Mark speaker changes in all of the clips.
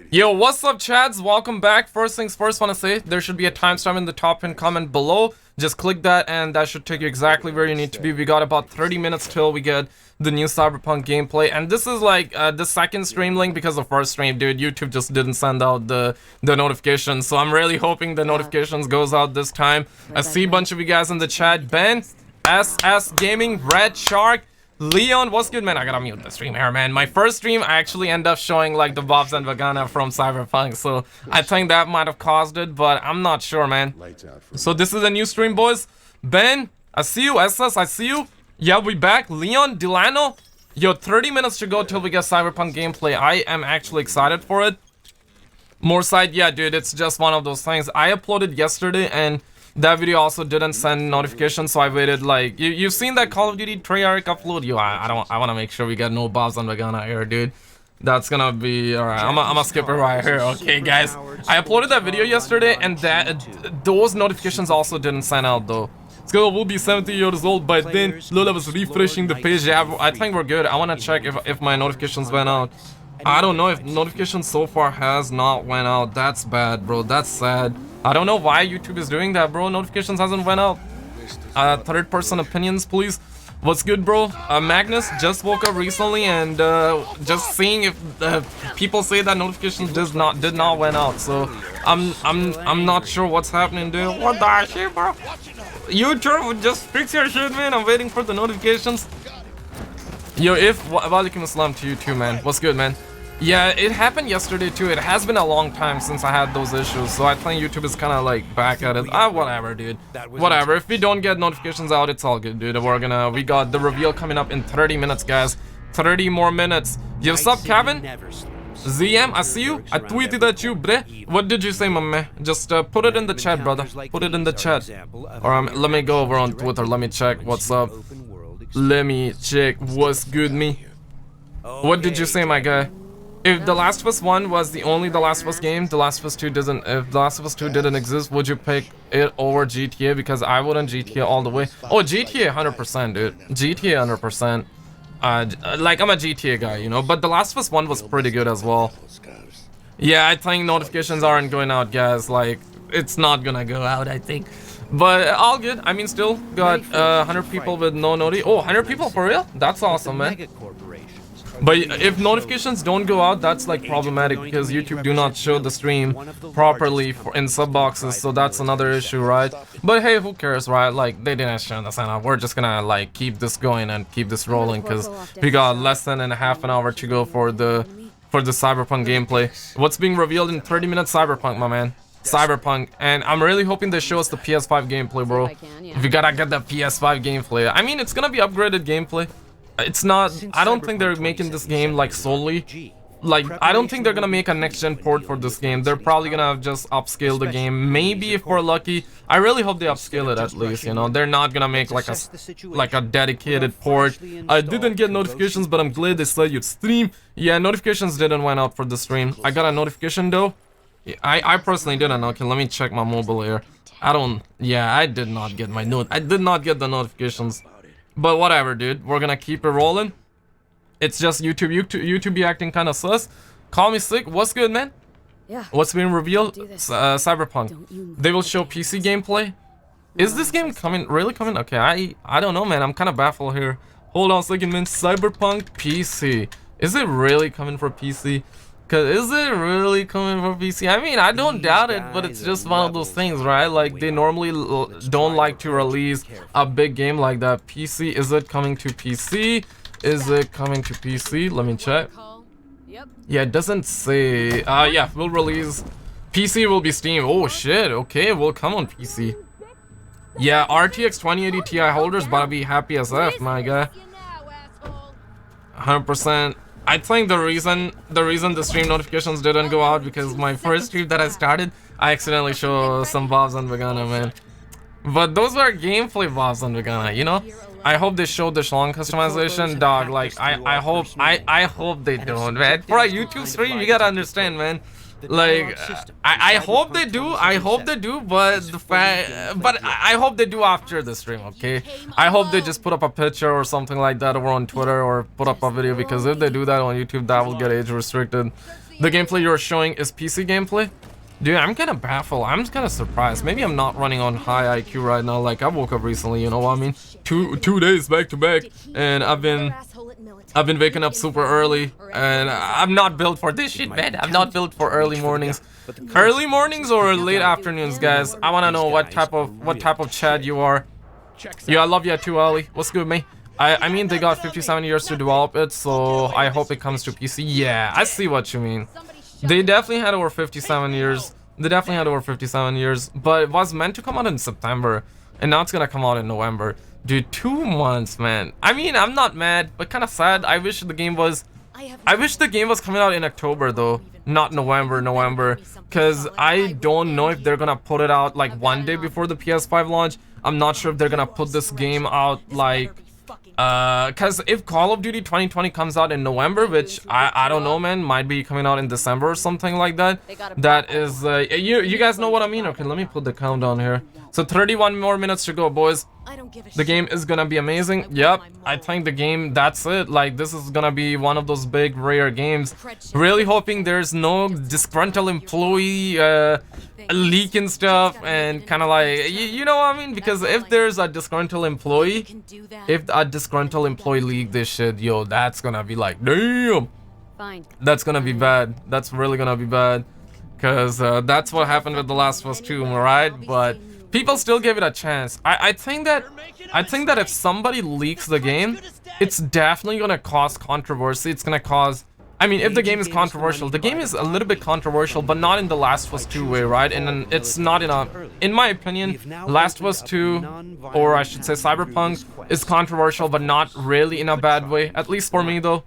Speaker 1: Yo, what's up, chads? Welcome back. First things first, want to say there should be a timestamp in the top pinned comment below. Just click that and that should take you exactly where you need to be. We got about 30 minutes till we get the new Cyberpunk gameplay, and this is like the second stream link because the first stream, dude, YouTube just didn't send out the notifications, so I'm really hoping the notifications goes out this time. I see a bunch of you guys in the chat. Ben, SS Gaming, Red Shark, Leon, what's good, man? I gotta mute the stream here, man. My first stream, I actually end up showing like the Bobs and Vagana from Cyberpunk, so I think that might have caused it, but I'm not sure, man. So this is a new stream, boys. Ben, I see you. SS, I see you. Yeah, we back. Leon, Delano. Yo, 30 minutes to go till we get Cyberpunk gameplay. I am actually excited for it. More side, yeah, dude, it's just one of those things. I uploaded yesterday and that video also didn't send notifications, so I waited like you've seen that Call of Duty Treyarch upload. Yo, I want to make sure we get no Bobs on Vagana here, dude. That's gonna be alright. I'm gonna skip it right here. Okay, guys, I uploaded that video yesterday and those notifications also didn't send out though. Skull will be 70 years old by then. Lola was refreshing the page. Yeah, I think we're good. I want to check if my notifications went out. I don't know if notifications so far has not went out. That's bad, bro. That's sad. I don't know why YouTube is doing that, bro. Notifications hasn't went out. Third person opinions, please. What's good, bro? Magnus just woke up recently and just seeing if people say that notifications did not went out. So I'm not sure what's happening, dude. What the shit, bro? YouTube, just fix your shit, man. I'm waiting for the notifications. Yo, walaikum assalam to you too, man. What's good, man? Yeah, it happened yesterday too. It has been a long time since I had those issues, so I think YouTube is kind of like back at it. Whatever, dude. Whatever. If we don't get notifications out, it's all good, dude. We got the reveal coming up in 30 minutes, guys. 30 more minutes. Yo, what's up, Kevin? ZM, I see you. I tweeted at you, bre. What did you say, my man? Just put it in the chat, brother. Put it in the chat. Or let me go over on Twitter. Let me check what's up. Let me check what's good, me. What did you say, my guy? If The Last of Us 1 was the only The Last of Us game, The Last of Us 2 doesn't. If The Last of Us 2 didn't exist, would you pick it over GTA? Because I wouldn't GTA all the way. Oh, GTA 100%, dude. GTA 100%. Like, I'm a GTA guy, you know, but The Last of Us 1 was pretty good as well. Yeah, I think notifications aren't going out, guys. Like, it's not gonna go out, I think. But all good. I mean, still got 100 people with no noti. Oh, 100 people for real? That's awesome, man. But if notifications don't go out, that's like problematic because YouTube do not show the stream properly in sub boxes, so that's another issue, right? But hey, who cares, right? Like, they didn't show the sign up. We're just gonna like keep this going and keep this rolling because we got less than half an hour to go for the Cyberpunk gameplay. What's being revealed in 30 minutes? Cyberpunk, my man. Cyberpunk, and I'm really hoping they show us the PS5 gameplay, bro. We gotta get the PS5 gameplay. I mean, it's gonna be upgraded gameplay. It's not. I don't think they're making this game like solely. Like, I don't think they're gonna make a next-gen port for this game. They're probably gonna just upscale the game. Maybe if we're lucky. I really hope they upscale it at least. You know, they're not gonna make like a dedicated port. I didn't get notifications, but I'm glad they said you'd stream. Yeah, notifications didn't went out for the stream. I got a notification though. I personally didn't. Okay, let me check my mobile here. Yeah, I did not get my note. I did not get the notifications. But whatever, dude. We're gonna keep it rolling. It's just YouTube be acting kind of sus. Call me sick. What's good, man?
Speaker 2: Yeah.
Speaker 1: What's being revealed? Cyberpunk. They will show PC gameplay. Is this game coming? Really coming? Okay, I don't know, man. I'm kind of baffled here. Hold on a second, man. Cyberpunk PC. Is it really coming for PC? Is it really coming for PC? I mean, I don't doubt it, but it's just one of those things, right? Like, they normally don't like to release a big game like that. PC, is it coming to PC? Is it coming to PC? Let me check. Yeah, it doesn't say. Yeah, we'll release. PC will be Steam. Oh, shit. Okay, we'll come on PC. Yeah, RTX 2080 Ti holders better be happy as F, my guy. 100%. I think the reason the stream notifications didn't go out because my first stream that I started, I accidentally showed some Bobs on Vagana, man. But those were gameplay Bobs on Vagana, you know? I hope they showed the Shlong customization, dog. Like, I hope they don't, man. For a YouTube stream, you gotta understand, man. Like, I hope they do. I hope they do, but I hope they do after the stream, okay? I hope they just put up a picture or something like that over on Twitter or put up a video, because if they do that on YouTube, that will get age restricted. The gameplay you're showing is PC gameplay? Dude, I'm kind of baffled. I'm kind of surprised. Maybe I'm not running on high IQ right now. Like, I woke up recently, you know what I mean? Two days back to back, and I've been waking up super early, and I'm not built for this shit, man. I'm not built for early mornings. Early mornings or late afternoons, guys? I wanna know what type of chat you are. Yeah, I love you too, Ali. What's good, mate? I mean, they got 57 years to develop it, so I hope it comes to PC. Yeah, I see what you mean. They definitely had over 57 years. They definitely had over 57 years, but it was meant to come out in September, and now it's gonna come out in November. Dude, 2 months, man. I mean, I'm not mad, but kind of sad. I wish the game was coming out in October though, not November, because I don't know if they're gonna put it out like one day before the PS5 launch. I'm not sure if they're gonna put this game out like because if Call of Duty 2020 comes out in November, which I don't know, man, might be coming out in December or something like that, that is you guys know what I mean. Okay, let me put the countdown here. So 31 more minutes to go, boys. The game is gonna be amazing. Yep, I think the game, that's it. Like, this is gonna be one of those big rare games. Really hoping there's no disgruntled employee leaking stuff and kind of like, you know what I mean? Because if there's a disgruntled employee, leak this shit, yo, that's gonna be like, damn. That's gonna be bad. That's really gonna be bad. Because that's what happened with The Last of Us 2, right? But people still give it a chance. I think that if somebody leaks the game, it's definitely gonna cause controversy. It's gonna cause, I mean, if the game is controversial, the game is a little bit controversial, but not in The Last of Us 2 way, right? And it's not in my opinion, Last of Us 2, or I should say Cyberpunk, is controversial, but not really in a bad way. At least for me, though.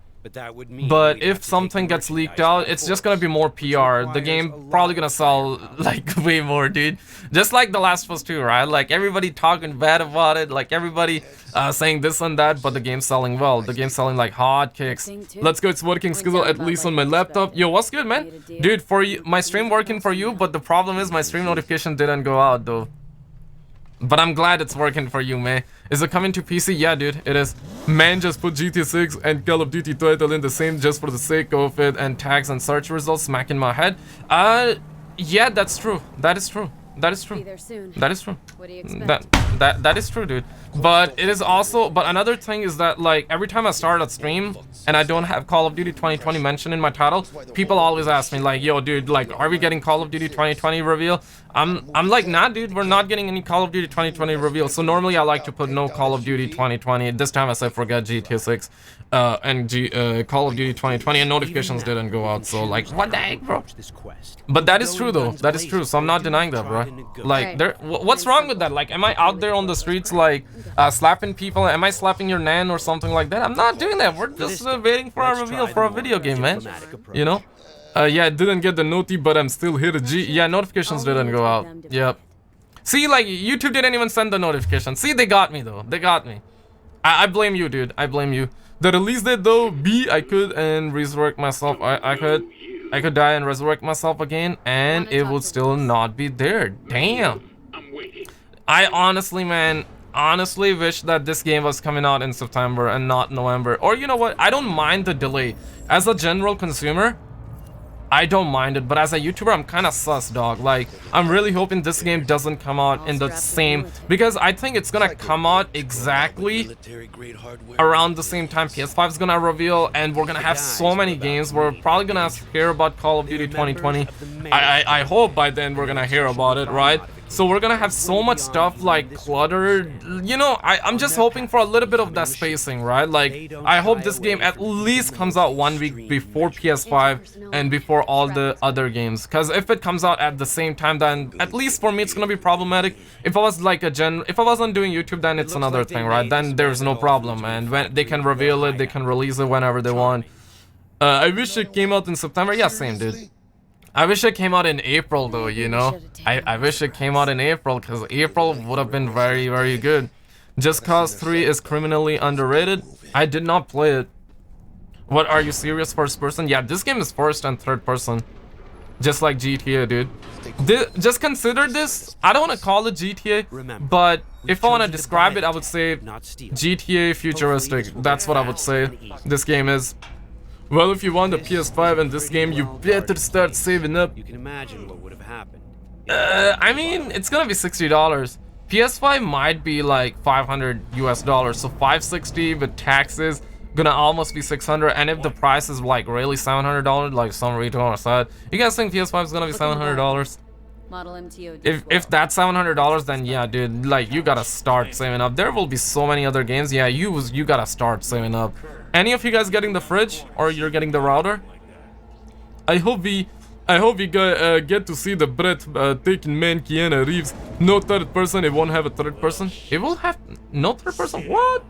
Speaker 1: But if something gets leaked out, it's just gonna be more PR. The game probably gonna sell like way more, dude. Just like The Last of Us 2, right? Like, everybody talking bad about it, like everybody saying this and that, but the game's selling well. The game's selling like hotcakes. Let's go, it's working Skizzle, at least on my laptop. Yo, what's good, man? Dude, for you, my stream working for you, but the problem is my stream notification didn't go out though. But I'm glad it's working for you, man. Is it coming to PC? Yeah, dude, it is. Man, just put GTA 6 and Call of Duty title in the same just for the sake of it, and tags and search results smack in my head. Yeah, that's true. That is true. That is true. That is true.
Speaker 2: What do you expect?
Speaker 1: That is true, dude. But it is also, but another thing is that, like, every time I start a stream and I don't have Call of Duty 2020 mentioned in my title, people always ask me like, yo, dude, like, are we getting Call of Duty 2020 reveal? I'm like, nah, dude, we're not getting any Call of Duty 2020 reveal. So normally I like to put no Call of Duty 2020. This time I said forget GTA 6 and Call of Duty 2020, and notifications didn't go out. So like, what the heck, bro? But that is true though. That is true. So I'm not denying that, bro. Like, what's wrong with that? Like, am I out there on the streets like slapping people? Am I slapping your nan or something like that? I'm not doing that. We're just waiting for our reveal for a video game, man. You know? Yeah, I didn't get the noti, but I'm still here to G. Yeah, notifications didn't go out. Yep. See, like, YouTube didn't even send the notification. See, they got me though. They got me. I blame you, dude. I blame you. The release date though, B, I could and resurrect myself. I could die and resurrect myself again, and it would still not be there. Damn. I honestly, man, honestly wish that this game was coming out in September and not November. Or you know what? I don't mind the delay. As a general consumer, I don't mind it, but as a YouTuber, I'm kind of sus, dog. Like, I'm really hoping this game doesn't come out in the same, because I think it's gonna come out exactly around the same time PS5 is gonna reveal, and we're gonna have so many games. We're probably gonna hear about Call of Duty 2020. I hope by then we're gonna hear about it, right? So we're gonna have so much stuff like cluttered, you know. I'm just hoping for a little bit of that spacing, right? Like, I hope this game at least comes out 1 week before PS5 and before all the other games, because if it comes out at the same time, then at least for me it's gonna be problematic. If I was like if I wasn't doing YouTube, then it's another thing, right? Then there's no problem, and when they can reveal it, they can release it whenever they want. I wish it came out in September. Yeah, same, dude. I wish it came out in April though, you know. I wish it came out in April, because April would have been very, very good. Just Cause 3 is criminally underrated. I did not play it. What, are you serious? First person? Yeah, this game is first and third person. Just like GTA, dude. Just consider this. I don't want to call it GTA, but if I want to describe it, I would say GTA futuristic. That's what I would say this game is. Well, if you want a PS5 in this game, you better start saving up.
Speaker 2: You can imagine what would have happened.
Speaker 1: I mean, it's gonna be $60. PS5 might be like $500 US, so 560 with taxes gonna almost be 600. And if the price is like really $700, like some retailer said, you guys think PS5 is gonna be $700?
Speaker 3: Model MTO
Speaker 1: If that's $700, then yeah, dude, like you gotta start saving up. There will be so many other games. Yeah, you gotta start saving up. Any of you guys getting the fridge or you're getting the router? I hope we get to see the Brett taking man Keanu Reeves. No third person. It won't have a third person. It will have no third person. What?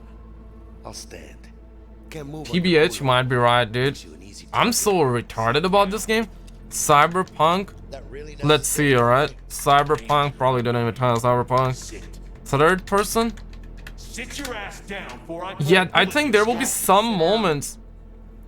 Speaker 4: I'll stand. Can't move.
Speaker 1: TBH, you might be right, dude. I'm so retarded about this game. Cyberpunk. Let's see, alright. Cyberpunk, probably don't even title Cyberpunk. Third person?
Speaker 5: Sit your ass down before I
Speaker 1: Yeah, I think there will be some moments.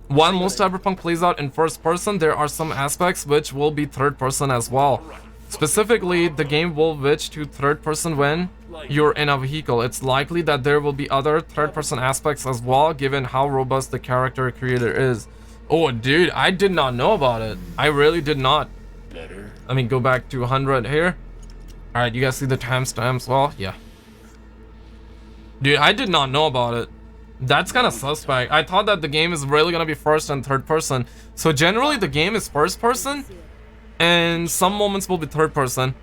Speaker 1: While most Cyberpunk plays out in first person, there are some aspects which will be third person as well. Specifically, the game will switch to third person when you're in a vehicle. It's likely that there will be other third person aspects as well, given how robust the character creator is. Oh, dude, I did not know about it. I really did not. Let me go back to 100 here. Alright, you guys see the timestamps? Well, yeah. Dude, I did not know about it. That's kind of suspect. I thought that the game is really gonna be first and third person. So generally the game is first person, and some moments will be third person.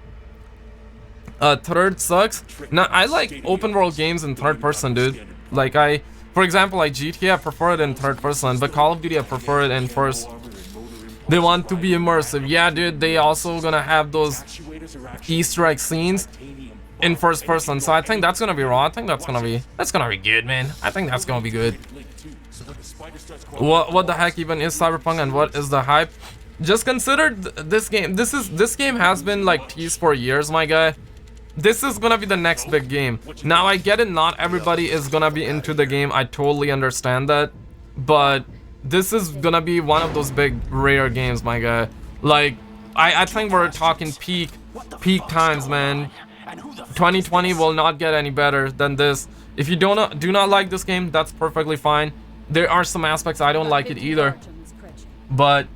Speaker 1: Third sucks. Now I like open world games in third person, dude. Like for example, like GTA, I prefer it in third person, but Call of Duty I prefer it in first. They want to be immersive. Yeah, dude, they also gonna have those Easter egg scenes in first person, so I think that's gonna be wrong. I think that's gonna be good, man. I think that's gonna be good. What the heck even is Cyberpunk and what is the hype? Just consider this game. This game has been like teased for years, my guy. This is gonna be the next big game. Now I get it, not everybody is gonna be into the game. I totally understand that, but this is gonna be one of those big rare games, my guy. Like I think we're talking peak times, man. 2020 will not get any better than this. If you do not like this game, that's perfectly fine. There are some aspects I don't like it either, but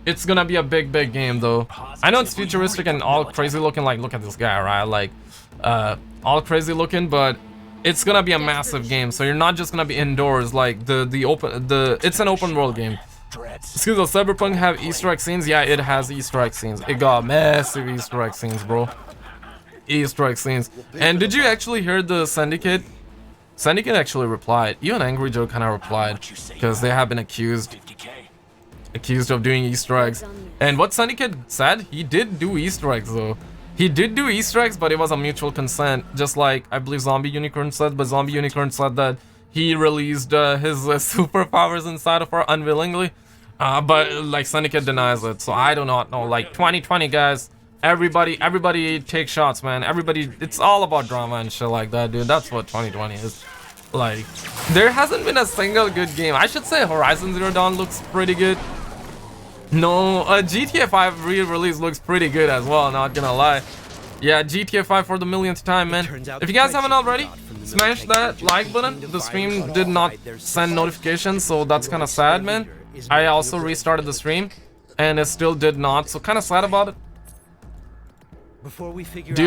Speaker 1: it's gonna be a big game though. I know it's futuristic and all crazy looking, like look at this guy, right? Like all crazy looking, but it's gonna be a massive game, so you're not just gonna be indoors. Like it's an open world game. Excuse me, Cyberpunk have Easter egg scenes? Yeah, it has Easter egg scenes. It got massive Easter egg scenes, bro. Easter egg scenes. And did you actually hear the Syndicate? Syndicate actually replied. Even Angry Joe kind of replied, because they have been accused of doing Easter eggs. And what Syndicate said, he did do Easter eggs though. He did do Easter eggs, but it was a mutual consent, just like I believe Zombie Unicorn said. But Zombie Unicorn said that he released his superpowers inside of her unwillingly, but like Syndicate denies it. So I do not know. Like 2020, guys, everybody take shots, man. Everybody, it's all about drama and shit like that, dude. That's what 2020 is. Like, there hasn't been a single good game. I should say Horizon Zero Dawn looks pretty good. No, GTA 5 re-release looks pretty good as well, not gonna lie. Yeah, GTA 5 for the millionth time, man. If you guys haven't already, smash that like button. The stream did not send notifications, so that's kind of sad, man. I also restarted the stream, and it still did not, so kind of sad about it. Do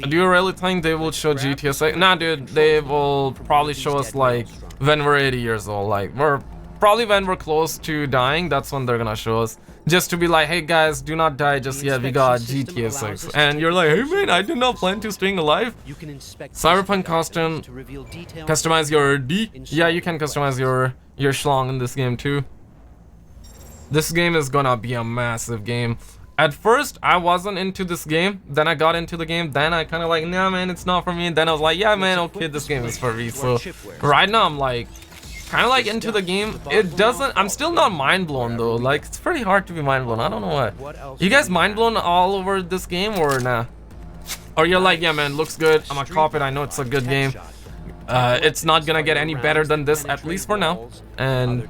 Speaker 1: you really think they will show GTA 6? Nah, dude, they will probably show us like when we're 80 years old. Like probably when we're close to dying, that's when they're gonna show us. Just to be like, hey guys, do not die just yet, we got GTA 6. And you're like, hey man, I did not plan to staying alive. Cyberpunk costume, customize your D. Yeah, you can customize your schlong in this game too. This game is gonna be a massive game. At first, I wasn't into this game. Then I got into the game. Then I kind of like, nah, man, it's not for me. And then I was like, yeah, man, okay, this game is for me. So right now, I'm like, kind of like into the game. It doesn't. I'm still not mind blown though. Like, it's pretty hard to be mind blown. I don't know why. You guys mind blown all over this game or nah? Or you're like, yeah, man, looks good. I'm gonna cop it. I know it's a good game. It's not gonna get any better than this, at least for now. And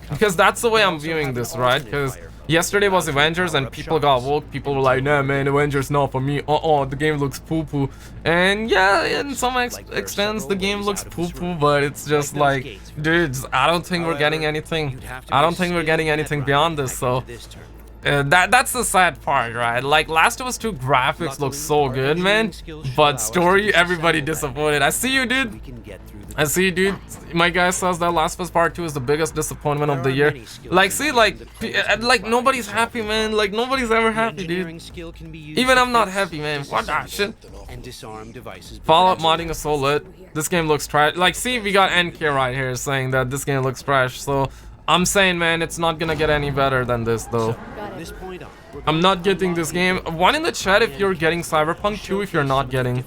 Speaker 1: because that's the way I'm viewing this, right? Because Yesterday was Avengers and people got woke. People were like, nah man, Avengers not for me. The game looks poo-poo. And yeah, in some extents the game looks poo-poo, but it's just like, dudes, I don't think we're getting anything. I don't think we're getting anything beyond this, so that's the sad part, right? Like Last of Us 2 graphics look so good, man, but story, everybody disappointed. I see you, dude. I see, dude. My guy says that Last of Us Part 2 is the biggest disappointment of the year. Like, see, like nobody's happy, man. Like, nobody's ever happy, dude. Even I'm not happy, man. What that shit? Fallout modding is so lit. This game looks trash. Like, see, we got NK right here saying that this game looks trash. So, I'm saying, man, it's not gonna get any better than this, though. I'm not getting this game. One in the chat if you're getting Cyberpunk, two if you're not getting.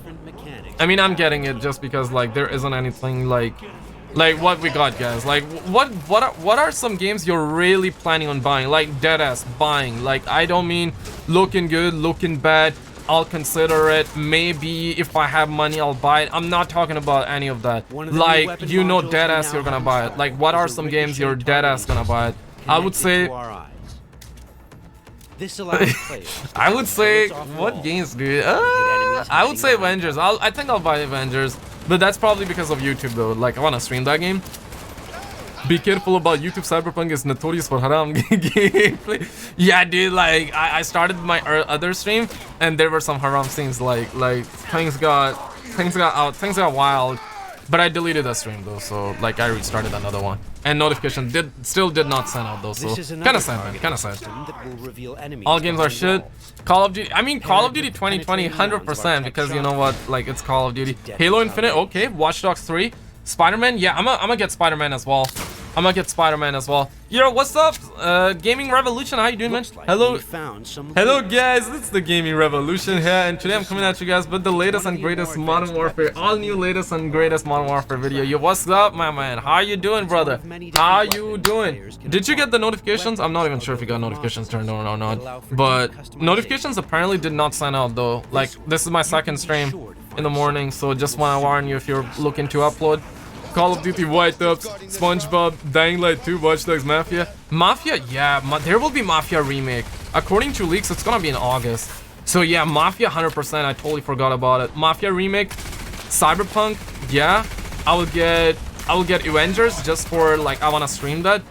Speaker 1: I mean, I'm getting it just because like there isn't anything like what we got, guys. Like what are some games you're really planning on buying? Like deadass buying. Like I don't mean looking good, looking bad. I'll consider it. Maybe if I have money, I'll buy it. I'm not talking about any of that. Like you know, deadass you're gonna buy it. Like what are some games you're deadass gonna buy it? I would say. I would say what games, dude? I would say Avengers. I think I'll buy Avengers, but that's probably because of YouTube though. Like I wanna stream that game. Be careful about YouTube. Cyberpunk is notorious for haram gameplay. Yeah, dude. Like I started my other stream and there were some haram scenes. Like things got wild. But I deleted that stream though, so like I restarted another one. And notification still did not send out though, so kinda sad, man, kinda sad. All games are shit. Call of Duty, I mean Call of Duty 2020 100% because you know what, like it's Call of Duty. Halo Infinite, okay. Watch Dogs 3. Spiderman, yeah, I'm gonna get Spiderman as well. Yo, what's up? Gaming Revolution, how you doing, man? Hello guys, it's the Gaming Revolution here, and today I'm coming at you guys with the latest and greatest Modern Warfare, all new latest and greatest Modern Warfare video. Yo, what's up, my man? How you doing, brother? How you doing? Did you get the notifications? I'm not even sure if you got notifications turned on or not, but notifications apparently did not sign out though. Like, this is my second stream in the morning, so just want to warn you if you're looking to upload. Call of Duty White Ops, SpongeBob, Dying Light 2, Watch Dogs, Mafia, yeah, there will be Mafia remake. According to leaks, it's gonna be in August. So yeah, Mafia 100%, I totally forgot about it. Mafia remake, Cyberpunk, yeah, I will get Avengers just for like, I wanna stream that.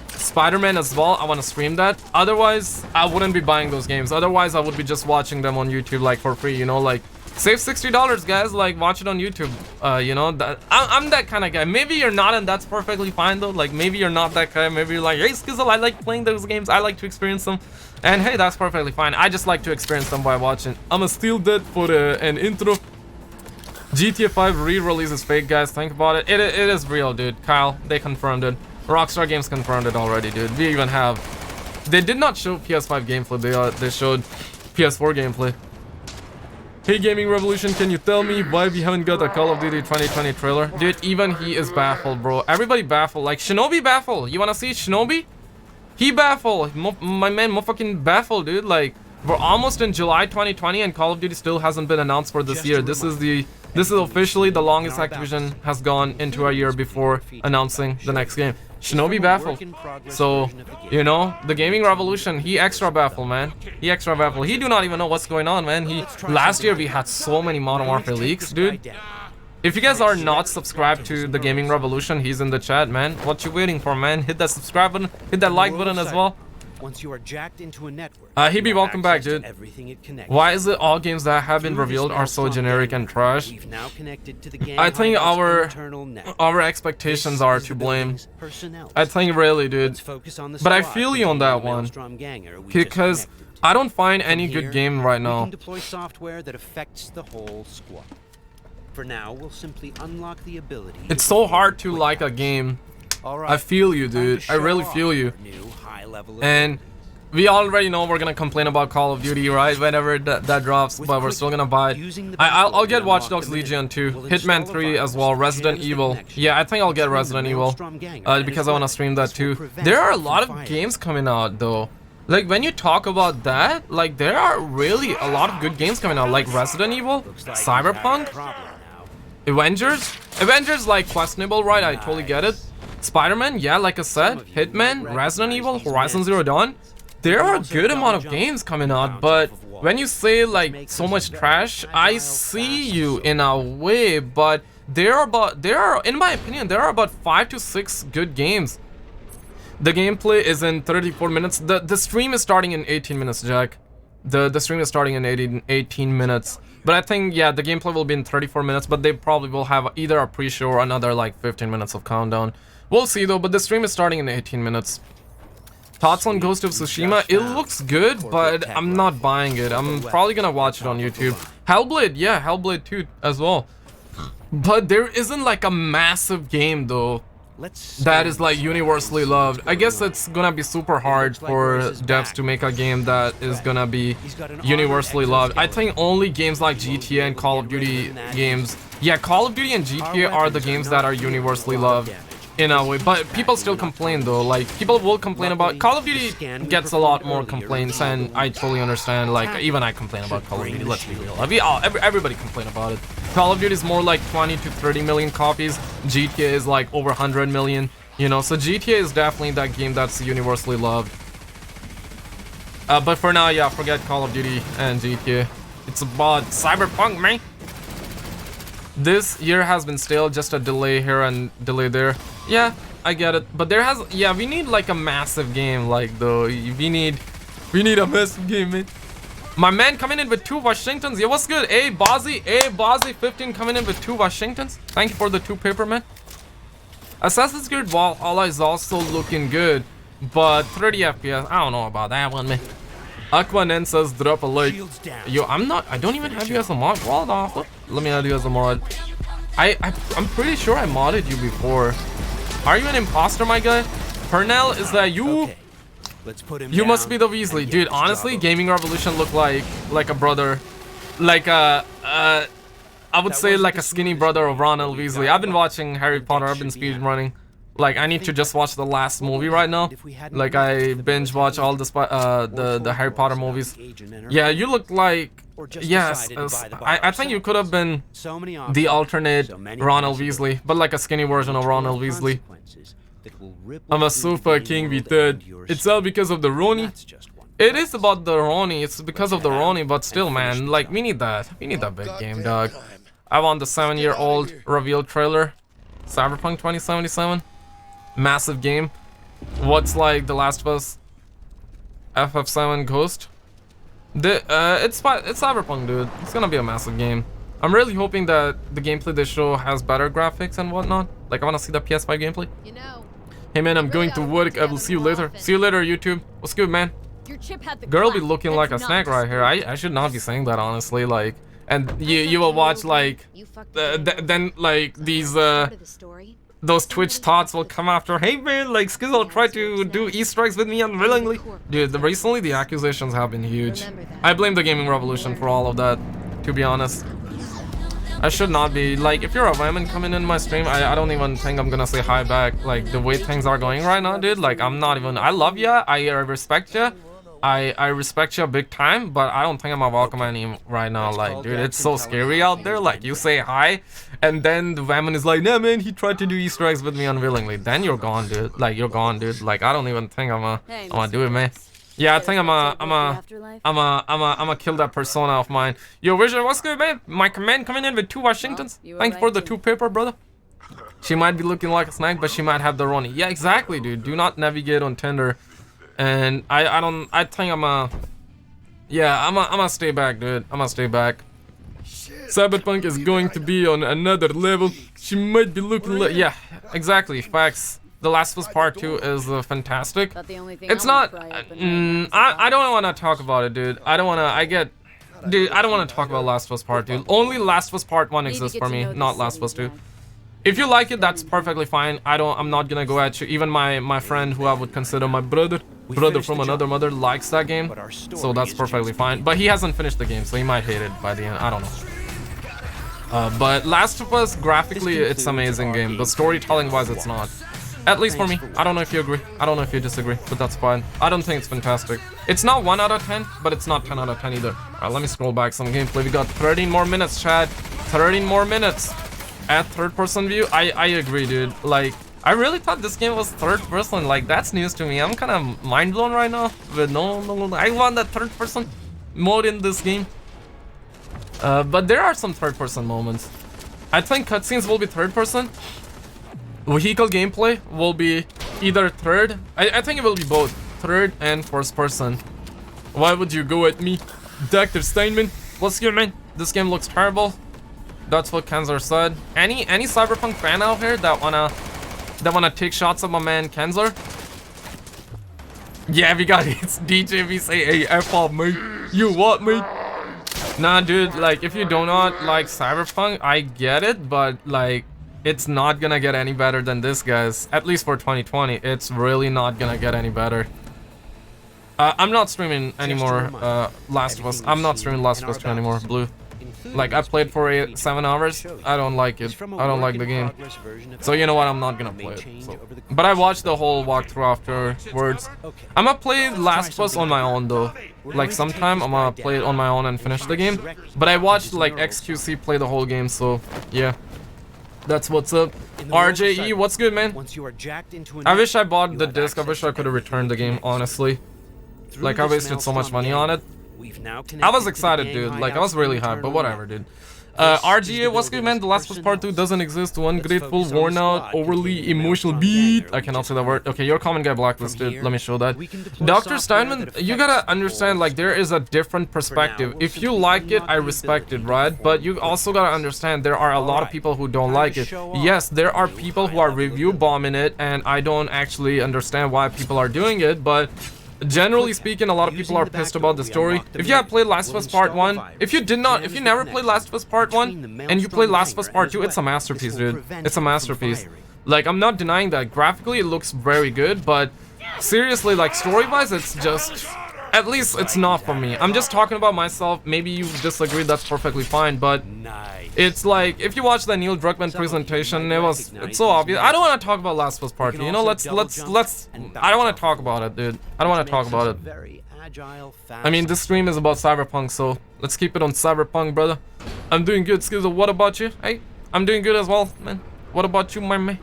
Speaker 1: Spiderman as well, I wanna stream that. Otherwise, I wouldn't be buying those games. Otherwise, I would be just watching them on YouTube like for free, you know, like. Save $60, guys. Like, watch it on YouTube. You know, that I'm that kind of guy. Maybe you're not, and that's perfectly fine though. Like, maybe you're not that guy. Maybe you're like, hey, Skizzle, I like playing those games. I like to experience them, and hey, that's perfectly fine. I just like to experience them by watching. I'ma steal that for an intro. GTA 5 re-release is fake, guys. Think about it. It is real, dude. Kyle, they confirmed it. Rockstar Games confirmed it already, dude. We even have. They did not show PS5 gameplay. They showed PS4 gameplay. Hey Gaming Revolution, can you tell me why we haven't got a Call of Duty 2020 trailer? Dude, even he is baffled, bro. Everybody baffled. Like, Shinobi baffled. You wanna see Shinobi? He baffled. My man motherfucking baffled, dude. Like, we're almost in July 2020 and Call of Duty still hasn't been announced for this year. This is officially the longest Activision has gone into a year before announcing the next game. Shinobi baffled. So, you know, the Gaming Revolution, he extra baffled, man. He extra baffled. He do not even know what's going on, man. Last year we had so many Modern Warfare leaks, dude. If you guys are not subscribed to the Gaming Revolution, he's in the chat, man. What you waiting for, man? Hit that subscribe button, hit that like button as well.
Speaker 2: Once you are jacked into a network,
Speaker 1: Hebe, welcome back, dude. Why is it all games that have been revealed are so generic and trash? I think our expectations are to blame. I think really, dude. But I feel you on that one. Because I don't find any good game right now.
Speaker 2: Deploy software that affects the whole squad. For now, we'll simply unlock the ability.
Speaker 1: It's so hard to like a game. I feel you, dude. I really feel you. And we already know we're gonna complain about Call of Duty, right? Whenever that drops, but we're still gonna buy it. I'll get Watch Dogs Legion 2, Hitman 3 as well, Resident Evil. Yeah, I think I'll get Resident Evil because I wanna stream that too. There are a lot of games coming out though. Like when you talk about that, like there are really a lot of good games coming out, like Resident Evil, Cyberpunk, Avengers like questionable, right? I totally get it. Spiderman, yeah, like I said, Hitman, Resident Evil, Horizon Zero Dawn. there are a good amount of games coming out, but when you say like so much trash, I see you in a way, but there are, in my opinion, there are about 5 to 6 good games. The gameplay is in 34 minutes. The stream is starting in 18 minutes, Jack. The stream is starting in 18 minutes. But I think, yeah, the gameplay will be in 34 minutes, but they probably will have either a pre-show or another like 15 minutes of countdown. We'll see though, but the stream is starting in 18 minutes. Thoughts on Ghost of Tsushima? It looks good, but I'm not buying it. I'm probably gonna watch it on YouTube. Hellblade, yeah, Hellblade 2 as well. But there isn't like a massive game though that is like universally loved. I guess it's gonna be super hard for devs to make a game that is gonna be universally loved. I think only games like GTA and Call of Duty games, yeah, Call of Duty and GTA are the games that are universally loved in a way. But people still complain though, like people will complain about Call of Duty, gets a lot more complaints, and I totally understand. Like even I complain about Call of Duty, let's be real. Everybody complain about it. Call of Duty is more like 20 to 30 million copies. GTA is like over 100 million, you know, so GTA is definitely that game that's universally loved. But for now, yeah, forget Call of Duty and GTA. It's about Cyberpunk, man. This year has been stale, just a delay here and delay there. Yeah, I get it. But there has, yeah, we need like a massive game, like though. We need a massive game, man. My man coming in with 2 Washingtons. Yeah, what's good? Hey, Bozzy, 15 coming in with 2 Washingtons. Thank you for the 2 paper, man. Assassin's Creed Valhalla is also looking good, but 30 FPS. I don't know about that one, man. Aquanen says drop a like. Yo, I don't even have you as a mod. What the fuck? Let me add you as a mod. I'm pretty sure I modded you before. Are you an imposter, my guy? Pernell, is that you?
Speaker 2: Okay. Let's put him
Speaker 1: You
Speaker 2: down
Speaker 1: must be the Weasley. Dude, honestly, Gaming Revolution looked like a brother. Like a, I would say like a skinny brother of Ronald Weasley. I've been watching Harry Potter, I've been speed running. Like, I need to just watch the last movie right now. Like, I binge watch all the Harry Potter movies. Yeah, you look like, yes, I think you could have been the alternate Ronald Weasley, but like a skinny version of Ronald Weasley. I'm a super king, we did. It's all because of the Roni. It is about the Roni, it's because of the Roni, but still, man, like, we need that. We need that big game, dog. I want the 7-year-old reveal trailer. Cyberpunk 2077. Massive game. What's like The Last of Us? FF7 Ghost? It's Cyberpunk, dude. It's gonna be a massive game. I'm really hoping that the gameplay they show has better graphics and whatnot. Like, I wanna see the PS5 gameplay.
Speaker 3: You know,
Speaker 1: Hey man, I'm going to work. I will see you later. See you later, YouTube. What's good, man?
Speaker 3: your chip had the
Speaker 1: Girl be
Speaker 3: clout.
Speaker 1: looking
Speaker 3: That's
Speaker 1: like a
Speaker 3: not
Speaker 1: snack right here. I should not be saying that, honestly. Like, and you will watch like
Speaker 3: You fucked the
Speaker 1: then like these
Speaker 3: part of the story.
Speaker 1: those Twitch thoughts will come after. Hey man, like Skizzle try to do Easter eggs with me unwillingly. Dude, recently the accusations have been huge. I blame the gaming revolution for all of that, to be honest. I should not be. Like, if you're a woman coming in my stream, I don't even think I'm gonna say hi back. Like, the way things are going right now, dude, like, I'm not even. I love ya, I respect ya, I respect you big time, but I don't think I'm a welcome any right now. Like, dude, it's so scary out there. Like, you say hi, and then the woman is like, nah, man, he tried to do Easter eggs with me unwillingly. Then you're gone, dude. Like, you're gone, dude. Like, I don't even think I'm gonna do it, man. Yeah, I think I'm a kill that persona of mine. Yo, Vision, what's good, man? My command coming in with 2 Washingtons. Thanks for the 2 paper, brother. She might be looking like a snack, but she might have the Roni. Yeah, exactly, dude. Do not navigate on Tinder. And I think I'm gonna stay back, dude. I'm gonna stay back. Cyberpunk is going to be on another level. She might be looking like, yeah, exactly, facts. The Last of Us Part 2 is fantastic. It's not, I don't want to talk about it, dude. I don't want to talk about Last of Us Part 2. Only Last of Us Part 1 exists for me, not Last of Us 2. If you like it, that's perfectly fine. I'm not gonna go at you. Even my friend, who I would consider my brother from another mother, likes that game, so that's perfectly fine. But he hasn't finished the game, so he might hate it by the end. I don't know. But Last of Us, graphically, it's an amazing game. But storytelling-wise, it's not. At least for me. I don't know if you agree. I don't know if you disagree, but that's fine. I don't think it's fantastic. It's not 1 out of 10, but it's not 10 out of 10 either. Alright, let me scroll back some gameplay. We got 13 more minutes, Chad. 13 more minutes. At third-person view, I agree, dude. Like, I really thought this game was third person. Like, that's news to me. I'm kind of mind blown right now. But no, I want that third person mode in this game. But there are some third person moments. I think cutscenes will be third person. Vehicle gameplay will be either third. I think it will be both third and first person. Why would you go at me, Dr. Steinman? What's good, man? This game looks terrible. That's what Kenzar said. Any Cyberpunk fan out here that wanna take shots at my man Kenzar? Yeah, we got it. It's DJ. We say, hey, F off, mate. You what, mate? Nah, dude. Like, if you do not like Cyberpunk, I get it, but like, it's not gonna get any better than this, guys. At least for 2020, it's really not gonna get any better. I'm not streaming anymore. Last of Us. I'm not streaming Last of Us 2 anymore. Blue. Like, I played for 7 hours. I don't like it. I don't like the game. So you know what? I'm not gonna play it. So. But I watched the whole walkthrough afterwards. I'm gonna play Last of Us on my own though. Like, sometime I'm gonna play it on my own and finish the game. But I watched like XQC play the whole game. So yeah. That's what's up. RJE, what's good, man? I wish I bought the disc. I wish I could have returned the game, honestly. Like, I wasted so much money on it. I was excited, dude. Like, I was really hyped, but whatever, dude. RGA, what's good, man? The Last of Us Part 2 doesn't exist. Ungrateful, worn out, overly emotional beat. I cannot say that word. Okay, your comment got blacklisted. Let me show that. Dr. Steinman, you gotta understand, like, there is a different perspective. If you like it, I respect it, right? But you also gotta understand there are a lot of people who don't like it. Yes, there are people who are review bombing it, and I don't actually understand why people are doing it, but generally speaking, a lot of people are pissed about the story. If you have played Last of Us Part 1, if you never played Last of Us Part 1 and you play Last of Us Part 2, it's a masterpiece, dude. It's a masterpiece. Like, I'm not denying that. Graphically, it looks very good, but seriously, like, story-wise, it's just... At least it's not for me. I'm just talking about myself. Maybe you disagree, that's perfectly fine, but it's like, if you watch the Neil Druckmann presentation, it's so obvious. I don't want to talk about Last of Us Part 2, you know, let's, I don't want to talk about it, dude. I don't want to talk about it. I mean, this stream is about Cyberpunk, so let's keep it on Cyberpunk, brother. I'm doing good, Skizzo. What about you? Hey, I'm doing good as well, man. What about you, my man?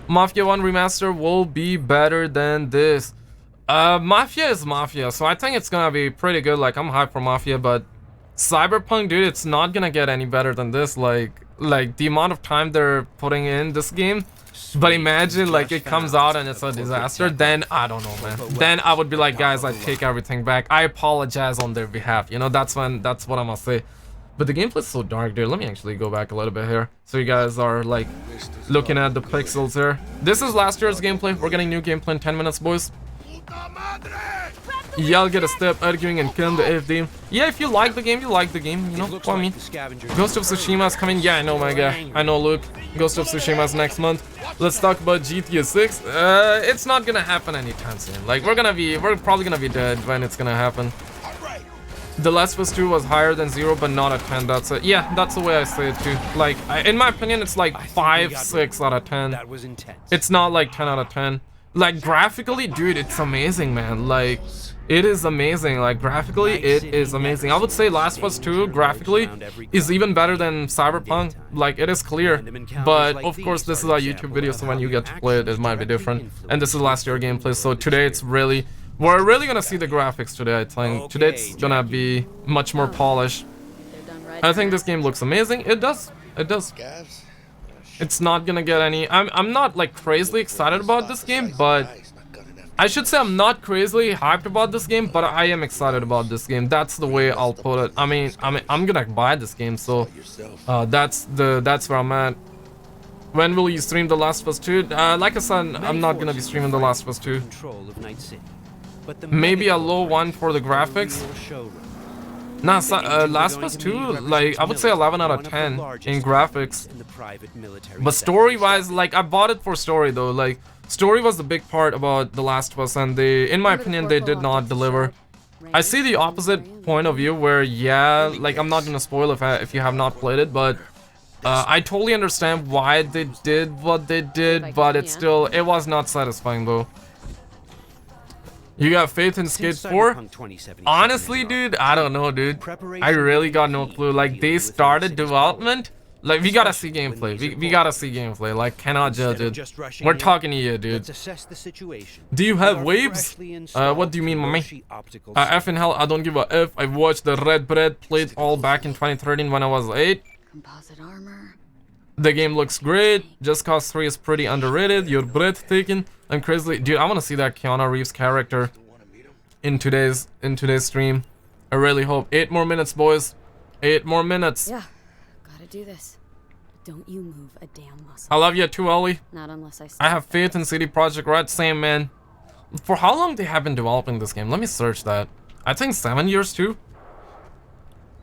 Speaker 1: Mafia 1 Remaster will be better than this. Mafia is Mafia, so I think it's gonna be pretty good. Like, I'm hyped for Mafia, but Cyberpunk, dude, it's not gonna get any better than this. Like the amount of time they're putting in this game. But imagine, like, it comes out and it's a disaster, then I don't know, man. Then I would be like, guys, I take everything back. I apologize on their behalf, you know. That's what I'm gonna say. But the gameplay's so dark, dude. Let me actually go back a little bit here, so you guys are like looking at the pixels here. This is last year's gameplay. We're getting new gameplay in 10 minutes, boys. Y'all get a step arguing and killing the AFD. Yeah, if you like the game, you like the game, you know what I mean. Ghost of Tsushima is coming. Yeah, I know, my guy. I know, Luke. Ghost of Tsushima is next month. Let's talk about GTA 6. It's not gonna happen anytime soon. Like, we're probably gonna be dead when it's gonna happen. The Last of Us 2 was higher than 0, but not a 10. That's it. Yeah, that's the way I say it too. Like, in my opinion, it's like 5, 6 out of 10. It's not like 10 out of 10. Like, graphically, dude, it's amazing, man. Like, it is amazing. Like, graphically, it is amazing. I would say Last of Us 2, graphically, is even better than Cyberpunk. Like, it is clear. But, of course, this is a YouTube video, so when you get to play it, it might be different. And this is last year gameplay, so today it's really... We're really gonna see the graphics today, I think. Today it's gonna be much more polished. I think this game looks amazing. It does. It does. It's not gonna get any... I'm not, like, crazily excited about this game, but... I should say I'm not crazily hyped about this game, but I am excited about this game. That's the way I'll put it. I mean, I'm gonna buy this game, so... that's where I'm at. When will you stream The Last of Us 2? Like I said, I'm not gonna be streaming The Last of Us 2. Maybe a low one for the graphics. Nah, Last of Us 2, like, I would say 11 out of 10 in graphics. But story-wise, like, I bought it for story, though. Like, story was the big part about The Last of Us, and they, in my opinion, they did not deliver. I see the opposite point of view where, yeah, like, I'm not gonna spoil if you have not played it, but I totally understand why they did what they did, but it was not satisfying, though. You got faith in Skate 4? Honestly, dude, I don't know, dude. I really got no clue. Like, they started development Like, we gotta see gameplay. We gotta see gameplay. Like, cannot judge it. We're talking to you, dude.
Speaker 2: Let's assess the situation.
Speaker 1: Do you have
Speaker 2: With our
Speaker 1: waves?
Speaker 2: freshly installed
Speaker 1: What do you mean, mommy?
Speaker 2: Hiroshi optical
Speaker 1: F in hell, I don't give a F. I watched the Red Bread played all back in 2013 when I was 8.
Speaker 3: Composite armor.
Speaker 1: The game looks great. Just Cause 3 is pretty underrated. You're breathtaking. I'm crazy. Dude, I want to see that Keanu Reeves character in today's stream. I really hope. 8 more minutes, boys. 8 more minutes.
Speaker 3: Yeah, gotta do this. Don't you move a damn muscle.
Speaker 1: I love you too, Ellie.
Speaker 3: Not unless I.
Speaker 1: I have faith in CD Projekt Red. Same, man. For how long they have been developing this game? Let me search that. I think 7 years too.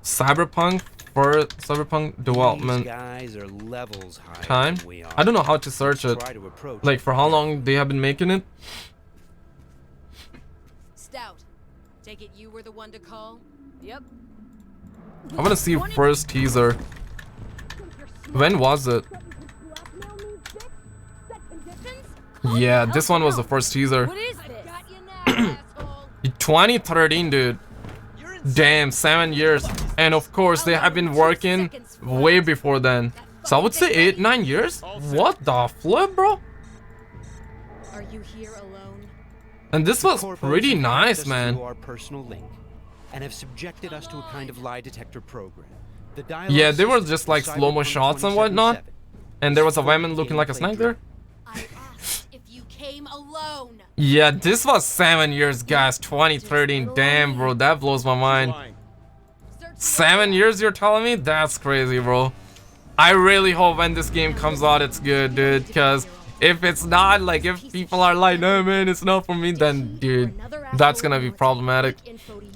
Speaker 1: Cyberpunk for Cyberpunk development
Speaker 2: These guys are levels higher
Speaker 1: time.
Speaker 2: than we are.
Speaker 1: I don't know how to search it.
Speaker 2: Try to approach
Speaker 1: Like for how long they have been making it.
Speaker 6: Stout. Take it you were the one to call? Yep.
Speaker 1: I want to see first teaser. When was it? Yeah, this one was the first teaser.
Speaker 6: What is this? Got you now, asshole.
Speaker 1: 2013, dude. Damn, 7 years. And of course, they have been working way before then. So I would say 8, 9 years? What the flip, bro?
Speaker 6: Are you here alone?
Speaker 1: And this was
Speaker 2: Corpos
Speaker 1: pretty
Speaker 2: have hacked
Speaker 1: nice,
Speaker 2: us
Speaker 1: man.
Speaker 2: through our personal link and have subjected us to a kind of lie detector program. The
Speaker 1: Yeah, they were
Speaker 2: system
Speaker 1: just like
Speaker 2: Cyberpunk
Speaker 1: slow-mo shots and whatnot.
Speaker 2: 2077.
Speaker 1: And there was a woman looking like a snake there.
Speaker 6: I asked if you came alone.
Speaker 1: Yeah, this was 7 years, guys. 2013. Damn, bro, that blows my mind. 7 years, you're telling me? That's crazy, bro. I really hope when this game comes out, it's good, dude. Because if it's not, like, if people are like, no, man, it's not for me, then, dude, that's gonna be problematic.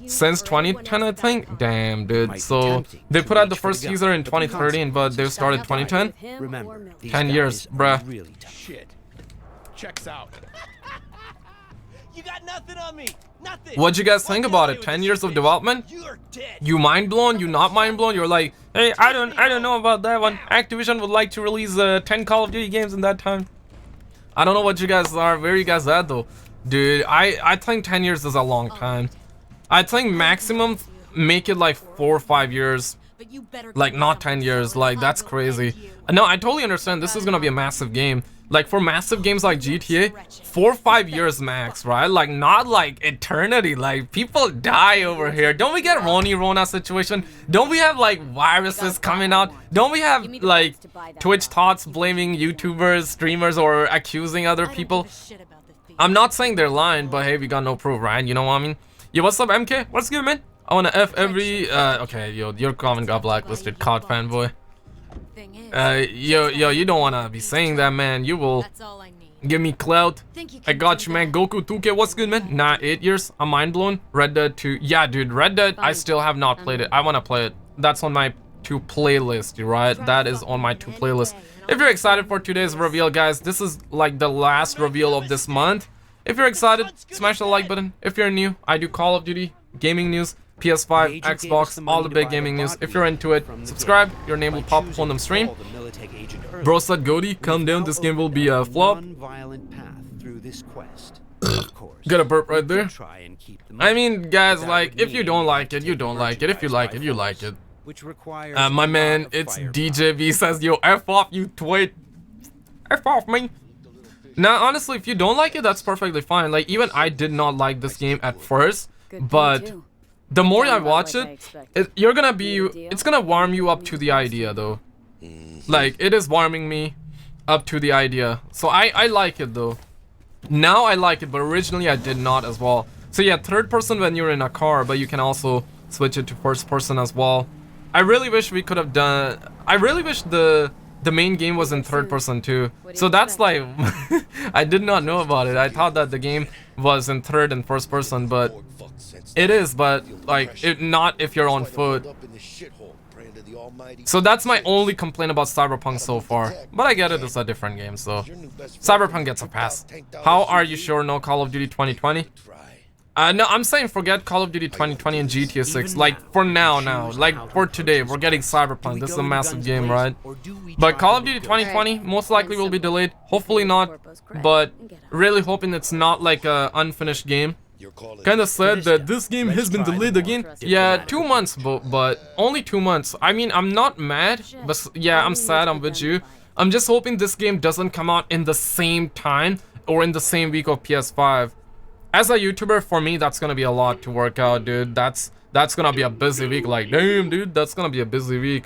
Speaker 1: Since 2010, I think? Damn, dude. So, they put out the first teaser in 2013, but they started 2010?
Speaker 2: Remember, these
Speaker 1: 10 years,
Speaker 2: guys are
Speaker 1: bruh.
Speaker 2: Really tough.
Speaker 5: Shit. Checks out.
Speaker 7: You got nothing on me. Nothing.
Speaker 1: What'd you guys think about it? 10 years of development?
Speaker 7: You're dead.
Speaker 1: You mind blown? You not mind blown? You're like, hey, I don't know about that one. Activision would like to release 10 Call of Duty games in that time. I don't know what you guys are. Where you guys at though? Dude, I think 10 years is a long time. I think maximum make it like 4 or 5 years.
Speaker 6: But you better
Speaker 1: Like not 10 years. Like that's crazy. No, I totally understand. This is gonna be a massive game. Like for massive games like GTA, 4 or 5 years max, right? Like not like eternity. Like people die over here. Don't we get Rona situation? Don't we have like viruses coming out? Don't we have like Twitch thoughts blaming YouTubers, streamers, or accusing other people? I'm not saying they're lying, but hey, we got no proof, right? You know what I mean? Yo, what's up, MK? What's good, man? I wanna F every okay, yo, your comment got blacklisted, COD fanboy. Yo, you don't wanna be saying that, man. You will
Speaker 6: That's all I need.
Speaker 1: give me clout.
Speaker 6: Think you
Speaker 1: I
Speaker 6: can
Speaker 1: got
Speaker 6: do
Speaker 1: you, man.
Speaker 6: that?
Speaker 1: Goku 2K, what's good, man? Nah, 8 years. I'm mind blown. Red Dead 2. Yeah, dude, Red Dead, I still have not played it. I wanna play it. That's on my 2 playlist, right? That is on my 2 playlist. If you're excited for today's reveal, guys, this is like the last reveal of this month. If you're excited, smash the like button. If you're new, I do Call of Duty, gaming news, PS5, Xbox, all the big gaming news. If you're into it, subscribe. Your name will pop up on the stream. Bro said, Goody, calm down. This game will be a flop. Got a burp right there. I mean, guys, like, if you don't like it, you don't like it. If you like it, you like it. My man, it's DJV says, yo, F off, you twit. F off, man. Now, honestly, if you don't like it, that's perfectly fine. Like, even I did not like this game at first, but the more I watch it, you're gonna be, it's gonna warm you up to the idea, though. Like, it is warming me up to the idea. So I like it, though. Now I like it, but originally I did not as well. So yeah, third person when you're in a car, but you can also switch it to first person as well. I really wish we could have done, I really wish the main game was in third person too. So that's like, I did not know about it. I thought that the game was in third and first person, but it is, but like, not if you're on foot. So that's my only complaint about Cyberpunk so far. But I get it, it's a different game, so Cyberpunk gets a pass. How are you sure no Call of Duty 2020? No, I'm saying forget Call of Duty 2020 and GTA 6. Like, for now, like, for today, we're getting Cyberpunk. This is a massive game, right? But Call of Duty 2020 most likely will be delayed. Hopefully not. But really hoping it's not like a unfinished game. kind of said that this game has been delayed again. Yeah, 2 months, but only 2 months. I mean, I'm not mad, but yeah, I'm sad. I'm with you. I'm just hoping this game doesn't come out in the same time or in the same week of PS5. As a YouTuber, for me, that's gonna be a lot to work out, dude. That's gonna be a busy week. Like, damn, dude, that's gonna be a busy week.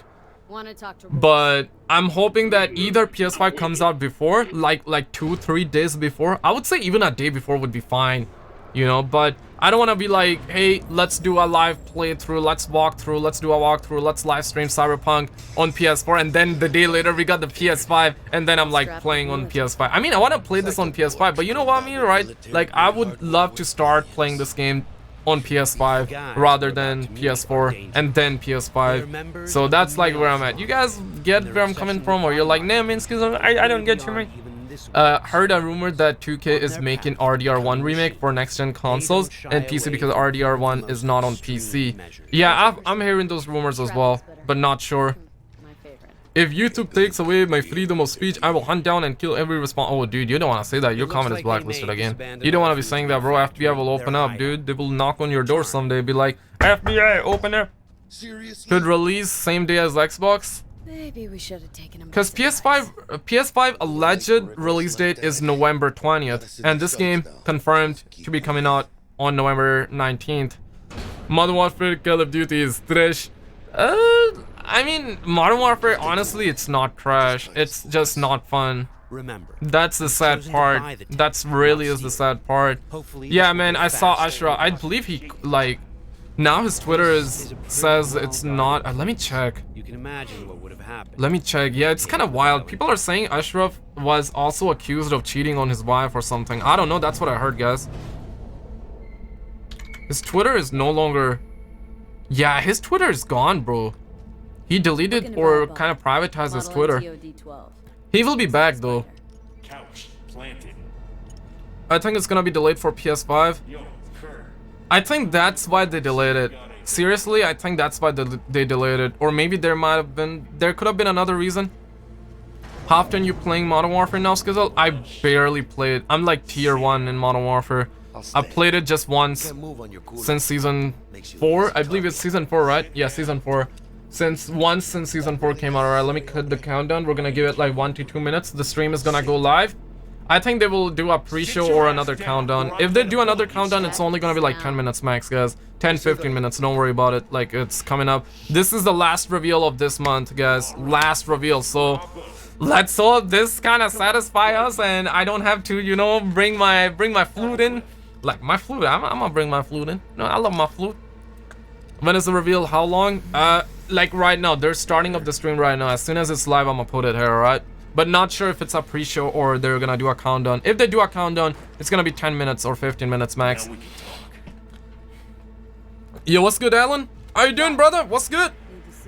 Speaker 1: But I'm hoping that either PS5 comes out before, like 2-3 days before. I would say even a day before would be fine, you know. But I don't want to be like, hey, let's do a live playthrough, let's walk through, let's do a walkthrough, let's live stream Cyberpunk on PS4, and then the day later we got the PS5, and then I'm like playing on PS5. I mean, I want to play this on PS5, but you know what I mean, right? Like, I would love to start playing this game on PS5 rather than PS4 and then PS5. So that's like where I'm at. You guys get where I'm coming from, or you're like, nah, man, excuse me, I don't get you, man. Heard a rumor that 2K is making RDR1 remake for next-gen consoles and PC because RDR1 is not on PC. Yeah, I'm hearing those rumors as well, but not sure. If YouTube takes away my freedom of speech, I will hunt down and kill every response. Oh, dude, you don't want to say that. Your comment is blacklisted again. You don't want to be saying that, bro. FBI will open up, dude. They will knock on your door someday. Be like, FBI, open up. Could release same day as Xbox.
Speaker 3: Maybe we should have taken him.
Speaker 1: Because PS5 alleged release date is November 20th, and this game confirmed to be coming out on November 19th. Modern Warfare Call of Duty is trash. I mean, Modern Warfare, honestly, it's not trash. It's just not fun.
Speaker 2: Remember,
Speaker 1: that's the sad part. That's really is the sad part. Yeah, man, I saw Ashraf. I believe he, like, now his Twitter says it's not. Let me check.
Speaker 2: You can imagine what would have happened.
Speaker 1: Let me check. Yeah, it's kind of wild. People are saying Ashraf was also accused of cheating on his wife or something. I don't know. That's what I heard, guys. His Twitter is no longer. Yeah, his Twitter is gone, bro. He deleted or kind of privatized his Twitter. He will be back though. I think it's gonna be delayed for PS5. I think that's why they delayed it. Seriously, I think that's why they delayed it. Or maybe there could have been another reason. How often you playing Modern Warfare now, Skizzle? I barely played. I'm like tier 1 in Modern Warfare. I played it just once since season 4. I believe it's season 4, right? Yeah, season 4. Since season 4 came out. Alright, let me cut the countdown. We're gonna give it like 1 to 2 minutes. The stream is gonna go live. I think they will do a pre-show or another countdown. If they do another countdown, it's only gonna be like 10 minutes max, guys. 10-15 minutes, don't worry about it. Like, it's coming up. This is the last reveal of this month, guys. Last reveal, so let's hope this kind of satisfy us and I don't have to, you know, bring my flute in. Like, my flute, I'm gonna bring my flute in. No, I love my flute. When is the reveal? How long? Like right now, they're starting up the stream right now. As soon as it's live, I'm gonna put it here, alright? But not sure if it's a pre-show or they're gonna do a countdown. If they do a countdown, it's gonna be 10 minutes or 15 minutes max. Yo, what's good, Alan? How you doing, brother? What's good?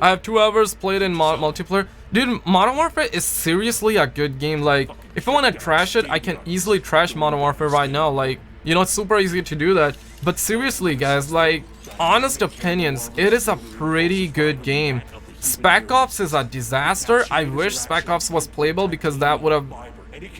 Speaker 1: I have 2 hours played in multiplayer. Dude, Modern Warfare is seriously a good game. Like, if I want to trash it, I can easily trash Modern Warfare right now. Like, you know, it's super easy to do that. But seriously, guys, like, honest opinions, it is a pretty good game. Spec Ops is a disaster. I wish Spec Ops was playable because that would have,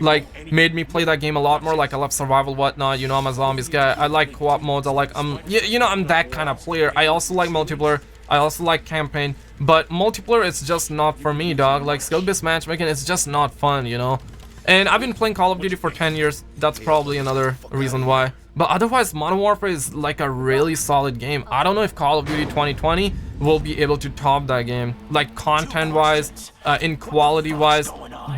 Speaker 1: like, made me play that game a lot more. Like, I love survival, whatnot. You know, I'm a zombies guy. I like co-op modes. I like, you know, I'm that kind of player. I also like multiplayer. I also like campaign. But multiplayer is just not for me, dog. Like, skill-based matchmaking is just not fun, you know? And I've been playing Call of Duty for 10 years. That's probably another reason why. But otherwise, Modern Warfare is like a really solid game. I don't know if Call of Duty 2020 will be able to top that game. Like, content-wise, in quality-wise.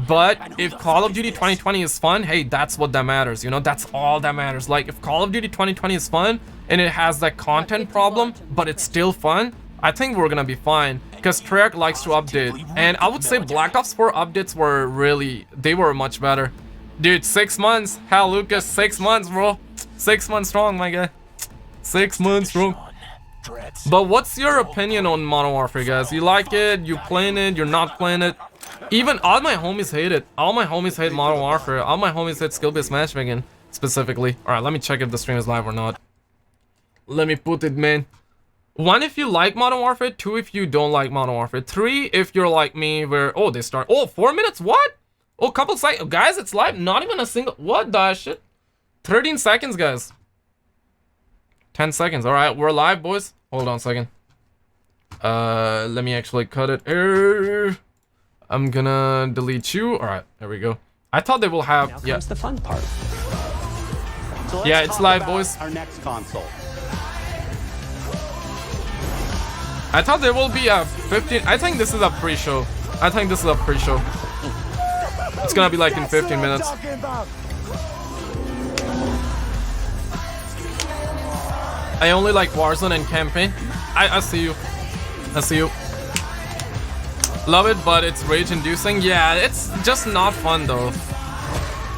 Speaker 1: But if Call of Duty 2020 is fun, hey, that's what that matters, you know? That's all that matters. Like, if Call of Duty 2020 is fun, and it has that content problem, but it's still fun, I think we're gonna be fine. Because Treyarch likes to update. And I would say Black Ops 4 updates were really, they were much better. Dude, 6 months. Hell, Lucas, 6 months, bro. 6 months strong, my guy. 6 months strong. But what's your opinion on Modern Warfare, guys? You like it? You playing it? You're not playing it? Even all my homies hate it. All my homies hate Modern Warfare. All my homies hate skill-based matchmaking, specifically. Alright, let me check if the stream is live or not. Let me put it, man. 1, if you like Modern Warfare. 2, if you don't like Modern Warfare. 3, if you're like me, where... Oh, they start... Oh, 4 minutes? What? Oh, couple seconds. Guys, it's live. Not even a single... What the shit? 13 seconds, guys. 10 seconds. All right, we're live, boys. Hold on a second. Let me actually cut it here. I'm gonna delete you. All right, there we go. I thought they will have.
Speaker 8: Now comes the fun part. So let's
Speaker 1: Yeah, it's
Speaker 8: talk
Speaker 1: live,
Speaker 8: about
Speaker 1: boys.
Speaker 8: Our next console.
Speaker 1: I thought there will be a 15. I think this is a pre-show. I think this is a pre-show. It's gonna be like in 15 minutes. I only like Warzone and campaign. I see you. I see you. Love it, but it's rage-inducing. Yeah, it's just not fun though.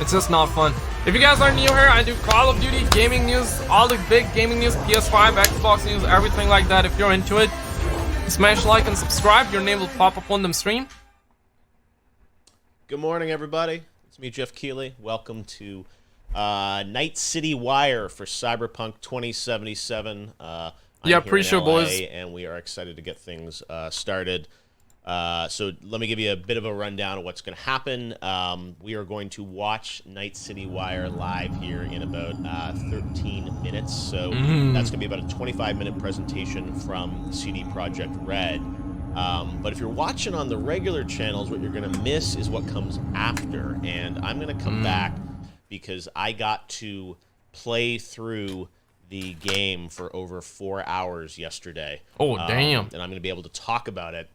Speaker 1: It's just not fun. If you guys are new here, I do Call of Duty gaming news, all the big gaming news, PS5, Xbox news, everything like that. If you're into it, smash like and subscribe. Your name will pop up on the stream.
Speaker 9: Good morning, everybody. It's me, Jeff Keighley. Welcome to Night City Wire for Cyberpunk 2077.
Speaker 1: Yeah, pre-show, boys.
Speaker 9: And we are excited to get things started. So let me give you a bit of a rundown of what's going to happen. We are going to watch Night City Wire live here in about 13 minutes. So that's going to be about a 25-minute presentation from CD Projekt Red. But if you're watching on the regular channels, what you're going to miss is what comes after. And I'm going to come back because I got to play through the game for over 4 hours yesterday.
Speaker 1: Oh, damn.
Speaker 9: And I'm going to be able to talk about it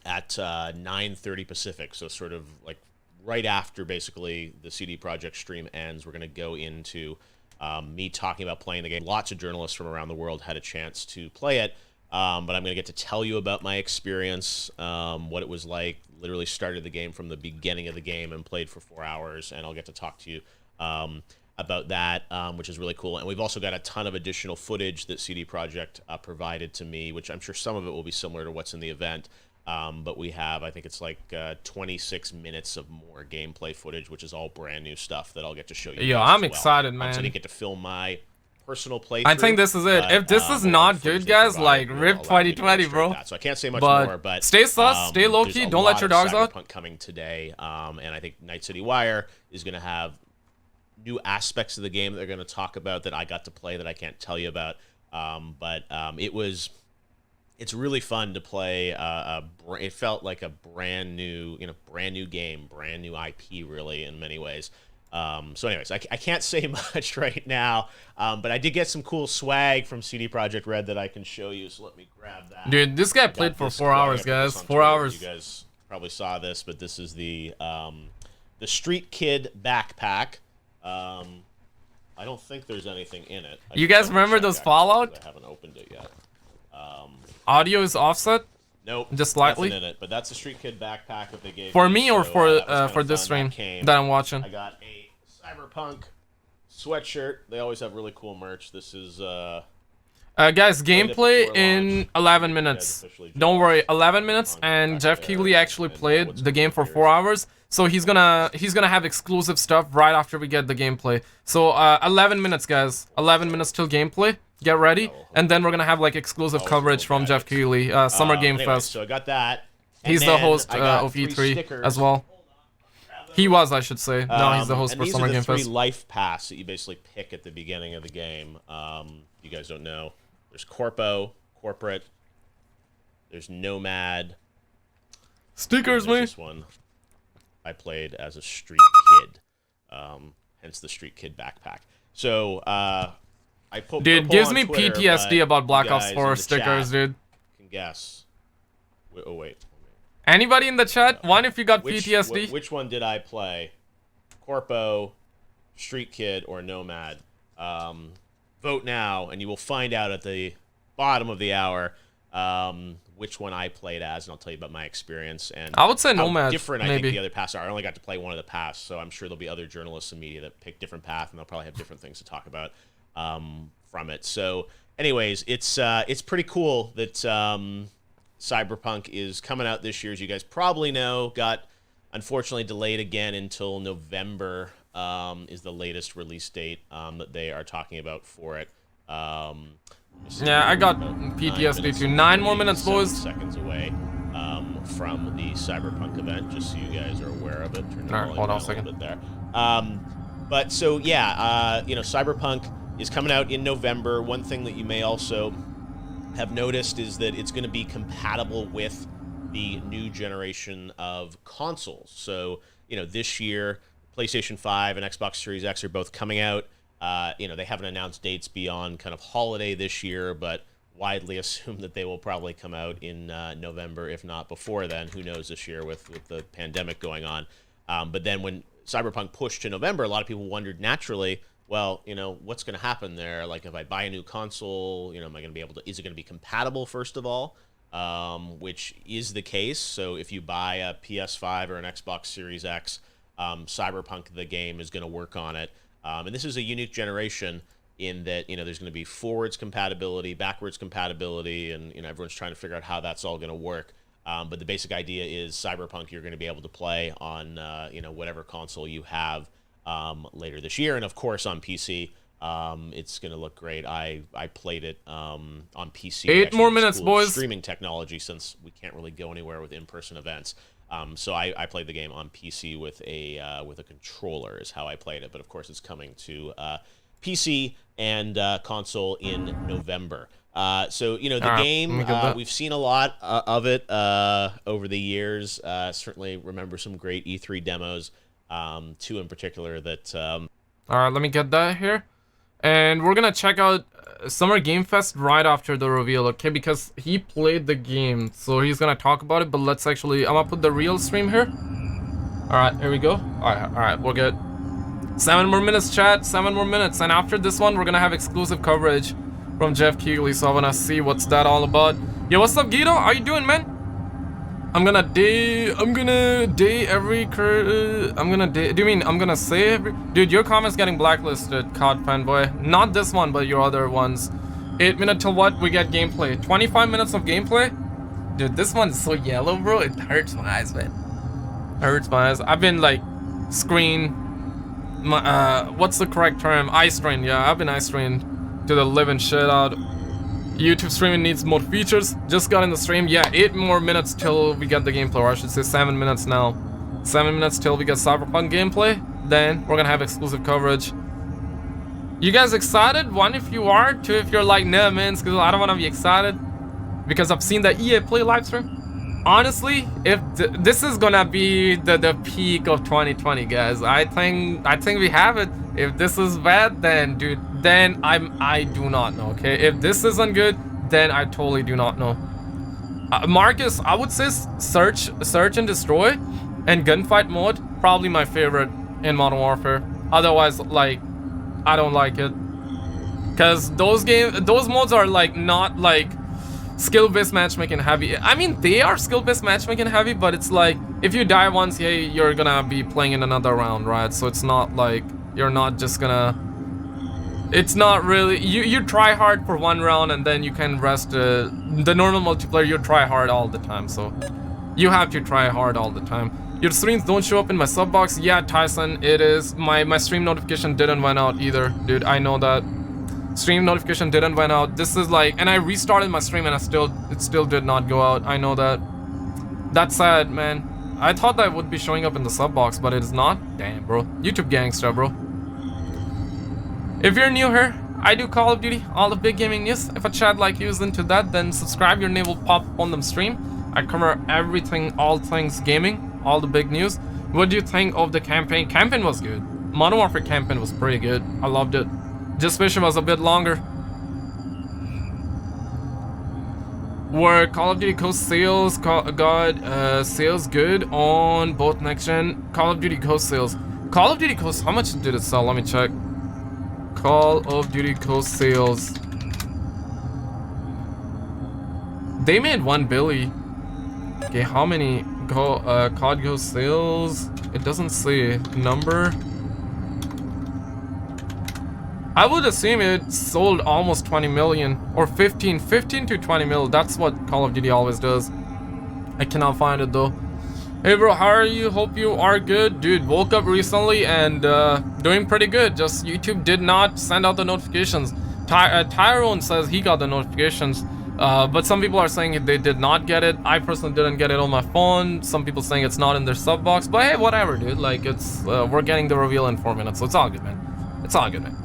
Speaker 9: at 9:30 Pacific, so sort of like right after basically the CD Projekt stream ends. We're going to go into me talking about playing the game. Lots of journalists from around the world had a chance to play it, but I'm going to get to tell you about my experience, what it was like. Literally started the game from the beginning of the game and played for 4 hours, and I'll get to talk to you about that, which is really cool. And we've also got a ton of additional footage that CD Projekt provided to me, which I'm sure some of it will be similar to what's in the event. But we have, I think it's like 26 minutes of more gameplay footage, which is all brand new stuff that I'll get to show you.
Speaker 1: Yeah, I'm excited, man.
Speaker 9: So I didn't get to film my personal playthrough.
Speaker 1: I think this is it. If this is not good, guys, like RIP 2020, bro.
Speaker 9: So I can't say much more, but
Speaker 1: stay sus, stay low key, don't let your dogs out.
Speaker 9: Cyberpunk coming today, and I think Night City Wire is going to have new aspects of the game that they're going to talk about that I got to play that I can't tell you about. It's really fun to play. It felt like a brand new game, brand new IP, really, in many ways. So anyways, I can't say much right now, but I did get some cool swag from CD Projekt Red that I can show you, so let me grab that.
Speaker 1: Dude, this guy played for 4 hours, guys. 4 hours.
Speaker 9: You guys probably saw this, but this is the Street Kid backpack. I don't think there's anything in it.
Speaker 1: You guys remember those Fallout?
Speaker 9: I haven't opened it yet.
Speaker 1: Audio is offset?
Speaker 9: Nope.
Speaker 1: Just slightly?
Speaker 9: Nothing in it, but that's the Street Kid backpack that they gave
Speaker 1: For
Speaker 9: me,
Speaker 1: me or
Speaker 9: so,
Speaker 1: for this stream that I'm watching?
Speaker 9: I got a Cyberpunk sweatshirt. They always have really cool merch. This is
Speaker 1: guys, gameplay in 11 minutes. Don't worry, 11 minutes, and Jeff Keighley actually played the game for 4 hours, so he's gonna have exclusive stuff right after we get the gameplay. So 11 minutes, guys. 11 minutes till gameplay. Get ready, and then we're gonna have like exclusive coverage from Jeff Keighley, Summer Game Fest.
Speaker 9: So I got that.
Speaker 1: He's the host of E3 as well. He was, I should say. No, he's the host for Summer Game Fest.
Speaker 9: These are the 3 life paths that you basically pick at the beginning of the game. You guys don't know. There's Corporate. There's Nomad.
Speaker 1: Stickers, man.
Speaker 9: This one I played as a street kid. Hence the Street Kid backpack. So,
Speaker 1: dude, gives me
Speaker 9: Twitter,
Speaker 1: PTSD about Black Ops 4 stickers, dude.
Speaker 9: Can guess. Oh, wait.
Speaker 1: Anybody in the chat? One if you got PTSD?
Speaker 9: Which one did I play? Corpo, Street Kid, or Nomad? Vote now, and you will find out at the bottom of the hour which one I played as, and I'll tell you about my experience. And
Speaker 1: I would say
Speaker 9: how
Speaker 1: Nomad,
Speaker 9: different I
Speaker 1: maybe.
Speaker 9: think the other paths are. I only got to play one of the paths, so I'm sure there'll be other journalists and media that pick different paths, and they'll probably have different things to talk about from it. So, anyways, it's pretty cool that Cyberpunk is coming out this year, as you guys probably know. Got unfortunately delayed again until November is the latest release date that they are talking about for it.
Speaker 1: Yeah, I got PTSD too. 9 more minutes, boys.
Speaker 9: Seconds away from the Cyberpunk event, just so you guys are aware of it.
Speaker 1: All right, hold on a second.
Speaker 9: There. But so yeah, Cyberpunk is coming out in November. One thing that you may also have noticed is that it's going to be compatible with the new generation of consoles. So, you know, this year, PlayStation 5 and Xbox Series X are both coming out. You know, they haven't announced dates beyond kind of holiday this year, but widely assume that they will probably come out in November, if not before then. Who knows this year with the pandemic going on. But then when Cyberpunk pushed to November, a lot of people wondered naturally, well, you know, what's going to happen there? Like, if I buy a new console, you know, am I going to be able to, is it going to be compatible, first of all? Which is the case. So if you buy a PS5 or an Xbox Series X, Cyberpunk, the game, is going to work on it. And this is a unique generation in that, you know, there's going to be forwards compatibility, backwards compatibility, and, you know, everyone's trying to figure out how that's all going to work. But the basic idea is Cyberpunk you're going to be able to play on, you know, whatever console you have later this year. And, of course, on PC, it's going to look great. I played it on PC.
Speaker 1: 8 more minutes, boys.
Speaker 9: Streaming technology, since we can't really go anywhere with in-person events. So I played the game on PC with a controller is how I played it. But, of course, it's coming to PC and console in November. So, you know, the game, we've seen a lot of it over the years. Certainly remember some great E3 demos, 2 in particular that... All
Speaker 1: right, let me get that here. And we're going to check out Summer Game Fest right after the reveal, okay? Because he played the game, so he's going to talk about it. But let's actually... I'm going to put the real stream here. All right, here we go. All right, we're good. 7 more minutes, chat. 7 more minutes. And after this one, we're going to have exclusive coverage from Jeff Keighley, so I wanna see what's that all about. Yo, what's up, Guido? How you doing, man? I'm gonna say every... Dude, your comment's getting blacklisted, COD fanboy. Not this one, but your other ones. 8 minutes till what? We get gameplay. 25 minutes of gameplay? Dude, this one's so yellow, bro. It hurts my eyes, man. Hurts my eyes. I've been, like, what's the correct term? Eye strain. Yeah, I've been eye strained to the living shit out. YouTube streaming needs more features. Just got in the stream. Yeah, 8 more minutes till we get the gameplay, or I should say 7 minutes now. 7 minutes till we get Cyberpunk gameplay. Then we're gonna have exclusive coverage. You guys excited? 1 if you are, 2 if you're like, nah, man, because I don't want to be excited because I've seen the EA Play live stream. Honestly, if this is gonna be the peak of 2020, guys, I think we have it. If this is bad, then dude, then I do not know. Okay, if this isn't good, then I totally do not know. Marcus, I would say search and destroy and gunfight mode probably my favorite in Modern Warfare. Otherwise, like, I don't like it because those modes are like not like skill-based matchmaking heavy. I mean, they are skill-based matchmaking heavy, but it's like if you die once, yeah, you're gonna be playing in another round, right? So it's not like you're not just gonna... It's not really... You try hard for 1 round and then you can rest. The normal multiplayer, you try hard all the time, so you have to try hard all the time. Your streams don't show up in my sub box. Yeah, Tyson, it is. My stream notification didn't went out either, dude. I know that. Stream notification didn't went out. This is like, and I restarted my stream and it still did not go out. I know that. That's sad, man. I thought that would be showing up in the sub box, but it is not. Damn, bro. YouTube gangster, bro. If you're new here, I do Call of Duty, all the big gaming news. If a chat like you is into that, then subscribe. Your name will pop up on the stream. I cover everything, all things gaming, all the big news. What do you think of the campaign? Campaign was good. Modern Warfare campaign was pretty good. I loved it. Just wish it was a bit longer. Were Call of Duty Ghost sales sales good on both next gen? Call of Duty Ghost sales. Call of Duty Ghost, how much did it sell? Let me check. Call of Duty Ghost sales. They made 1 billion. Okay, how many COD Ghost sales? It doesn't say number. I would assume it sold almost 20 million or 15 to 20 mil. That's what Call of Duty always does. I cannot find it though. Hey bro, how are you? Hope you are good. Dude, woke up recently and doing pretty good. Just YouTube did not send out the notifications. Tyrone says he got the notifications, but some people are saying they did not get it. I personally didn't get it on my phone. Some people saying it's not in their sub box, but hey, whatever, dude. Like, it's we're getting the reveal in 4 minutes, so it's all good, man. It's all good, man.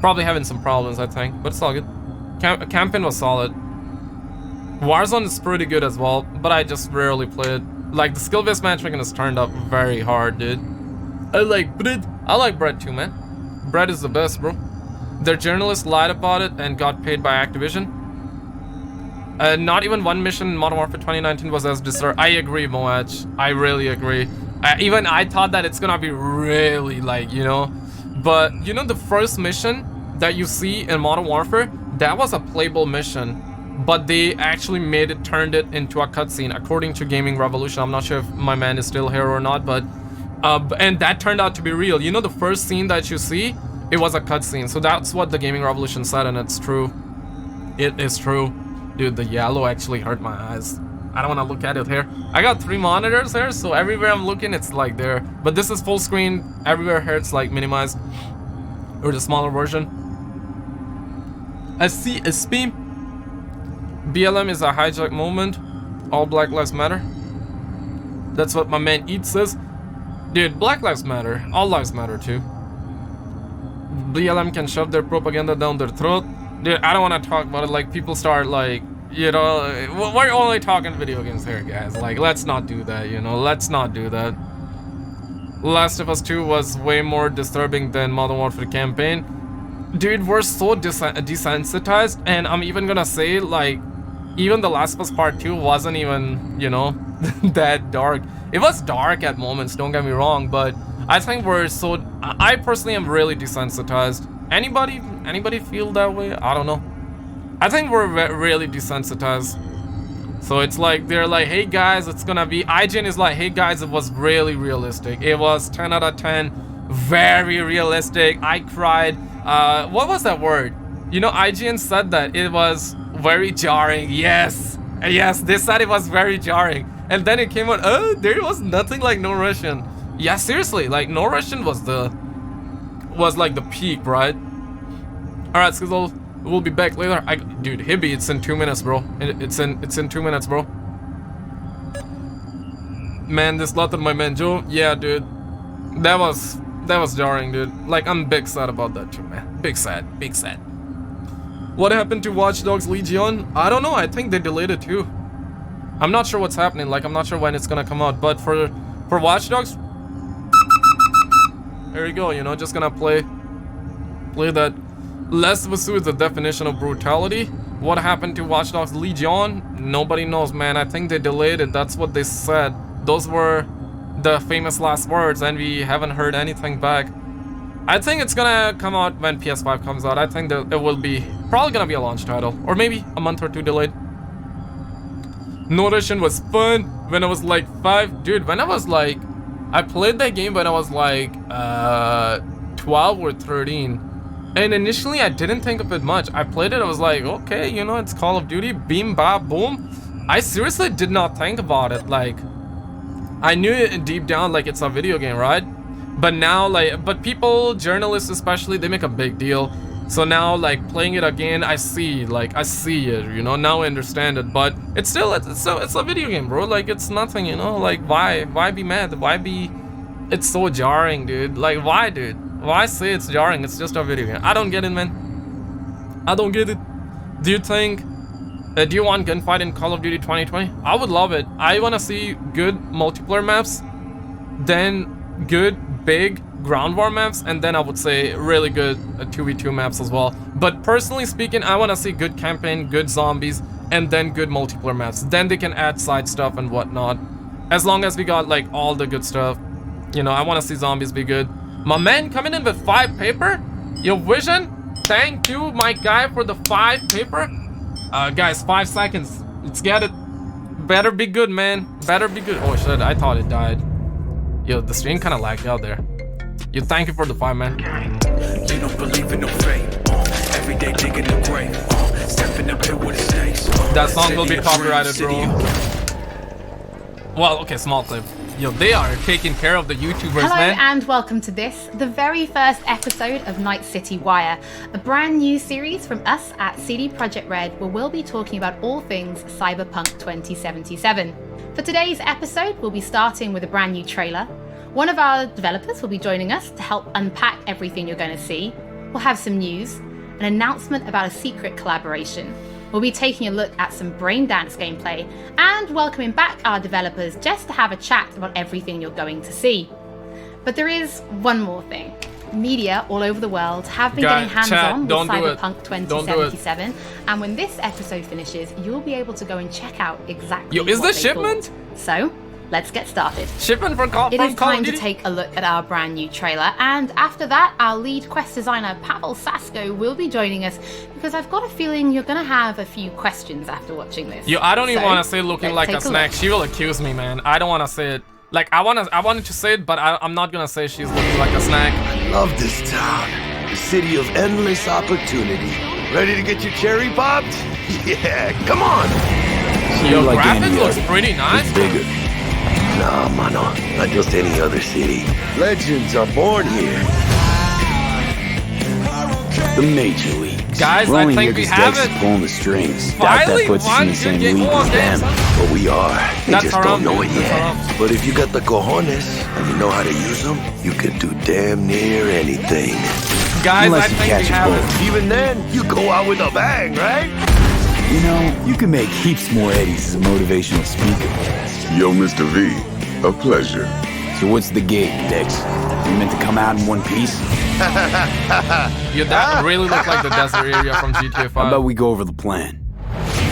Speaker 1: Probably having some problems, I think, but it's all good. Campaign was solid. Warzone is pretty good as well, but I just rarely play it. Like, the skill-based matchmaking is turned up very hard, dude. I like bread. I like bread too, man. Bread is the best, bro. Their journalists lied about it and got paid by Activision. Not even one mission in Modern Warfare 2019 was as deserved. I agree, Moach. I really agree. Even I thought that it's gonna be really, like, you know. But, you know, the first mission that you see in Modern Warfare, that was a playable mission. But they actually turned it into a cutscene, according to Gaming Revolution. I'm not sure if my man is still here or not, but... and that turned out to be real. You know, the first scene that you see, it was a cutscene. So that's what the Gaming Revolution said, and it's true. It is true. Dude, the yellow actually hurt my eyes. I don't want to look at it here. I got 3 monitors here, so everywhere I'm looking, it's like there. But this is full screen. Everywhere here, it's like minimized. Or the smaller version. I see a SPEAM. BLM is a hijack moment. All Black Lives Matter. That's what my man Eat says. Dude, Black Lives Matter. All lives matter too. BLM can shove their propaganda down their throat. Dude, I don't want to talk about it. Like, people start, like, you know, we're only talking video games here, guys. Like, let's not do that, you know. Let's not do that. Last of Us 2 was way more disturbing than Modern Warfare campaign. Dude, we're so desensitized, and I'm even gonna say, like, even The Last of Us Part 2 wasn't even, you know, that dark. It was dark at moments, don't get me wrong, but I think we're so... I personally am really desensitized. Anybody feel that way? I don't know. I think we're really desensitized. So it's like, they're like, hey guys, it's gonna be... IGN is like, hey guys, it was really realistic. It was 10 out of 10. Very realistic. I cried. What was that word? You know, IGN said that it was very jarring. Yes. Yes, they said it was very jarring. And then it came out, oh, there was nothing like No Russian. Yeah, seriously, like, No Russian was like the peak, right? Alright, Skizzle, we'll be back later. Dude, Hibby, it's in 2 minutes, bro. It's in 2 minutes, bro. Man, this lot of my man Joe. Yeah, dude. That was jarring, dude. Like, I'm big sad about that too, man. Big sad, big sad. What happened to Watch Dogs Legion? I don't know, I think they delayed it too. I'm not sure what's happening, like, I'm not sure when it's gonna come out, but for Watch Dogs, there you go, you know, just gonna play that. Last of Us 2 is the definition of brutality. What happened to Watch Dogs Legion? Nobody knows, man. I think they delayed it, that's what they said. Those were the famous last words, and we haven't heard anything back. I think it's gonna come out when PS5 comes out. I think that it will be probably gonna be a launch title, or maybe a month or 2 delayed. No Russian was fun when I was like 5. Dude, when I was like... I played that game when I was like 12 or 13. And initially I didn't think of it much. I played it, I was like, okay, you know, it's Call of Duty. Beam, bop, boom. I seriously did not think about it. Like, I knew it deep down, like, it's a video game, right? But now, like, but people, journalists especially, they make a big deal. So now, like, playing it again, I see it, you know, now I understand it. But it's still, it's a video game, bro. Like, it's nothing, you know, like, why be mad? Why be, it's so jarring, dude. Like, why, dude? Why say it's jarring? It's just a video game. I don't get it, man. I don't get it. Do you think, do you want gunfight in Call of Duty 2020? I would love it. I want to see good multiplayer maps, then good, big ground war maps, and then I would say really good 2v2 maps as well. But personally speaking, I want to see good campaign, good zombies, and then good multiplayer maps. Then they can add side stuff and whatnot. As long as we got like all the good stuff. You know, I want to see zombies be good. My man coming in with 5 paper. Yo, Vision, thank you, my guy, for the 5 paper. Guys, 5 seconds. Let's get it. Better be good, man. Better be good. Oh shit, I thought it died. Yo, the stream kind of lagged out there. Yo, thank you for the 5, man.
Speaker 10: You don't believe in no fate. Every day digging the grave. Step in the pit with the snakes.
Speaker 1: That song will be copyrighted, bro. Well, okay, small clip. Yo, they are taking care of the YouTubers,
Speaker 11: Hello
Speaker 1: man.
Speaker 11: And welcome to this, the very first episode of Night City Wire, a brand new series from us at CD Projekt Red, where we'll be talking about all things Cyberpunk 2077. For today's episode, we'll be starting with a brand new trailer. One of our developers will be joining us to help unpack everything you're going to see. we'll have some news, an announcement about a secret collaboration. We'll be taking a look at some Braindance gameplay and welcoming back our developers just to have a chat about everything you're going to see. But there is one more thing. Media all over the world have been getting hands-on with Cyberpunk 2077, and when this episode finishes, you'll be able to go and check out exactly
Speaker 1: Yo, is
Speaker 11: what
Speaker 1: this
Speaker 11: they
Speaker 1: shipment?
Speaker 11: thought. So, let's get started.
Speaker 1: Shipment for
Speaker 11: It is time to take a look at our brand new trailer, and after that, our lead quest designer Pavel Sasko will be joining us, because I've got a feeling you're gonna have a few questions after watching this.
Speaker 1: Yo, I don't even
Speaker 11: So,
Speaker 1: want to say looking like a
Speaker 11: let's take
Speaker 1: snack.
Speaker 11: look.
Speaker 1: She will accuse me, man. I don't want to say it. Like, I wanted to say it, but I'm not gonna say she's looking like a snack.
Speaker 4: I love this town. The city of endless opportunity. Ready to get your cherry popped? Yeah, come on.
Speaker 1: Yo,
Speaker 4: like
Speaker 1: graphics
Speaker 4: any
Speaker 1: looks
Speaker 4: other.
Speaker 1: pretty nice.
Speaker 4: It's bigger. Nah, mano, not just any other city. Legends are born here.
Speaker 12: The Major Leagues.
Speaker 1: Guys,
Speaker 12: We're
Speaker 1: I
Speaker 12: only
Speaker 1: think
Speaker 12: here
Speaker 1: we
Speaker 12: 'cause
Speaker 1: have
Speaker 12: Dex
Speaker 1: it.
Speaker 12: is pulling the strings. Doubt
Speaker 1: Finally,
Speaker 12: that puts us in the same
Speaker 1: get
Speaker 12: league
Speaker 1: more
Speaker 12: as them.
Speaker 1: games.
Speaker 4: But we are. They
Speaker 1: That's
Speaker 4: just
Speaker 1: haram,
Speaker 4: don't know
Speaker 1: dude.
Speaker 4: it
Speaker 1: That's
Speaker 4: yet.
Speaker 1: haram.
Speaker 4: But if you got the cojones and you know how to use them, you could do damn near anything.
Speaker 1: Guys,
Speaker 12: Unless
Speaker 1: I
Speaker 12: you
Speaker 1: think
Speaker 12: catch
Speaker 1: we
Speaker 12: a
Speaker 1: have
Speaker 12: bullet.
Speaker 1: it.
Speaker 4: Even then, you go out with a bang, right?
Speaker 12: You know, you can make heaps more eddies as a motivational speaker.
Speaker 13: Yo, Mr. V, a pleasure.
Speaker 12: So what's the gig, Dex? You meant to come out in one piece?
Speaker 1: Yo, that really looked like the desert area from GTA
Speaker 12: How
Speaker 1: 5.
Speaker 12: about we go over the plan?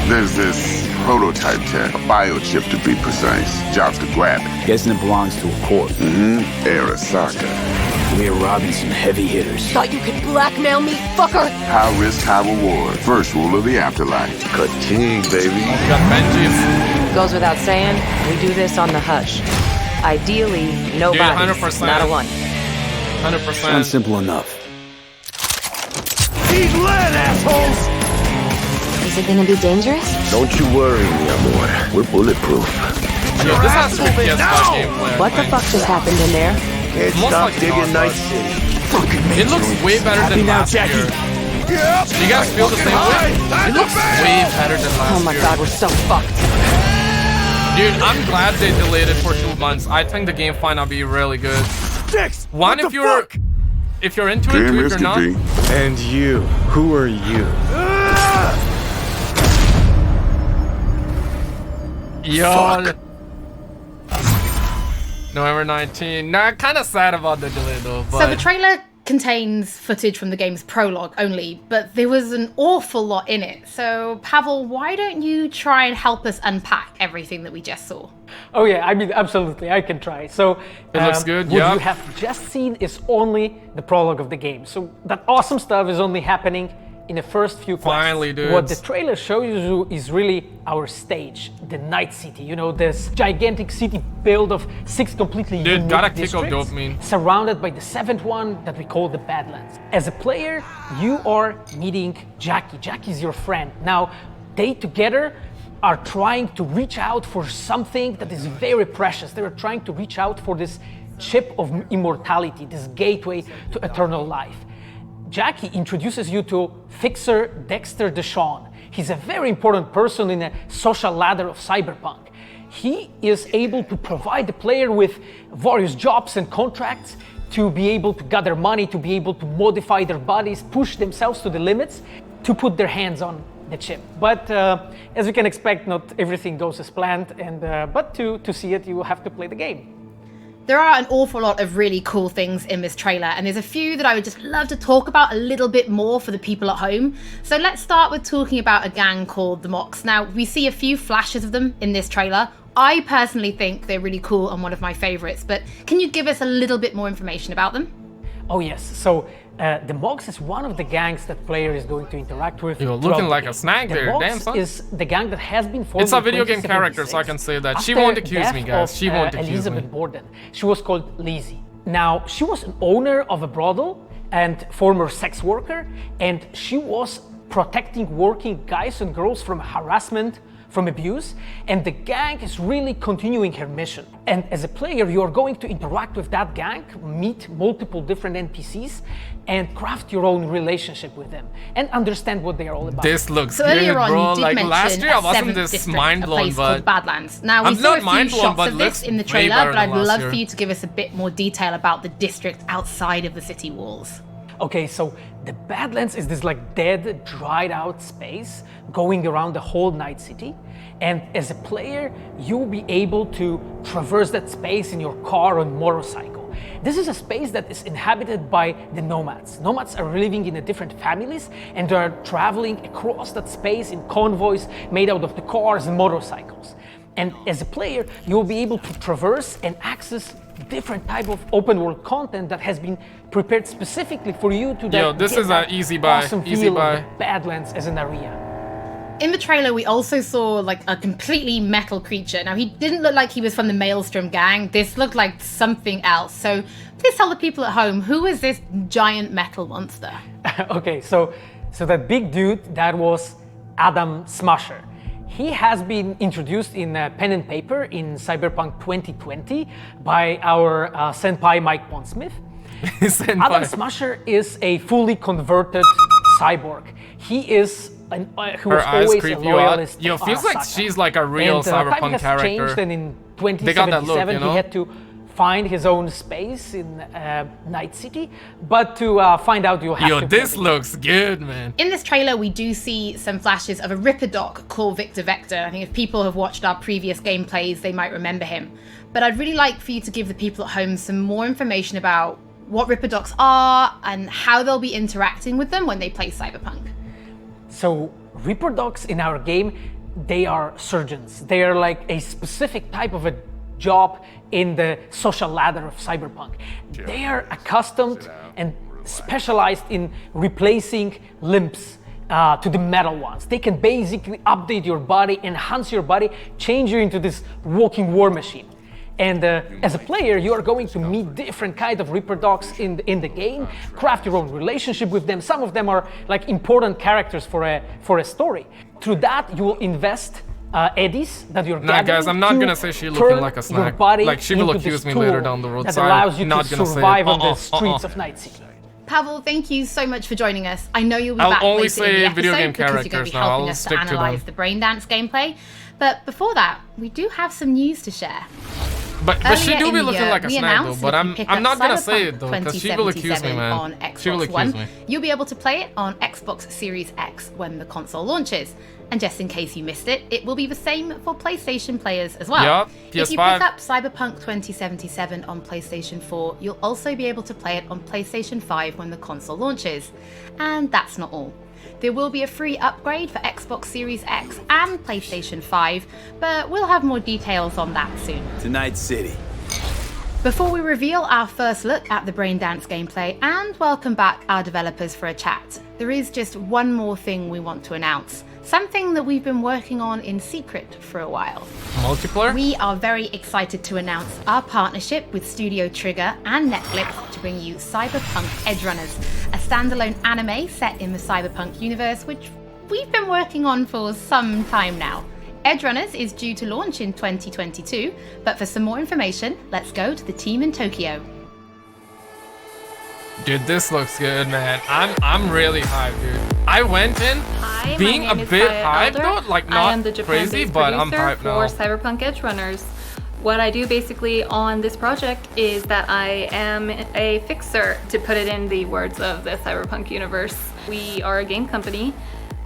Speaker 13: There's this prototype tech, a biochip to be precise. Job's to grab it.
Speaker 12: Guessing it belongs to a corp.
Speaker 13: Arasaka.
Speaker 12: We're robbing some heavy hitters.
Speaker 6: Thought you could blackmail me, fucker?
Speaker 13: High risk, high reward. First rule of the afterlife.
Speaker 4: Ka-ching, baby.
Speaker 1: We got Benji's.
Speaker 14: Goes without saying, we do this on the hush. Ideally, no
Speaker 1: Dude,
Speaker 14: bodies,
Speaker 1: 100%.
Speaker 14: not a one.
Speaker 1: 100%.
Speaker 12: Sounds simple enough.
Speaker 4: He's lit, assholes!
Speaker 3: Is it gonna be dangerous?
Speaker 4: Don't you worry, mi amor. We're bulletproof.
Speaker 1: Yo, this has to be PS5 gameplay.
Speaker 14: What the fuck just happened in there?
Speaker 4: Can't
Speaker 1: Most
Speaker 4: stop
Speaker 1: likely
Speaker 4: digging
Speaker 1: not,
Speaker 4: Night City.
Speaker 1: It looks way better than last year. Do you guys feel the same way? It looks way better than last year.
Speaker 14: Oh my god, we're so fucked.
Speaker 1: Dude, I'm glad they delayed it for 2 months. I think the game might not be really good. One, if you're into it, two, if you're not.
Speaker 5: And you, who are you?
Speaker 1: Yo. November 19. Nah, kind of sad about the delay though. But
Speaker 11: So the trailer contains footage from the game's prologue only, but there was an awful lot in it. So Pavel, why don't you try and help us unpack everything that we just saw?
Speaker 15: Oh yeah, I mean, absolutely, I can try. So,
Speaker 1: It looks good,
Speaker 15: what
Speaker 1: yeah.
Speaker 15: you have just seen is only the prologue of the game. So that awesome stuff is only happening in the first few quests.
Speaker 1: Finally, dude.
Speaker 15: What the trailer shows you is really our stage, the Night City. You know, this gigantic city built of 6 completely
Speaker 1: Dude,
Speaker 15: unique
Speaker 1: gotta kick off
Speaker 15: districts,
Speaker 1: dopamine.
Speaker 15: surrounded by the 7th one that we call the Badlands. As a player, you are meeting Jackie. Jackie's your friend. Now, they together are trying to reach out for something that is very precious. They are trying to reach out for this chip of immortality, this gateway to eternal life. Jackie introduces you to Fixer Dexter Deshawn. He's a very important person in a social ladder of Cyberpunk. He is able to provide the player with various jobs and contracts to be able to gather money, to be able to modify their bodies, push themselves to the limits, to put their hands on the chip. But as you can expect, not everything goes as planned, and but to see it, you will have to play the game.
Speaker 11: There are an awful lot of really cool things in this trailer, and there's a few that I would just love to talk about a little bit more for the people at home. So let's start with talking about a gang called the Mox. Now, we see a few flashes of them in this trailer. I personally think they're really cool and one of my favorites, but can you give us a little bit more information about them?
Speaker 15: Oh yes, so the Mox is one of the gangs that player is going to interact with.
Speaker 1: You're looking like a snack
Speaker 15: the
Speaker 1: there,
Speaker 15: Mox
Speaker 1: damn son.
Speaker 15: is the gang that has been formed.
Speaker 1: It's a
Speaker 15: in
Speaker 1: video game
Speaker 15: 2076
Speaker 1: character, so I can say that. She
Speaker 15: after
Speaker 1: won't accuse
Speaker 15: death
Speaker 1: me, guys.
Speaker 15: of,
Speaker 1: She won't accuse
Speaker 15: Elizabeth
Speaker 1: me.
Speaker 15: Borden. She was called Lizzie. Now, she was an owner of a brothel and former sex worker, and she was protecting working guys and girls from harassment, from abuse, and the gang is really continuing her mission. And as a player, you are going to interact with that gang, meet multiple different NPCs, and craft your own relationship with them, and understand what they are all about.
Speaker 1: This looks
Speaker 11: So
Speaker 1: good,
Speaker 11: earlier on,
Speaker 1: bro.
Speaker 11: you did
Speaker 1: Like
Speaker 11: mention
Speaker 1: last year, I
Speaker 11: a
Speaker 1: wasn't
Speaker 11: 7th
Speaker 1: this
Speaker 11: district,
Speaker 1: mind
Speaker 11: a
Speaker 1: blown,
Speaker 11: place
Speaker 1: but
Speaker 11: called Badlands. Now, we
Speaker 1: I'm
Speaker 11: saw
Speaker 1: not
Speaker 11: a few
Speaker 1: mind blown,
Speaker 11: shots
Speaker 1: but
Speaker 11: of this
Speaker 1: looks
Speaker 11: in the
Speaker 1: way
Speaker 11: trailer,
Speaker 1: better
Speaker 11: but I'd
Speaker 1: than last
Speaker 11: love
Speaker 1: year.
Speaker 11: for you to give us a bit more detail about the district outside of the city walls.
Speaker 15: Okay, so the Badlands is this like dead, dried out space going around the whole Night City. And as a player, you'll be able to traverse that space in your car or motorcycle. This is a space that is inhabited by the Nomads. Nomads are living in different families and they are traveling across that space in convoys made out of the cars and motorcycles. And as a player, you'll be able to traverse and access different type of open world content that has been prepared specifically for you to
Speaker 1: this is an easy buy.
Speaker 15: Awesome
Speaker 1: easy
Speaker 15: feel
Speaker 1: buy.
Speaker 15: of the Badlands as an area.
Speaker 11: In the trailer, we also saw like a completely metal creature. Now, he didn't look like he was from the Maelstrom gang. This looked like something else. So please tell the people at home, who is this giant metal monster?
Speaker 15: Okay, so that big dude, that was Adam Smasher. He has been introduced in pen and paper in Cyberpunk 2020 by our senpai Mike Pondsmith. Adam Smasher is a fully converted cyborg. He is who was always a loyalist.
Speaker 1: Yo, feels like she's like a real Cyberpunk
Speaker 15: has
Speaker 1: character.
Speaker 15: Changed, and in 2077 he had to find his own space in Night City, but to find out you have to...
Speaker 1: Yo, this looks good, man.
Speaker 11: In this trailer, we do see some flashes of a Ripper Doc called Victor Vector. I think if people have watched our previous gameplays, they might remember him. But I'd really like for you to give the people at home some more information about what Ripper Docs are and how they'll be interacting with them when they play Cyberpunk.
Speaker 15: So, Ripper Docs in our game, they are surgeons. They are like a specific type of a job in the social ladder of Cyberpunk. They are accustomed and specialized in replacing limbs to the metal ones. They can basically update your body, enhance your body, change you into this walking war machine. And as a player, you are going to meet different kinds of Ripper Docs in the game, craft your own relationship with them. Some of them are like important characters for a story. Through that, you will invest eddies that you're gathering.
Speaker 1: Nah, guys, I'm not gonna say she's looking like a snack. Like, she will accuse me later down the road.
Speaker 15: That allows you
Speaker 1: not
Speaker 15: to
Speaker 1: gonna
Speaker 15: survive on the streets of Night City.
Speaker 11: Pavel, thank you so much for joining us. I know you'll be back
Speaker 1: only
Speaker 11: later in the
Speaker 1: say
Speaker 11: episode
Speaker 1: video game
Speaker 11: because you're going to
Speaker 1: characters
Speaker 11: be
Speaker 1: now.
Speaker 11: helping
Speaker 1: I'll
Speaker 11: us to
Speaker 1: stick to
Speaker 11: analyze the Braindance gameplay. But before that, we do have some news to share.
Speaker 1: But she do be looking like a snack though. But I'm not gonna say it though, because she will accuse me, man.
Speaker 11: On Xbox
Speaker 1: She will accuse
Speaker 11: One.
Speaker 1: me.
Speaker 11: You'll be able to play it on Xbox Series X when the console launches. And just in case you missed it, it will be the same for PlayStation players as well.
Speaker 1: Yup,
Speaker 11: If you
Speaker 1: PS5.
Speaker 11: pick up Cyberpunk 2077 on PlayStation 4, you'll also be able to play it on PlayStation 5 when the console launches. And that's not all. There will be a free upgrade for Xbox Series X and PlayStation 5, but we'll have more details on that soon.
Speaker 12: To Night City.
Speaker 11: Before we reveal our first look at the Braindance gameplay and welcome back our developers for a chat, there is just one more thing we want to announce. Something that we've been working on in secret for a while.
Speaker 1: Multiplayer?
Speaker 11: We are very excited to announce our partnership with Studio Trigger and Netflix to bring you Cyberpunk Edgerunners, a standalone anime set in the Cyberpunk universe, which we've been working on for some time now. Edgerunners is due to launch in 2022, but for some more information, let's go to the team in Tokyo.
Speaker 1: Dude, this looks good, man. I'm really hyped, dude. I went in being a bit hyped though, like not crazy, but I'm hyped now.
Speaker 16: For Cyberpunk Edgerunners. What I do basically on this project is that I am a fixer, to put it in the words of the Cyberpunk universe. We are a game company.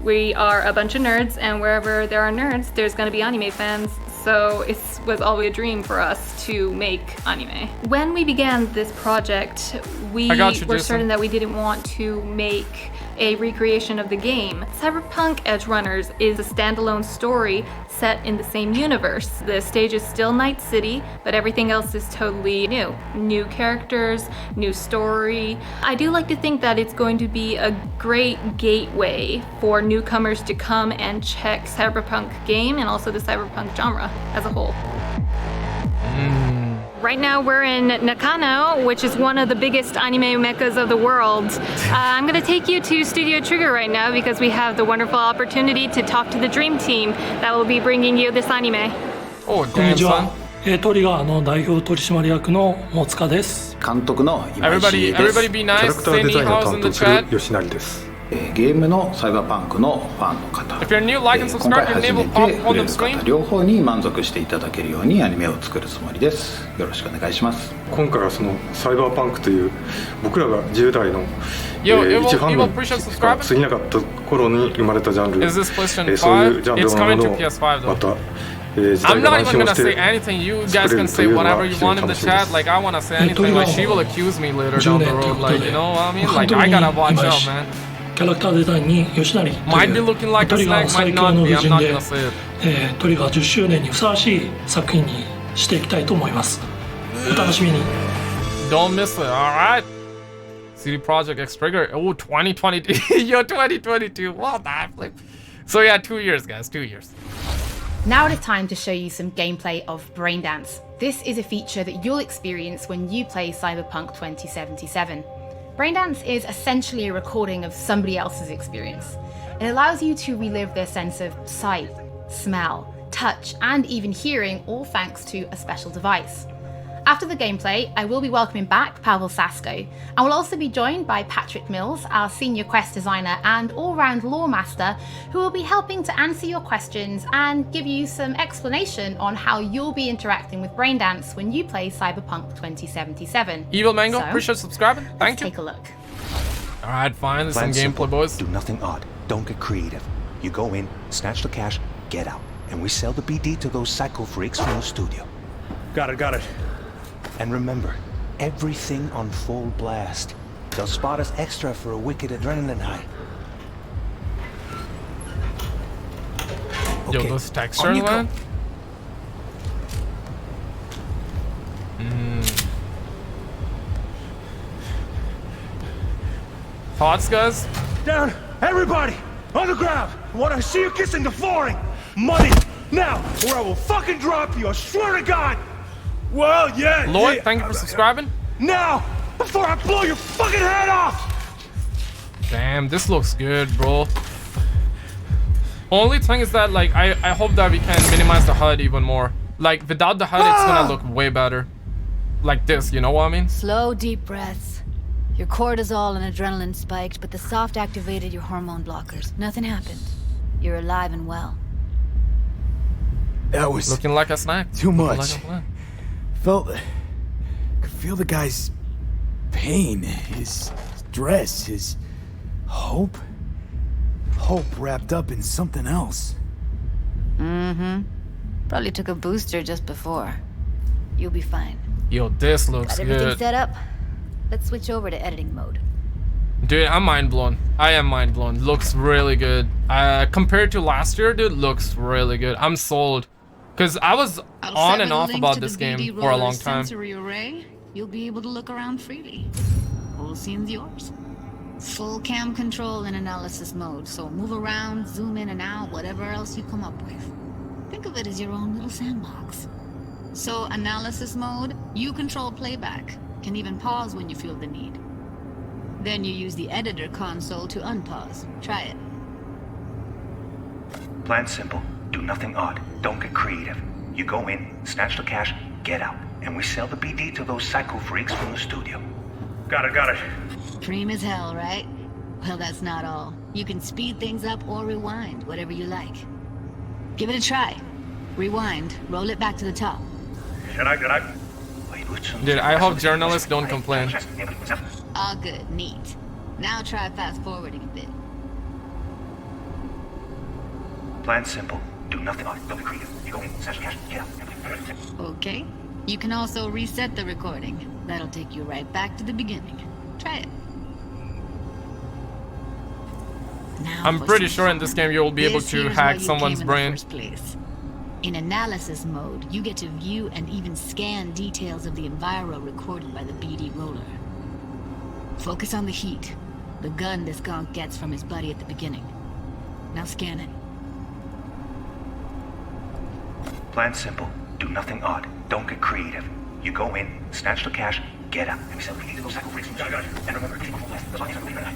Speaker 16: We are a bunch of nerds, and wherever there are nerds, there's gonna be anime fans. So it was always a dream for us to make anime. When we began this project, we were certain that we didn't want to make a recreation of the game. Cyberpunk Edgerunners is a standalone story set in the same universe. The stage is still Night City, but everything else is totally new. New characters, new story. I do like to think that it's going to be a great gateway for newcomers to come and check Cyberpunk game and also the Cyberpunk genre as a whole. Right now we're in Nakano, which is one of the biggest anime meccas of the world. I'm gonna take you to Studio Trigger right now because we have the wonderful opportunity to talk to the dream team that will be bringing you this anime.
Speaker 1: Oh, damn, son.
Speaker 17: トリガーの代表取締役の大塚です。
Speaker 5: 監督の今井
Speaker 1: Everybody be nice. Say ni haos in the chat.
Speaker 17: 吉成です。
Speaker 18: ゲームのサイバーパンクのファンの方、
Speaker 1: If you're new, like and
Speaker 18: 今
Speaker 1: subscribe.
Speaker 18: 回
Speaker 1: Your
Speaker 18: 初
Speaker 1: name
Speaker 18: め
Speaker 1: will
Speaker 18: て
Speaker 1: pop
Speaker 18: 触
Speaker 1: on
Speaker 18: れ
Speaker 1: the
Speaker 18: る
Speaker 1: screen.
Speaker 18: 方両方に満足していただけるようにアニメを作るつもりです。よろしくお願いします。
Speaker 5: 今回はそのサイバーパンクという僕らが10代の
Speaker 1: Yo,
Speaker 5: 一ファン
Speaker 1: Evil
Speaker 5: に
Speaker 1: appreciate
Speaker 5: しか
Speaker 1: subscribing.
Speaker 5: 過ぎなかった頃に生まれたジャンル、
Speaker 1: Is this PlayStation
Speaker 5: そういう
Speaker 1: 5?
Speaker 5: ジャンル
Speaker 1: It's
Speaker 5: のも
Speaker 1: coming
Speaker 5: の
Speaker 1: to
Speaker 5: を
Speaker 1: PS5 though.
Speaker 5: また、時
Speaker 1: I'm
Speaker 5: 代が
Speaker 1: not
Speaker 5: 乱
Speaker 1: even
Speaker 5: 心
Speaker 1: gonna
Speaker 5: し
Speaker 1: say
Speaker 5: て
Speaker 1: anything. You
Speaker 5: 作
Speaker 1: guys
Speaker 5: れ
Speaker 1: can
Speaker 5: ると
Speaker 1: say
Speaker 5: いうのは
Speaker 1: whatever you
Speaker 5: 非常
Speaker 1: want
Speaker 5: に
Speaker 1: in the
Speaker 5: 楽しみで
Speaker 1: chat.
Speaker 5: す。
Speaker 1: Like I wanna say anything. Like she will accuse me later down the road. Like you know what I mean? Like I gotta watch out, man.
Speaker 17: キャラクターデザインに吉成という
Speaker 1: Might be looking like
Speaker 17: ト
Speaker 1: a
Speaker 17: リガー
Speaker 1: snack,
Speaker 17: の最
Speaker 1: might
Speaker 17: 強
Speaker 1: not
Speaker 17: の
Speaker 1: be.
Speaker 17: 布
Speaker 1: I'm
Speaker 17: 陣
Speaker 1: not
Speaker 17: で
Speaker 1: gonna say it.
Speaker 17: トリガー10周年にふさわしい作品にしていきたいと思います。お楽しみに。
Speaker 1: Don't miss it. All right. CD Projekt X Trigger. Oh, 2022. Yo, 2022. Well done, Flip. So yeah, 2 years, guys. 2 years.
Speaker 11: Now it is time to show you some gameplay of Braindance. This is a feature that you'll experience when you play Cyberpunk 2077. Braindance is essentially a recording of somebody else's experience. It allows you to relive their sense of sight, smell, touch, and even hearing, all thanks to a special device. After the gameplay, I will be welcoming back Pavel Sasko, and will also be joined by Patrick Mills, our senior quest designer and all-round lore master, who will be helping to answer your questions and give you some explanation on how you'll be interacting with Braindance when you play Cyberpunk 2077.
Speaker 1: Evil Mango,
Speaker 11: So,
Speaker 1: appreciate subscribing. Thank you.
Speaker 11: Take a look.
Speaker 1: All right, fine. There's some
Speaker 19: Plan simple.
Speaker 1: gameplay, boys.
Speaker 19: Do nothing odd. Don't get creative. You go in, snatch the cash, get out, and we sell the BD to those psycho freaks from the studio.
Speaker 5: Got it.
Speaker 19: And remember, everything on full blast. They'll spot us extra for a wicked adrenaline high.
Speaker 1: Yo,
Speaker 19: Okay,
Speaker 1: those textures,
Speaker 19: on you
Speaker 1: man.
Speaker 19: go.
Speaker 1: Thoughts, guys?
Speaker 20: Down! Everybody! On the ground! I want to see you kissing the flooring! Money! Now! Or I will fucking drop you! I swear to God! Well, yeah!
Speaker 1: Lord,
Speaker 20: yeah.
Speaker 1: thank you for subscribing.
Speaker 20: Now! Before I blow your fucking head off!
Speaker 1: Damn, this looks good, bro. Only thing is that, like, I hope that we can minimize the HUD even more. Like, without the HUD, it's gonna look way better. Like this, you know what I mean?
Speaker 3: Slow, deep breaths. Your cortisol and adrenaline spiked, but the soft activated your hormone blockers. Nothing happened. You're alive and well.
Speaker 12: That was
Speaker 1: looking like a snack.
Speaker 12: Too much.
Speaker 1: Like a snack.
Speaker 12: Could feel the guy's pain, his stress, his hope. Hope wrapped up in something else.
Speaker 3: Mm-hmm. Probably took a booster just before. You'll be fine.
Speaker 1: Yo, this looks
Speaker 3: Got everything
Speaker 1: good.
Speaker 3: set up? Let's switch over to editing mode.
Speaker 1: Dude, I'm mind blown. I am mind blown. Looks really good. Compared to last year, dude, looks really good. I'm sold. Cause I was on and off about this game for a long time.
Speaker 21: Sensory array, you'll be able to look around freely. Whole scene's yours. Full cam control in analysis mode, so move around, zoom in and out, whatever else you come up with. Think of it as your own little sandbox. So analysis mode, you control playback. Can even pause when you feel the need. Then you use the editor console to unpause. Try it.
Speaker 19: Plan simple. Do nothing odd. Don't get creative. You go in, snatch the cash, get out, and we sell the BD to those psycho freaks from the studio.
Speaker 20: Got it.
Speaker 21: Cream as hell, right? Well, that's not all. You can speed things up or rewind, whatever you like. Give it a try. Rewind, roll it back to the top.
Speaker 20: Can I?
Speaker 1: Dude, I hope journalists don't complain.
Speaker 21: All good, neat. Now try fast forwarding a bit.
Speaker 19: Plan simple. Do nothing odd. Don't get creative. You go in, snatch the cash, get out.
Speaker 21: Okay. You can also reset the recording. That'll take you right back to the beginning. Try it.
Speaker 1: I'm pretty sure in this game you will be able to hack someone's brain.
Speaker 21: In analysis mode, you get to view and even scan details of the enviro recorded by the BD roller. Focus on the heat, the gun this gonk gets from his buddy at the beginning. Now scan it.
Speaker 19: Plan simple. Do nothing odd. Don't get creative. You go in, snatch the cash, get out, and we sell the BD to those psycho freaks from the studio. And remember, keep before last. That's why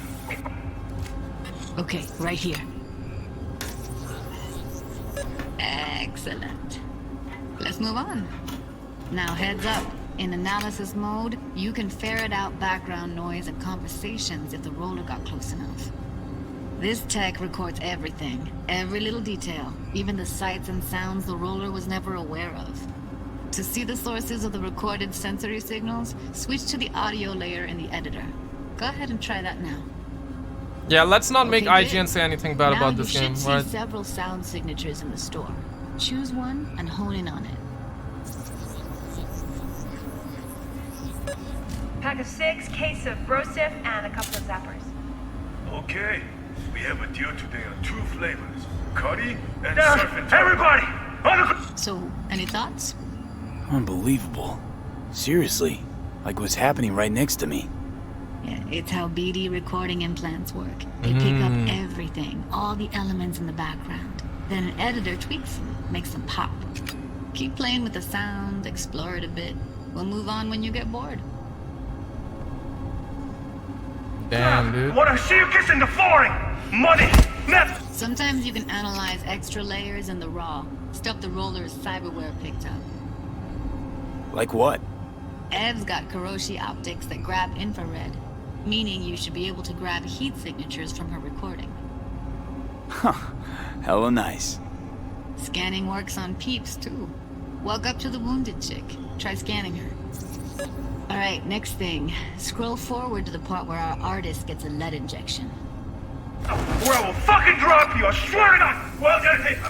Speaker 21: Okay, right here. Excellent. Let's move on. Now heads up. In analysis mode, you can ferret out background noise and conversations if the roller got close enough. This tech records everything, every little detail, even the sights and sounds the roller was never aware of. To see the sources of the recorded sensory signals, switch to the audio layer in the editor. Go ahead and try that now.
Speaker 1: Yeah, let's not make
Speaker 21: Okay,
Speaker 1: IGN say anything bad
Speaker 21: now
Speaker 1: about this
Speaker 21: you
Speaker 1: game,
Speaker 21: should see
Speaker 1: right?
Speaker 21: several sound signatures in the store. Choose one and hone in on it.
Speaker 7: Pack of 6, case of Brosif, and a couple of zappers.
Speaker 20: Okay, we have a deal today on 2 flavors, curry and surf and turf. Everybody, on the...
Speaker 21: So, any thoughts?
Speaker 12: Unbelievable. Seriously, like what's happening right next to me.
Speaker 21: Yeah, it's how BD recording implants work. They pick up everything, all the elements in the background. Then an editor tweaks them, makes them pop. Keep playing with the sound, explore it a bit. We'll move on when you get bored.
Speaker 1: Damn, dude.
Speaker 20: Wanna see you kissing the flooring? Money, net.
Speaker 21: Sometimes you can analyze extra layers in the raw, stuff the roller's cyberware picked up.
Speaker 12: Like what?
Speaker 21: Ev's got Kiroshi optics that grab infrared, meaning you should be able to grab heat signatures from her recording.
Speaker 12: Huh. Hella nice.
Speaker 21: Scanning works on peeps, too. Walk up to the wounded chick. Try scanning her. Alright, next thing. Scroll forward to the part where our artist gets a lead injection.
Speaker 20: Or I will fucking drop you, I swear to God! Well,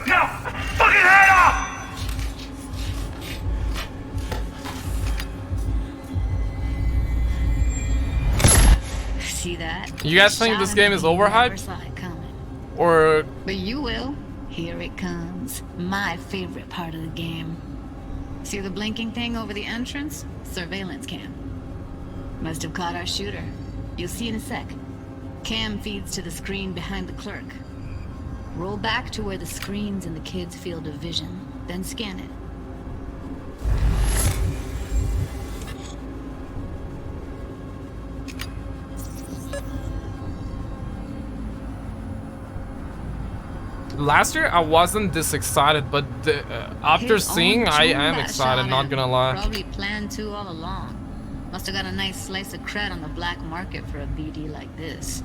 Speaker 20: now, fucking head off!
Speaker 21: See that?
Speaker 1: You guys think this game is overhyped? Or...
Speaker 21: But you will. Here it comes. My favorite part of the game. See the blinking thing over the entrance? Surveillance cam. Must have caught our shooter. You'll see in a sec. Cam feeds to the screen behind the clerk. Roll back to where the screen's in the kid's field of vision, then scan it.
Speaker 1: Last year I wasn't this excited, but after seeing, I am excited, not gonna lie.
Speaker 21: Probably planned to all along. Must have got a nice slice of cred on the black market for a BD like this.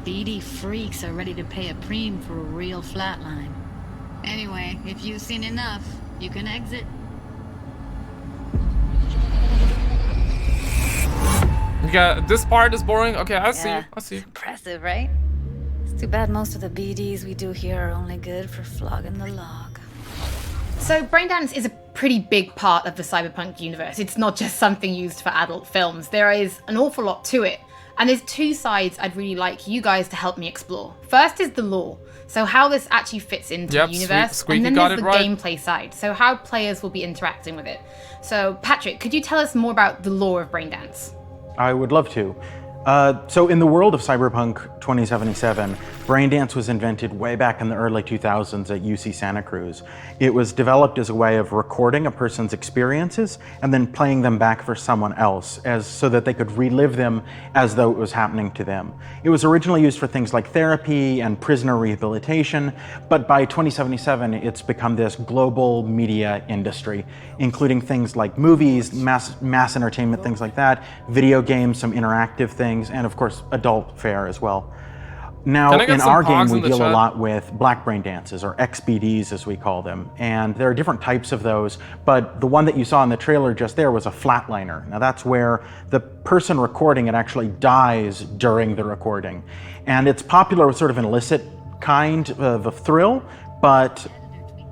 Speaker 21: BD freaks are ready to pay a preem for a real flatline. Anyway, if you've seen enough, you can exit.
Speaker 1: Yeah, this part is boring. Okay, I see you. I see you.
Speaker 3: Impressive, right? It's too bad most of the BDs we do here are only good for flogging the log.
Speaker 11: So Braindance is a pretty big part of the Cyberpunk universe. It's not just something used for adult films. There is an awful lot to it. And there's 2 sides I'd really like you guys to help me explore. First is the lore. So how this actually fits into the universe. And then there's the gameplay side. So how players will be interacting with it. So Patrick, could you tell us more about the lore of Braindance?
Speaker 22: I would love to. So in the world of Cyberpunk 2077, Braindance was invented way back in the early 2000s at UC Santa Cruz. It was developed as a way of recording a person's experiences and then playing them back for someone else so that they could relive them as though it was happening to them. It was originally used for things like therapy and prisoner rehabilitation, but by 2077 it's become this global media industry, including things like movies, mass entertainment, things like that, video games, some interactive things, and of course adult fare as well. Now in our game we deal a lot with black brain dances, or XBDs as we call them, and there are different types of those, but the one that you saw in the trailer just there was a flatliner. Now that's where the person recording it actually dies during the recording, and it's popular with sort of an illicit kind of a thrill, but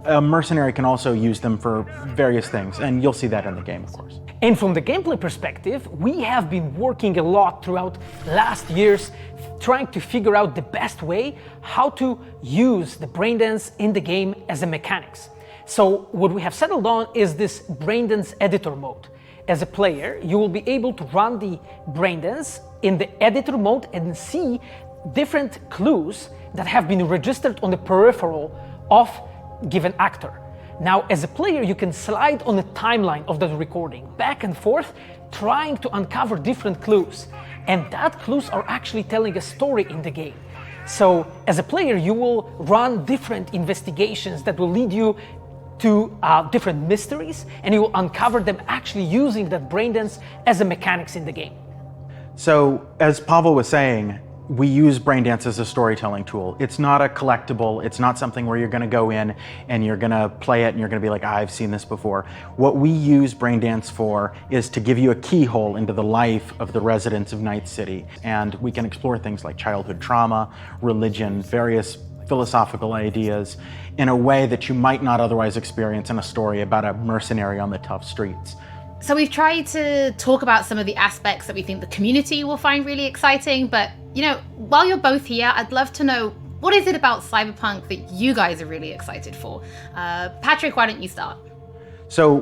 Speaker 22: a mercenary can also use them for various things, and you'll see that in the game, of course.
Speaker 15: And from the gameplay perspective, we have been working a lot throughout last years trying to figure out the best way how to use the Braindance in the game as a mechanics. So what we have settled on is this Braindance editor mode. As a player, you will be able to run the Braindance in the editor mode and see different clues that have been registered on the peripheral of given actor. Now, as a player, you can slide on the timeline of the recording back and forth, trying to uncover different clues. And that clues are actually telling a story in the game. So, as a player, you will run different investigations that will lead you to different mysteries, and you will uncover them actually using that Braindance as a mechanics in the game.
Speaker 22: So, as Pavel was saying, we use Braindance as a storytelling tool. It's not a collectible. It's not something where you're going to go in and you're going to play it and you're going to be like, I've seen this before. What we use Braindance for is to give you a keyhole into the life of the residents of Night City. And we can explore things like childhood trauma, religion, various philosophical ideas in a way that you might not otherwise experience in a story about a mercenary on the tough streets.
Speaker 11: So we've tried to talk about some of the aspects that we think the community will find really exciting, but you know, while you're both here, I'd love to know, what is it about Cyberpunk that you guys are really excited for? Patrick, why don't you start?
Speaker 22: So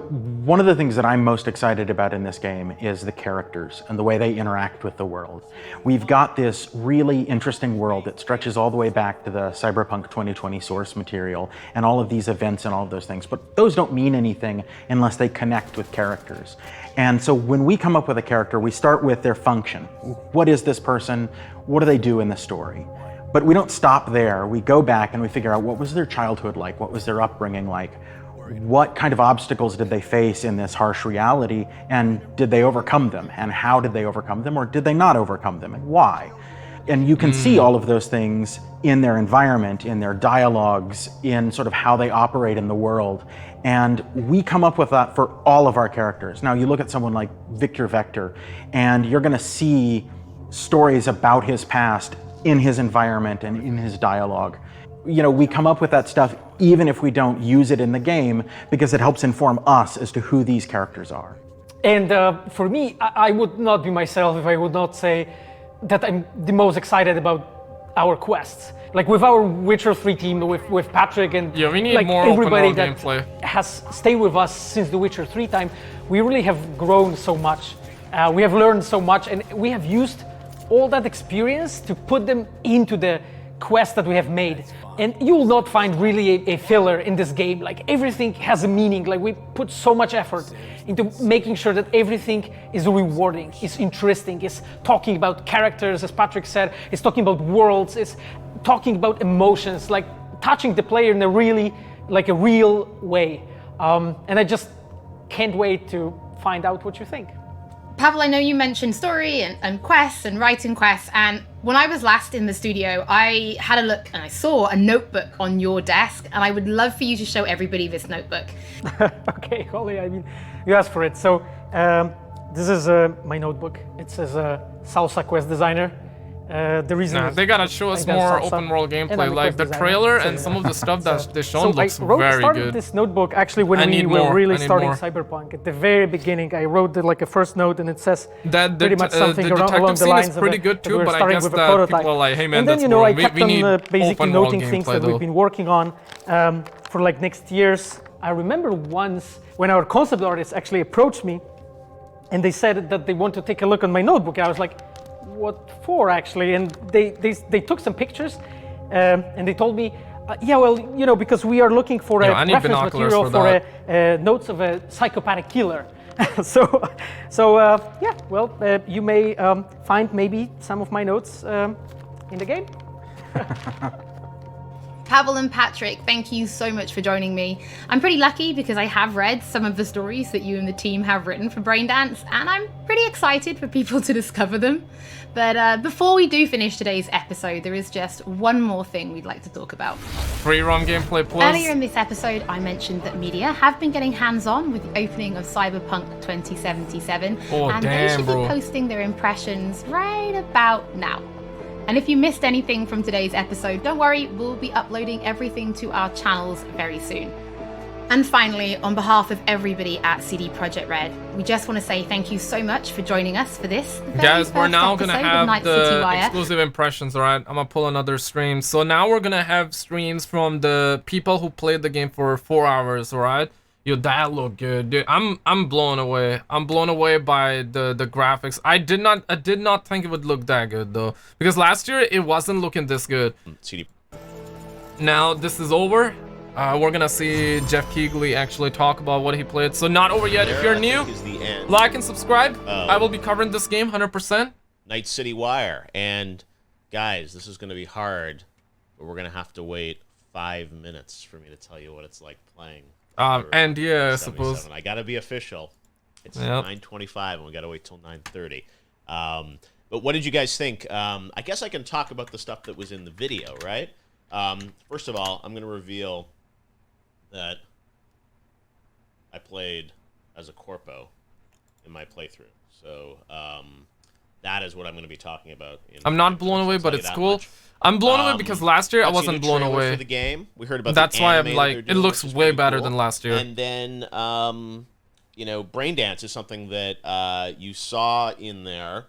Speaker 22: one of the things that I'm most excited about in this game is the characters and the way they interact with the world. We've got this really interesting world that stretches all the way back to the Cyberpunk 2020 source material and all of these events and all of those things, but those don't mean anything unless they connect with characters. And so when we come up with a character, we start with their function. What is this person? What do they do in the story? But we don't stop there. We go back and we figure out, what was their childhood like? What was their upbringing like? What kind of obstacles did they face in this harsh reality, and did they overcome them? And how did they overcome them, or did they not overcome them, and why? And you can see all of those things in their environment, in their dialogues, in sort of how they operate in the world. And we come up with that for all of our characters. Now you look at someone like Victor Vector, and you're gonna see stories about his past in his environment and in his dialogue. You know, we come up with that stuff even if we don't use it in the game, because it helps inform us as to who these characters are.
Speaker 15: And for me, I would not be myself if I would not say that I'm the most excited about our quests. Like with our Witcher 3 team, with Patrick and
Speaker 1: we need
Speaker 15: like
Speaker 1: more
Speaker 15: everybody
Speaker 1: open world
Speaker 15: that
Speaker 1: gameplay.
Speaker 15: Has stayed with us since the Witcher 3 time, we really have grown so much. We have learned so much, and we have used all that experience to put them into the quests that we have made. And you will not find really a filler in this game. Like everything has a meaning. Like we put so much effort into making sure that everything is rewarding, is interesting, is talking about characters, as Patrick said, is talking about worlds, is talking about emotions, like touching the player in a really, like a real way. And I just can't wait to find out what you think.
Speaker 11: Pavel, I know you mentioned story and quests and writing quests, and when I was last in the studio, I had a look and I saw a notebook on your desk, and I would love for you to show everybody this notebook.
Speaker 15: Okay, Holly, I mean, you asked for it. So this is my notebook. It says Salsa Quest Designer. The reason
Speaker 1: they gotta show us more open world gameplay, like the trailer and some of the stuff that they shown looks very
Speaker 15: started
Speaker 1: good.
Speaker 15: This notebook actually when we were really starting Cyberpunk. At the very beginning, I wrote like a first note, and it says
Speaker 1: that
Speaker 15: pretty much something
Speaker 1: the
Speaker 15: along the lines
Speaker 1: is pretty good too, but I guess that people are like, hey man,
Speaker 15: and then,
Speaker 1: that's
Speaker 15: you know,
Speaker 1: boring.
Speaker 15: I kept on basically noting things that
Speaker 1: though.
Speaker 15: we've been working on for like next years. I remember once when our concept artists actually approached me, and they said that they want to take a look on my notebook. I was like, what for actually? And they took some pictures and they told me, yeah, well, you know, because we are looking for a reference material for notes of a psychopathic killer. so yeah, well, you may find maybe some of my notes in the game.
Speaker 11: Pavel and Patrick, thank you so much for joining me. I'm pretty lucky because I have read some of the stories that you and the team have written for Braindance, and I'm pretty excited for people to discover them. But before we do finish today's episode, there is just one more thing we'd like to talk about.
Speaker 1: Free roam gameplay plus.
Speaker 11: Earlier in this episode, I mentioned that media have been getting hands-on with the opening of Cyberpunk 2077, and they should be posting their impressions right about now. And if you missed anything from today's episode, don't worry, we'll be uploading everything to our channels very soon. And finally, on behalf of everybody at CD Projekt Red, we just want to say thank you so much for joining us for this.
Speaker 1: Guys, we're now going to have the exclusive impressions, alright? I'm going to pull another stream. So now we're going to have streams from the people who played the game for 4 hours, alright? Yo, that looked good, dude. I'm blown away. I'm blown away by the graphics. I did not think it would look that good though, because last year it wasn't looking this good. Now this is over. We're gonna see Jeff Keighley actually talk about what he played. So not over yet. If you're new, like and subscribe. I will be covering this game 100%.
Speaker 9: Night City Wire, and guys, this is gonna be hard, but we're gonna have to wait 5 minutes for me to tell you what it's like playing.
Speaker 1: And yeah, I suppose
Speaker 9: I gotta be official. It's 9:25, and we gotta wait till 9:30. But what did you guys think? I guess I can talk about the stuff that was in the video, right? First of all, I'm going to reveal that I played as a corpo in my playthrough. So that is what I'm going to be talking about.
Speaker 1: I'm not blown away, but it's cool. I'm blown away because last year I wasn't blown away.
Speaker 9: For the game. We heard about
Speaker 1: that's
Speaker 9: the
Speaker 1: why I'm
Speaker 9: anime
Speaker 1: like, it looks way better than last year.
Speaker 9: And then, you know, Braindance is something that you saw in there,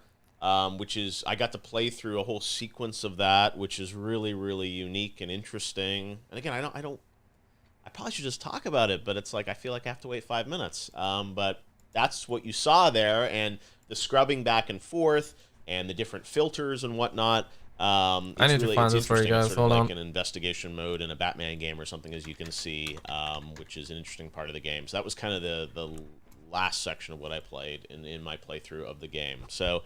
Speaker 9: which is, I got to play through a whole sequence of that, which is really, really unique and interesting. And again, I probably should just talk about it, but it's like, I feel like I have to wait 5 minutes. But that's what you saw there, and the scrubbing back and forth, and the different filters and whatnot.
Speaker 1: I need to find this for you guys. Hold on.
Speaker 9: Like an investigation mode in a Batman game or something, as you can see, which is an interesting part of the game. So that was kind of the last section of what I played in my playthrough of the game. So,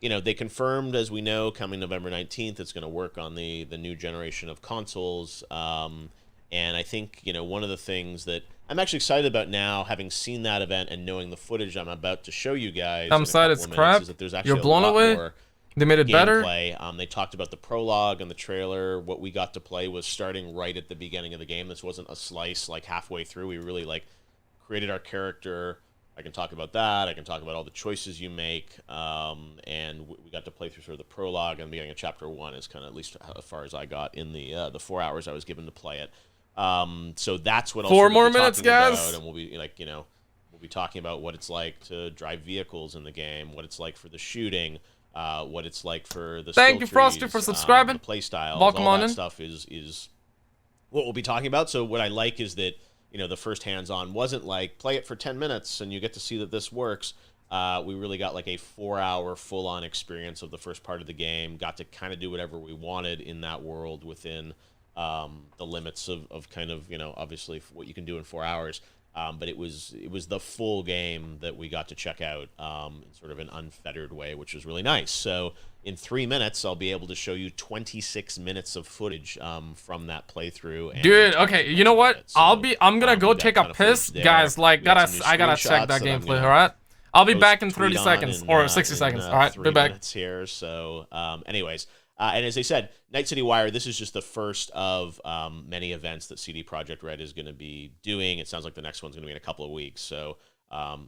Speaker 9: you know, they confirmed, as we know, coming November 19th, it's going to work on the new generation of consoles. And I think, you know, one of the things that I'm actually excited about now, having seen that event and knowing the footage I'm about to show you guys,
Speaker 1: I'm excited. It's crap.
Speaker 9: is that there's actually
Speaker 1: You're blown away. They made it better.
Speaker 9: They talked about the prologue and the trailer. What we got to play was starting right at the beginning of the game. This wasn't a slice like halfway through. We really like created our character. I can talk about that. I can talk about all the choices you make. And we got to play through sort of the prologue and the beginning of chapter 1 is kind of at least as far as I got in the 4 hours I was given to play it. So that's what
Speaker 1: 4 more minutes, guys.
Speaker 9: And we'll be like, you know, we'll be talking about what it's like to drive vehicles in the game, what it's like for the shooting, what it's like for the
Speaker 1: Thank you, Frosty, for subscribing.
Speaker 9: The play styles,
Speaker 1: Welcome
Speaker 9: all
Speaker 1: on
Speaker 9: that
Speaker 1: in.
Speaker 9: stuff is what we'll be talking about. So what I like is that, you know, the first hands-on wasn't like play it for 10 minutes and you get to see that this works. We really got like a 4-hour full-on experience of the first part of the game. Got to kind of do whatever we wanted in that world within the limits of kind of, you know, obviously what you can do in 4 hours. But it was the full game that we got to check out in sort of an unfettered way, which was really nice. So in 3 minutes, I'll be able to show you 26 minutes of footage from that playthrough. And
Speaker 1: dude, okay, you know what? So, I'm gonna go take a piss, guys. Like, I gotta check that gameplay. All right, I'll be back in 30 seconds or 60 seconds. All right, be back.
Speaker 9: Here. So, anyways. And as I said, Night City Wire, this is just the first of many events that CD Projekt Red is going to be doing. It sounds like the next one's going to be in a couple of weeks. So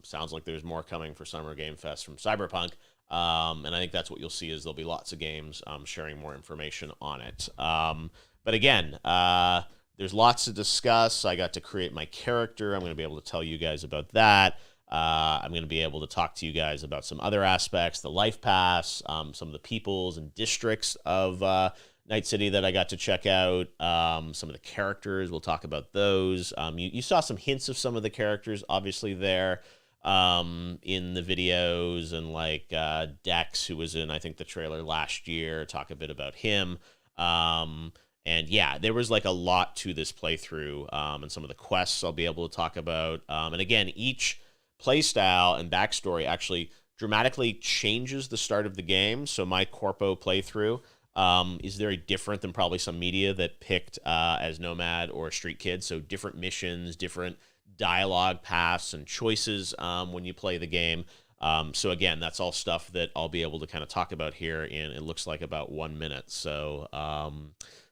Speaker 9: sounds like there's more coming for Summer Game Fest from Cyberpunk. And I think that's what you'll see is there'll be lots of games sharing more information on it. But again, there's lots to discuss. I got to create my character. I'm going to be able to tell you guys about that. I'm going to be able to talk to you guys about some other aspects, the life pass, some of the peoples and districts of Night City that I got to check out, some of the characters. We'll talk about those. You saw some hints of some of the characters, obviously, there in the videos, and like Dex, who was in, I think, the trailer last year, talk a bit about him. And yeah, there was like a lot to this playthrough, and some of the quests I'll be able to talk about. And again, each playstyle and backstory actually dramatically changes the start of the game. So my Corpo playthrough is very different than probably some media that picked as Nomad or Street Kid. So different missions, different dialogue paths and choices when you play the game. So again, that's all stuff that I'll be able to kind of talk about here in, it looks like, about 1 minute. So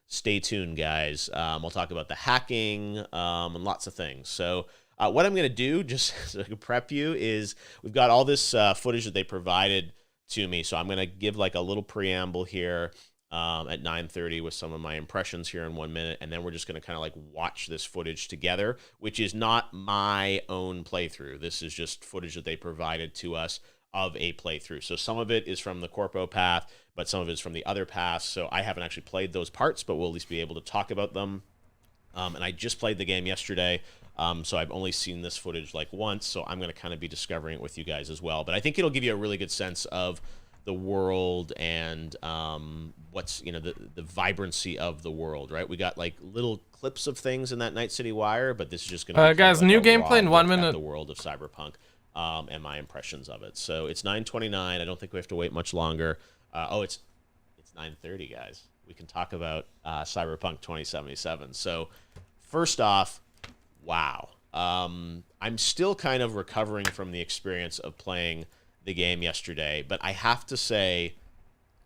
Speaker 9: stay tuned, guys. I'll talk about the hacking and lots of things. So what I'm going to do, just so I can prep you, is we've got all this footage that they provided to me. So I'm going to give like a little preamble here at 9:30 with some of my impressions here in 1 minute. And then we're just going to kind of like watch this footage together, which is not my own playthrough. This is just footage that they provided to us of a playthrough. So some of it is from the Corpo path, but some of it is from the other paths. So I haven't actually played those parts, but we'll at least be able to talk about them. And I just played the game yesterday. So I've only seen this footage like once, so I'm going to kind of be discovering it with you guys as well. But I think it'll give you a really good sense of the world and what's, you know, the vibrancy of the world, right? We got like little clips of things in that Night City Wire, but this is just going to
Speaker 1: guys,
Speaker 9: like
Speaker 1: new gameplay in 1 minute.
Speaker 9: The world of Cyberpunk and my impressions of it. So it's 9:29. I don't think we have to wait much longer. It's 9:30, guys. We can talk about Cyberpunk 2077. So first off, wow. I'm still kind of recovering from the experience of playing the game yesterday, but I have to say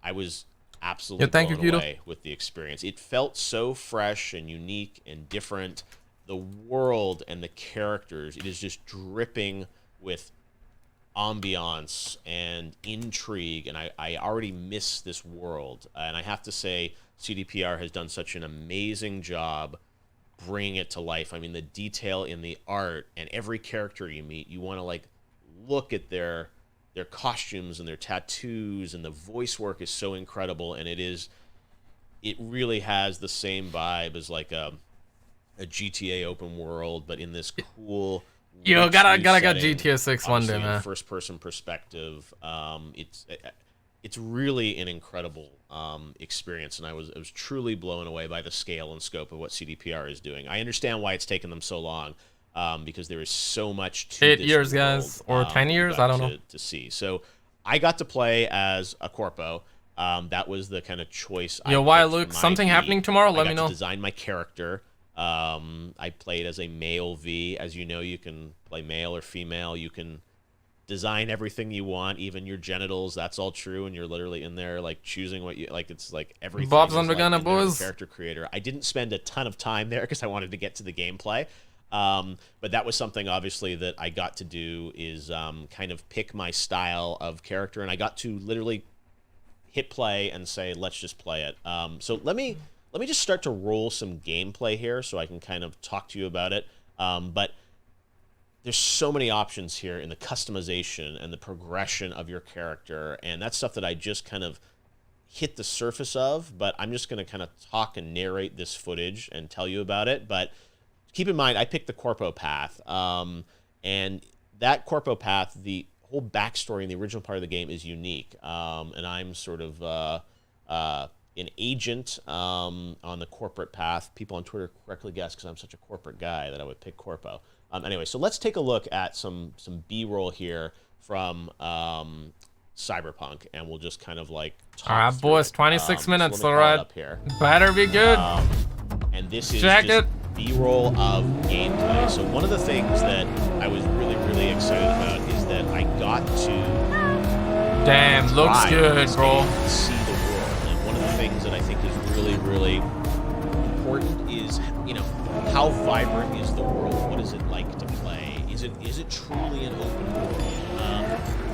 Speaker 9: I was absolutely blown away with the experience. It felt so fresh and unique and different. The world and the characters, it is just dripping with ambiance and intrigue, and I already miss this world. And I have to say, CDPR has done such an amazing job bringing it to life. I mean, the detail in the art and every character you meet, you want to like look at their costumes and their tattoos, and the voice work is so incredible. And it really has the same vibe as like a GTA open world, but in this cool.
Speaker 1: Yo, gotta get GTA 6 one day, man.
Speaker 9: First person perspective. It's really an incredible experience, and I was truly blown away by the scale and scope of what CDPR is doing. I understand why it's taken them so long, because there is so much to
Speaker 1: 8
Speaker 9: this
Speaker 1: years,
Speaker 9: world,
Speaker 1: guys, or 10 years, I don't know.
Speaker 9: To see. So I got to play as a corpo. That was the kind of choice.
Speaker 1: Yo, why, Luke? Something happening tomorrow? Let me know.
Speaker 9: I got to design my character. I played as a male V. As you know, you can play male or female. You can design everything you want, even your genitals. That's all true, and you're literally in there like choosing what you like. It's like everything.
Speaker 1: Bob's under gun, boys.
Speaker 9: Character creator. I didn't spend a ton of time there because I wanted to get to the gameplay. But that was something obviously that I got to do, is kind of pick my style of character, and I got to literally hit play and say, let's just play it. So let me just start to roll some gameplay here so I can kind of talk to you about it. But there's so many options here in the customization and the progression of your character, and that's stuff that I just kind of hit the surface of, but I'm just going to kind of talk and narrate this footage and tell you about it. But keep in mind, I picked the Corpo path, and that Corpo path, the whole backstory in the original part of the game is unique, and I'm sort of an agent on the corporate path. People on Twitter correctly guessed, because I'm such a corporate guy, that I would pick Corpo. Anyway, so let's take a look at some B-roll here from Cyberpunk, and we'll just kind of like talk.
Speaker 1: All right, boys, 26 minutes, all right.
Speaker 9: Here.
Speaker 1: Better be good.
Speaker 9: And this is just B-roll of gameplay. So one of the things that I was really, really excited about is that I got to
Speaker 1: looks good, bro.
Speaker 9: See the world, and one of the things that I think is really, really important is, you know, how vibrant is the world? What is it like to play? Is it truly an open world?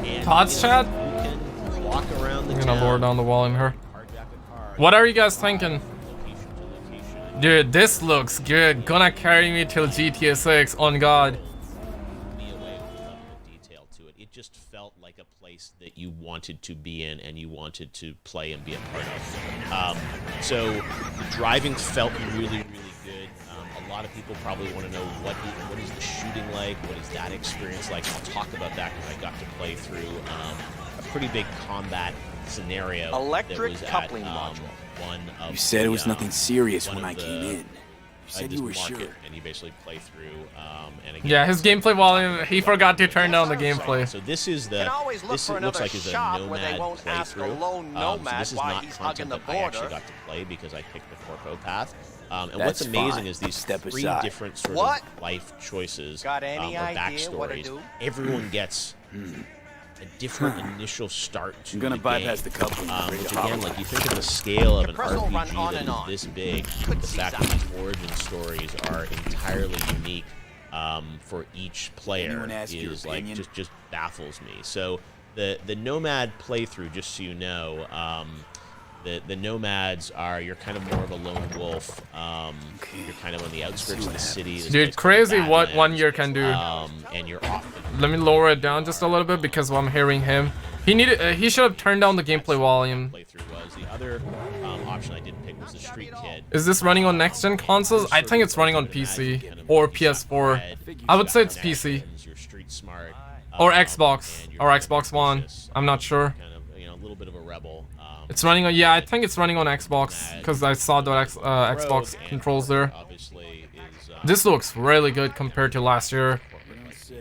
Speaker 9: And
Speaker 1: Thoughts, Chad?
Speaker 9: You can walk around the
Speaker 1: I'm
Speaker 9: town.
Speaker 1: gonna lower down the wall in her. What are you guys thinking? Dude, this looks good. Gonna carry me till GTA 6, on God.
Speaker 9: It just felt like a place that you wanted to be in and you wanted to play and be a part of. So the driving felt really, really good. A lot of people probably want to know what is the shooting like, what is that experience like. I'll talk about that because I got to play through a pretty big combat scenario.
Speaker 2: Electric coupling module.
Speaker 12: You said it was nothing serious when I came in. You said you were
Speaker 9: sure.
Speaker 12: sure.
Speaker 9: And you basically play through. And again,
Speaker 1: Yeah, his gameplay volume, he forgot to turn down the gameplay.
Speaker 9: So this is the. This looks like is a Nomad playthrough. So this is not content that I actually got to play because I picked the Corpo path. And what's amazing is these three different sort of life choices or backstories. Everyone gets a different initial start to
Speaker 12: I'm gonna bypass the coupling.
Speaker 9: which again, like you think of the scale of an RPG that is this big, the fact that these origin stories are entirely unique for each player is like just baffles me. So the Nomad playthrough, just so you know, the Nomads are, you're kind of more of a lone wolf. You're kind of on the outskirts of the city.
Speaker 1: Dude, crazy what 1 year can do.
Speaker 9: And you're off.
Speaker 1: Let me lower it down just a little bit because I'm hearing him. He should have turned down the gameplay volume.
Speaker 9: The other option I didn't pick was the Street Kid.
Speaker 1: Is this running on next-gen consoles? I think it's running on PC or PS4. I would say it's PC. Or Xbox. Or Xbox One. I'm not sure.
Speaker 9: A little bit of a rebel.
Speaker 1: It's running on, yeah, I think it's running on Xbox because I saw the Xbox controls there. This looks really good compared to last year.
Speaker 9: That's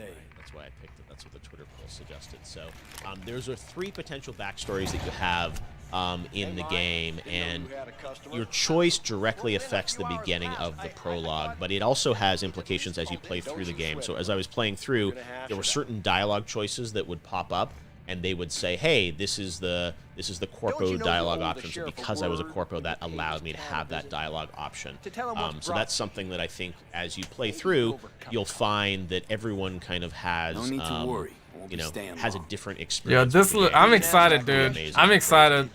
Speaker 9: why I picked it. That's what the Twitter poll suggested. So there's 3 potential backstories that you have in the game, and your choice directly affects the beginning of the prologue, but it also has implications as you play through the game. So as I was playing through, there were certain dialogue choices that would pop up, and they would say, hey, this is the corpo dialogue option. So because I was a corpo, that allowed me to have that dialogue option. So that's something that I think as you play through, you'll find that everyone kind of has, you know, has a different experience.
Speaker 1: Yeah, I'm excited, dude. I'm excited.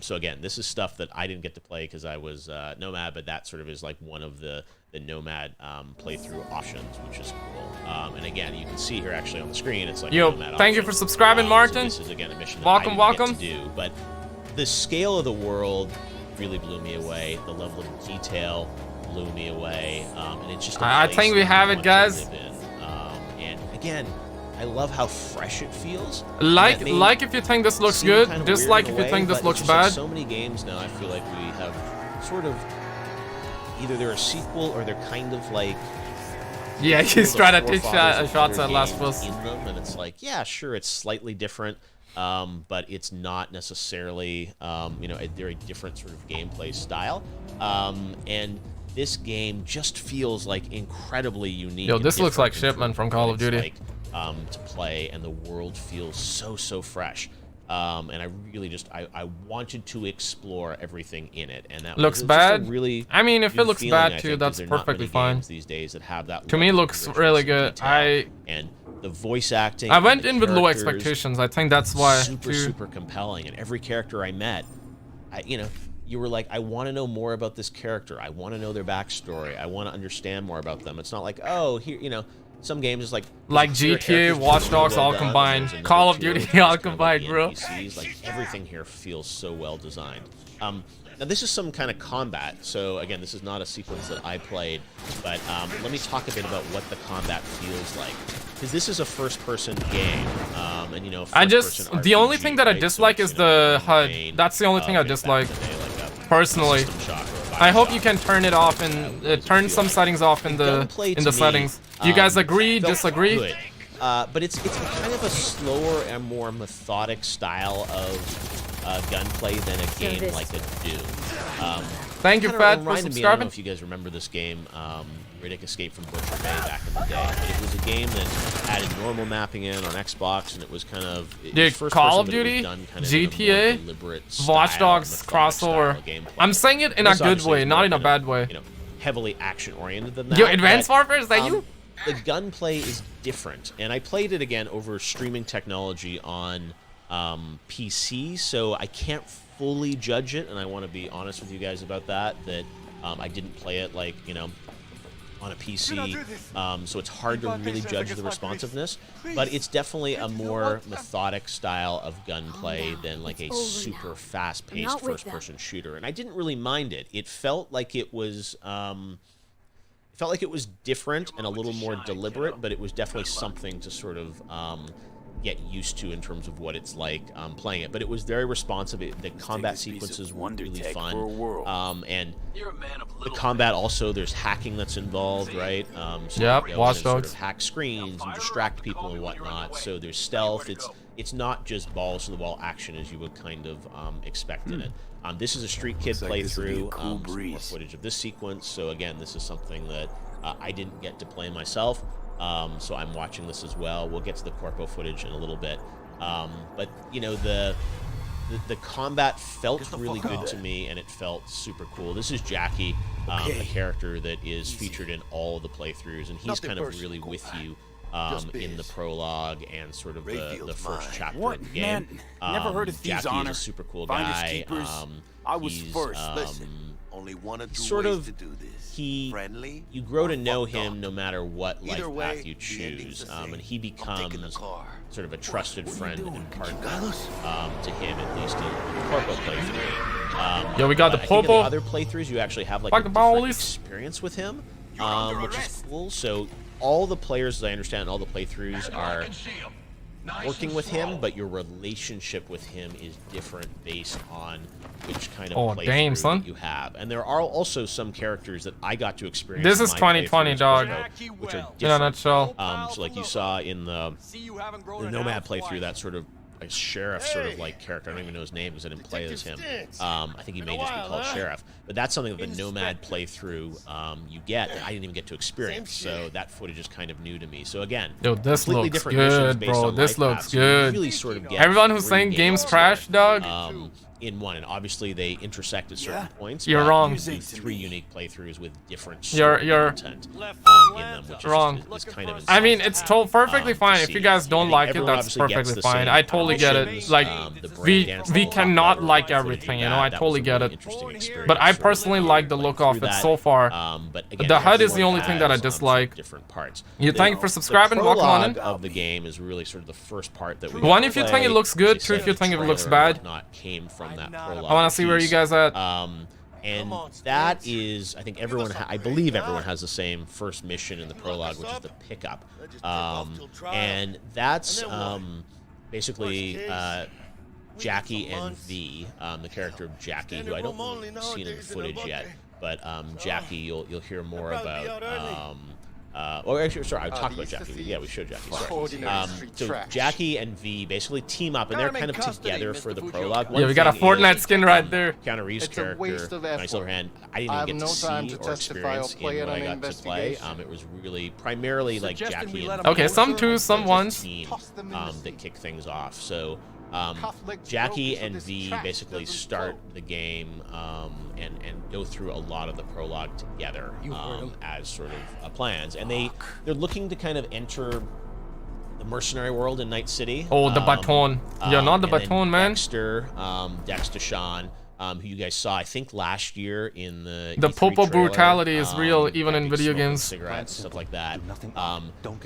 Speaker 9: So again, this is stuff that I didn't get to play because I was Nomad, but that sort of is like one of the Nomad playthrough options, which is cool. And again, you can see here actually on the screen, it's like
Speaker 1: yo,
Speaker 9: Nomad
Speaker 1: thank
Speaker 9: option.
Speaker 1: you for subscribing, Martin.
Speaker 9: So this is again a mission that
Speaker 1: welcome,
Speaker 9: I didn't
Speaker 1: welcome.
Speaker 9: get to do, but the scale of the world really blew me away. The level of detail blew me away, and it's just.
Speaker 1: I think we have it, guys.
Speaker 9: And again, I love how fresh it feels.
Speaker 1: Like if you think this looks good, dislike if you think this looks bad.
Speaker 9: Like so many games now, I feel like we have sort of either they're a sequel or they're kind of like.
Speaker 1: Yeah, he's trying to take shots at Last of Us.
Speaker 9: In them, and it's like, yeah, sure, it's slightly different, but it's not necessarily, you know, they're a different sort of gameplay style. And this game just feels like incredibly unique.
Speaker 1: Yo, this looks like Shipment from Call of Duty.
Speaker 9: Like, to play, and the world feels so fresh. And I really just I wanted to explore everything in it, and that
Speaker 1: looks
Speaker 9: was
Speaker 1: bad.
Speaker 9: Just a really
Speaker 1: I mean, if it looks
Speaker 9: feeling,
Speaker 1: bad
Speaker 9: I
Speaker 1: too,
Speaker 9: think,
Speaker 1: that's
Speaker 9: 'cause there are not
Speaker 1: perfectly
Speaker 9: many
Speaker 1: fine.
Speaker 9: games these days that have that.
Speaker 1: To me, looks really good.
Speaker 9: And the voice acting.
Speaker 1: I went
Speaker 9: and
Speaker 1: in with low
Speaker 9: characters,
Speaker 1: expectations. I think that's why.
Speaker 9: Super compelling, and every character I met, you know, you were like, I want to know more about this character. I want to know their backstory. I want to understand more about them. It's not like, oh, here, you know. Some games is like
Speaker 1: GTA, Watch Dogs all combined, Call of Duty all combined, bro.
Speaker 9: Like everything here feels so well designed. Now this is some kind of combat, so again, this is not a sequence that I played, but let me talk a bit about what the combat feels like, because this is a first-person game, and you know,
Speaker 1: the only thing that I dislike is the HUD. That's the only thing I dislike, personally. I hope you can turn it off and turn some settings off in the settings. Do you guys agree? Disagree?
Speaker 9: Good. But it's kind of a slower and more methodic style of gunplay than a game like a Doom.
Speaker 1: Thank you, Fat, for
Speaker 9: I don't
Speaker 1: subscribing.
Speaker 9: know if you guys remember this game, Riddick Escape from Butcher Bay back in the day. But it was a game that added normal mapping in on Xbox, and it was kind of
Speaker 1: dude, Call of Duty, GTA, Watch Dogs crossover. I'm saying it in a good way, not in a bad way.
Speaker 9: You know, heavily action-oriented than that.
Speaker 1: Yo, Advanced Warfare, is that you?
Speaker 9: The gunplay is different, and I played it again over streaming technology on PC, so I can't fully judge it, and I want to be honest with you guys about that. That I didn't play it like, you know, on a PC, so it's hard to really judge the responsiveness. But it's definitely a more methodic style of gunplay than like a super fast-paced first-person shooter, and I didn't really mind it. It felt like it was. Different and a little more deliberate, but it was definitely something to sort of get used to in terms of what it's like playing it. But it was very responsive. The combat sequences were really fun, and the combat also, there's hacking that's involved, right? So
Speaker 1: yep, Watch Dogs.
Speaker 9: Sort of hack screens and distract people and whatnot. So there's stealth. It's not just balls to the wall action as you would kind of expect in it. This is a Street Kid playthrough. Some more footage of this sequence. So again, this is something that I didn't get to play myself. So I'm watching this as well. We'll get to the corpo footage in a little bit. But you know, the combat felt really good to me, and it felt super cool. This is Jackie, a character that is featured in all the playthroughs, and he's kind of really with you in the prologue and sort of the first chapter of the game.
Speaker 4: Never heard of these
Speaker 9: Jackie is a super cool guy.
Speaker 4: I was first. Listen, only one or two
Speaker 9: sort
Speaker 4: ways
Speaker 9: of
Speaker 4: to do this.
Speaker 9: You grow to know him no matter what life path you choose, and he becomes sort of a trusted friend and partner to him, at least in the corpo playthrough.
Speaker 1: Yeah, we got the Popo.
Speaker 9: In other playthroughs, you actually have like a different experience with him, which is cool. So all the players, as I understand, all the playthroughs are working with him, but your relationship with him is different based on which kind of playthrough you have. And there are also some characters that I got to experience.
Speaker 1: This is 2020, dog.
Speaker 9: Which are different.
Speaker 1: In a nutshell.
Speaker 9: So like you saw in the Nomad playthrough, that sort of a sheriff sort of like character. I don't even know his name because I didn't play as him. I think he may just be called Sheriff. But that's something that the Nomad playthrough you get that I didn't even get to experience. So that footage is kind of new to me. So again,
Speaker 1: yo, this
Speaker 9: completely
Speaker 1: looks
Speaker 9: different missions
Speaker 1: good,
Speaker 9: based
Speaker 1: bro.
Speaker 9: on
Speaker 1: This
Speaker 9: life
Speaker 1: looks
Speaker 9: paths. So you
Speaker 1: good.
Speaker 9: really sort of get
Speaker 1: Everyone who's saying game's trash, dog.
Speaker 9: In one, and obviously they intersect at certain points.
Speaker 1: You're
Speaker 9: but
Speaker 1: wrong.
Speaker 9: You do 3 unique playthroughs with different
Speaker 1: You're
Speaker 9: content in them, which
Speaker 1: wrong.
Speaker 9: is kind of
Speaker 1: I mean, it's perfectly fine. If you guys don't like it,
Speaker 9: everyone
Speaker 1: that's
Speaker 9: obviously gets
Speaker 1: perfectly
Speaker 9: the
Speaker 1: fine.
Speaker 9: same
Speaker 1: I totally get it.
Speaker 9: missions,
Speaker 1: Like,
Speaker 9: the
Speaker 1: we
Speaker 9: breakdance,
Speaker 1: we
Speaker 9: the
Speaker 1: cannot
Speaker 9: whole
Speaker 1: like
Speaker 9: lot, so
Speaker 1: everything, you
Speaker 9: that-
Speaker 1: know. I
Speaker 9: that
Speaker 1: totally
Speaker 9: was a
Speaker 1: get
Speaker 9: really
Speaker 1: it.
Speaker 9: interesting experience,
Speaker 1: But I
Speaker 9: sort of
Speaker 1: personally
Speaker 9: going,
Speaker 1: like the look of
Speaker 9: through
Speaker 1: it
Speaker 9: that.
Speaker 1: so far.
Speaker 9: But again,
Speaker 1: The HUD is the
Speaker 9: everyone
Speaker 1: only thing that I
Speaker 9: has,
Speaker 1: dislike.
Speaker 9: different parts.
Speaker 1: You thank you for subscribing. Welcome on in.
Speaker 9: The prologue of the game is really sort of the first part that we
Speaker 1: One,
Speaker 9: got
Speaker 1: if
Speaker 9: to
Speaker 1: you think it
Speaker 9: play.
Speaker 1: looks good.
Speaker 9: They
Speaker 1: Two, if
Speaker 9: said
Speaker 1: you
Speaker 9: the
Speaker 1: think it looks
Speaker 9: trailer and
Speaker 1: bad.
Speaker 9: whatnot came from that prologue.
Speaker 1: I want to see where you guys at.
Speaker 9: And that is, I think everyone, I believe everyone has the same first mission in the prologue, which is the pickup. And that's basically Jackie and V, the character of Jackie, who I don't know if you've seen in the footage yet, but Jackie, you'll hear more about. Or actually, sorry, I talked about Jackie. Yeah, we showed Jackie. Sorry. So Jackie and V basically team up, and they're kind of together for the prologue.
Speaker 1: Yeah, we got a Fortnite skin right there.
Speaker 9: Keanu Reeves' character, Nice Silverhand. I didn't even get to see or experience in what I got to play. It was really primarily like Jackie and V.
Speaker 1: Okay, some twos, some ones.
Speaker 9: Team that kick things off. So Jackie and V basically start the game and go through a lot of the prologue together as sort of plans, and they're looking to kind of enter the mercenary world in Night City.
Speaker 1: Oh, the baton. You're not the baton, man.
Speaker 9: Dexter Sean, who you guys saw, I think, last year in the
Speaker 1: The
Speaker 9: E3
Speaker 1: popo
Speaker 9: trailer,
Speaker 1: brutality is real, even in video
Speaker 9: smoking
Speaker 1: games.
Speaker 9: cigarettes, stuff like that.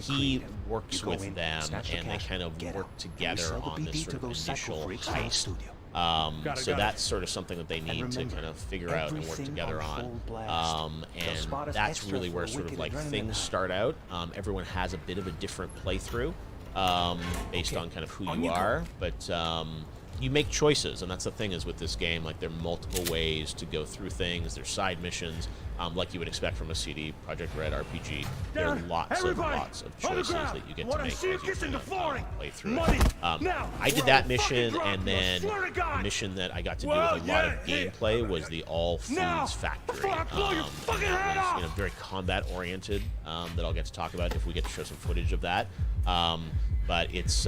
Speaker 9: He works with them, and they kind of work together on this sort of initial heist. So that's sort of something that they need to kind of figure out and work together on. And that's really where sort of like things start out. Everyone has a bit of a different playthrough based on kind of who you are, but you make choices, and that's the thing is with this game, like there are multiple ways to go through things. There's side missions, like you would expect from a CD Prokect Red RPG. There are lots of choices that you get to make as you kind of play through it. I did that mission, and then the mission that I got to do with a lot of gameplay was the All Foods Factory. And that was, very combat oriented. That I'll get to talk about if we get to show some footage of that. But it's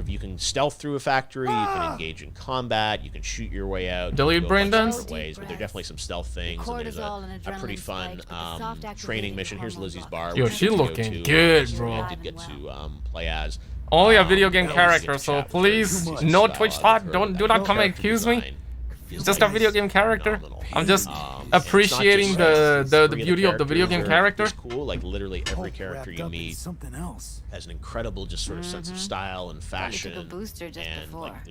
Speaker 9: you can stealth through a factory, you can engage in combat, you can shoot your way out.
Speaker 1: Delete brain dance.
Speaker 9: Ways, but there are definitely some stealth things, and there's a pretty fun training mission. Here's Lizzie's bar.
Speaker 1: Yo, she looking good, bro.
Speaker 9: I did get to play as.
Speaker 1: Only a video game character, so please, no Twitch talk. Do not come and accuse me. Just a video game character. I'm just appreciating the beauty of the video game character.
Speaker 9: It's cool. Like literally every character you meet has an incredible just sort of sense of style and fashion. And like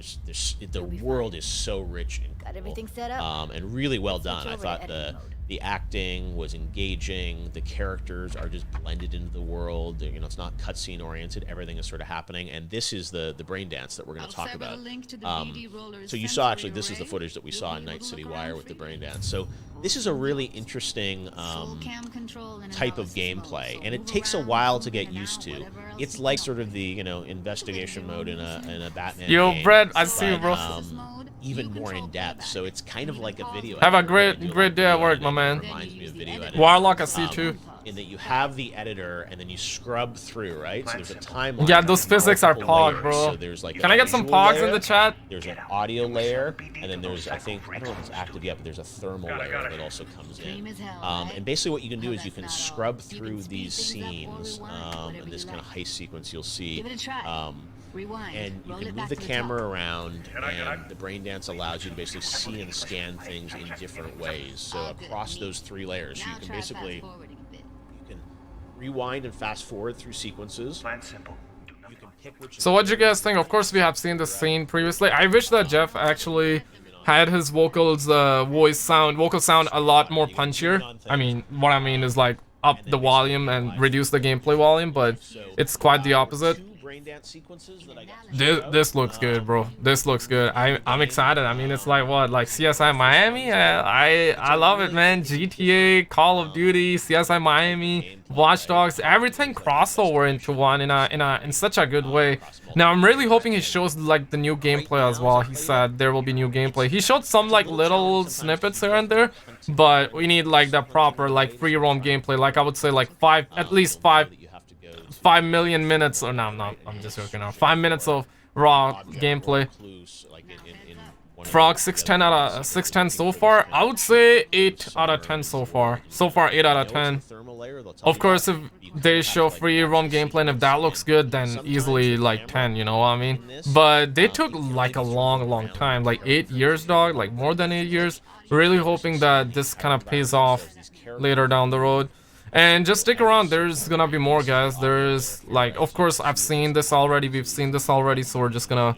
Speaker 9: the world is so rich and
Speaker 3: Got everything set up.
Speaker 9: And really well done. I thought the acting was engaging. The characters are just blended into the world. It's not cutscene oriented. Everything is sort of happening. And this is the brain dance that we're going to talk about. So you saw actually this is the footage that we saw in Night City Wire with the brain dance. So this is a really interesting type of gameplay, and it takes a while to get used to. It's like sort of the investigation mode in a Batman
Speaker 1: Yo,
Speaker 9: game,
Speaker 1: Brett, I see you, bro.
Speaker 9: even more in depth. So it's kind of like a video.
Speaker 1: Have a great day at work, my man.
Speaker 9: Reminds me of video editing.
Speaker 1: Warlock, I see you too.
Speaker 9: In that you have the editor and then you scrub through, right? So there's a timeline.
Speaker 1: Yeah, those physics are pog, bro.
Speaker 9: So there's like
Speaker 1: Can I get some pogs in the chat?
Speaker 9: There's an audio layer, and then there's, I don't know if it's active yet, but there's a thermal layer that also comes in. And basically what you can do is you can scrub through these scenes, in this kind of heist sequence you'll see. And you can move the camera around, and the brain dance allows you to basically see and scan things in different ways. So across those 3 layers, you can basically rewind and fast forward through sequences. You can pick which.
Speaker 1: So what do you guys think? Of course, we have seen this scene previously. I wish that Jeff actually had his vocal sound a lot more punchier. I mean, what I mean is like up the volume and reduce the gameplay volume, but it's quite the opposite.
Speaker 9: braindance sequences that I got.
Speaker 1: This looks good, bro. This looks good. I'm excited. I mean, it's like what, like CSI Miami? I love it, man. GTA, Call of Duty, CSI Miami, Watch Dogs, everything crossover into one in such a good way. Now I'm really hoping he shows like the new gameplay as well. He said there will be new gameplay. He showed some like little snippets here and there, but we need like the proper like free roam gameplay. Like I would say like at least 5 million minutes. Or no, I'm just joking now. 5 minutes of raw gameplay. Frog 610 out of 610 so far. I would say 8 out of 10 so far. So far 8 out of 10. Of course, if they show free roam gameplay and if that looks good, then easily like 10, you know what I mean? But they took like a long time, like 8 years, dog, like more than 8 years. Really hoping that this kind of pays off later down the road. And just stick around, there's gonna be more, guys. There's like, of course, I've seen this already, we've seen this already, so we're just gonna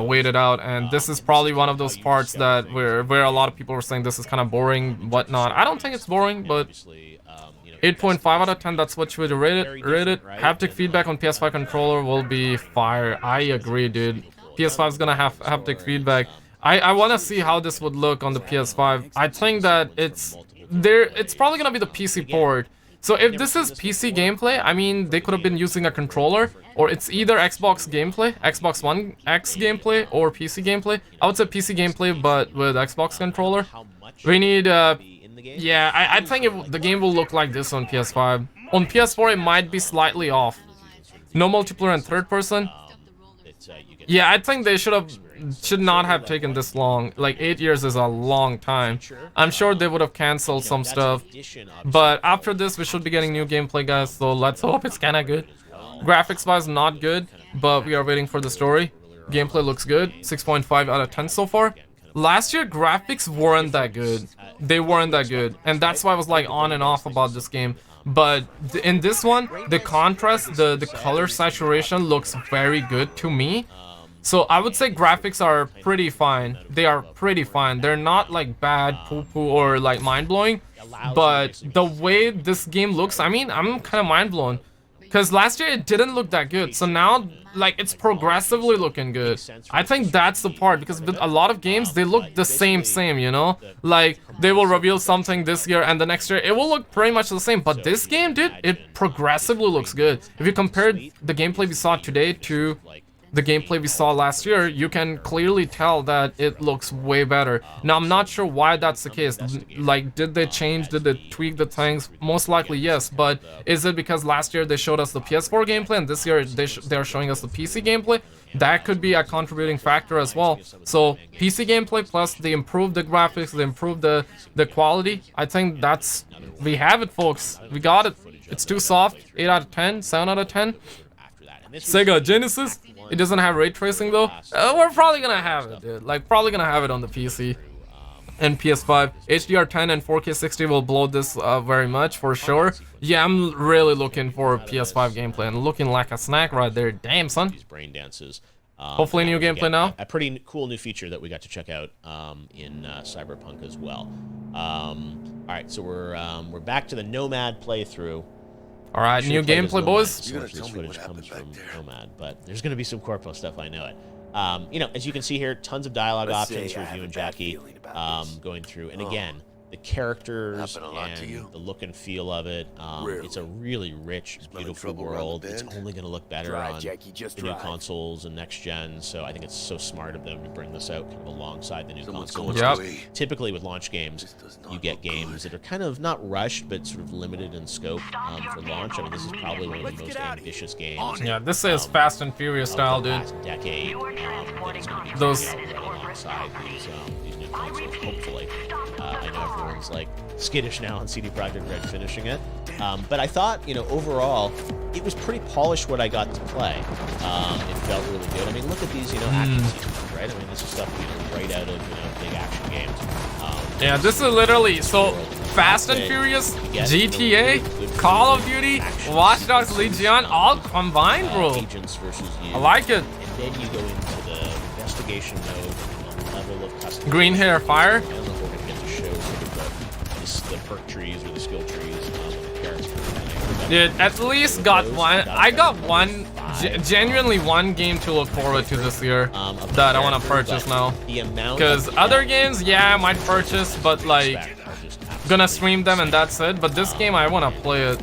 Speaker 1: wait it out. And this is probably one of those parts that where a lot of people are saying this is kind of boring, whatnot. I don't think it's boring, but 8.5 out of 10, that's what you would rate it. Haptic feedback on PS5 controller will be fire. I agree, dude. PS5 is gonna have haptic feedback. I want to see how this would look on the PS5. I think that it's probably gonna be the PC port. So if this is PC gameplay, I mean, they could have been using a controller, or it's either Xbox gameplay, Xbox One X gameplay, or PC gameplay. I would say PC gameplay, but with Xbox controller. We need, yeah, I think the game will look like this on PS5. On PS4, it might be slightly off. No multiplayer in third person. Yeah, I think they should not have taken this long. Like 8 years is a long time. I'm sure they would have canceled some stuff, but after this we should be getting new gameplay, guys, so let's hope it's kind of good. Graphics wise, not good, but we are waiting for the story. Gameplay looks good. 6.5 out of 10 so far. Last year graphics weren't that good. They weren't that good, and that's why I was like on and off about this game. But in this one, the contrast, the color saturation looks very good to me. So I would say graphics are pretty fine. They are pretty fine. They're not like bad, poo-poo, or like mind-blowing. But the way this game looks, I mean, I'm kind of mind-blown. Because last year it didn't look that good. So now, like, it's progressively looking good. I think that's the part. Because with a lot of games, they look the same, you know? Like, they will reveal something this year and the next year, it will look pretty much the same. But this game, dude, it progressively looks good. If you compare the gameplay we saw today to the gameplay we saw last year, you can clearly tell that it looks way better. Now, I'm not sure why that's the case. Like, did they change? Did they tweak the things? Most likely, yes. But is it because last year they showed us the PS4 gameplay and this year they're showing us the PC gameplay? That could be a contributing factor as well. So, PC gameplay plus they improved the graphics, they improved the quality. I think that's... we have it, folks. We got it. It's too soft. 8 out of 10, 7 out of 10. Sega Genesis. It doesn't have ray tracing though. We're probably gonna have it, dude. Like, probably gonna have it on the PC and PS5. HDR10 and 4K 60 will blow this very much for sure. Yeah, I'm really looking for PS5 gameplay and looking like a snack right there. Damn, son.
Speaker 9: Brain dances.
Speaker 1: Hopefully new gameplay now.
Speaker 9: A pretty cool new feature that we got to check out in Cyberpunk as well. All right, so we're back to the Nomad playthrough.
Speaker 1: All right, new gameplay, boys.
Speaker 9: You're gonna tell me what happened back there. Nomad, but there's gonna be some Corpo stuff. I know it. You know, as you can see here, tons of dialogue options for you and Jackie going through. And again, the characters and the look and feel of it. It's a really rich, beautiful world. It's only going to look better on the new consoles and next gen. So I think it's so smart of them to bring this out kind of alongside the new consoles. Typically with launch games, you get games that are kind of not rushed, but sort of limited in scope for launch. I mean, this is probably one of the most ambitious games.
Speaker 1: Yeah, this is Fast and Furious style, dude.
Speaker 9: Last decade.
Speaker 1: Those
Speaker 9: alongside these new consoles, hopefully. I know everyone's like skittish now on CD Projekt Red finishing it, but I thought, you know, overall it was pretty polished what I got to play. It felt really good. I mean, look at these, you know, action sequences, right? I mean, this is stuff, you know, right out of, you know, big action games.
Speaker 1: Yeah, this is literally so Fast and Furious, GTA, Call of Duty, Watch Dogs Legion, all combined, bro.
Speaker 9: Agents versus you.
Speaker 1: I like it.
Speaker 9: And then you go into the investigation mode, level of custom.
Speaker 1: Green hair fire.
Speaker 9: The perk trees or the skill trees of the character.
Speaker 1: Dude, at least got one. I got one, genuinely one game to look forward to this year that I want to purchase now. Because other games, yeah, I might purchase, but like, gonna stream them and that's it. But this game, I want to play it.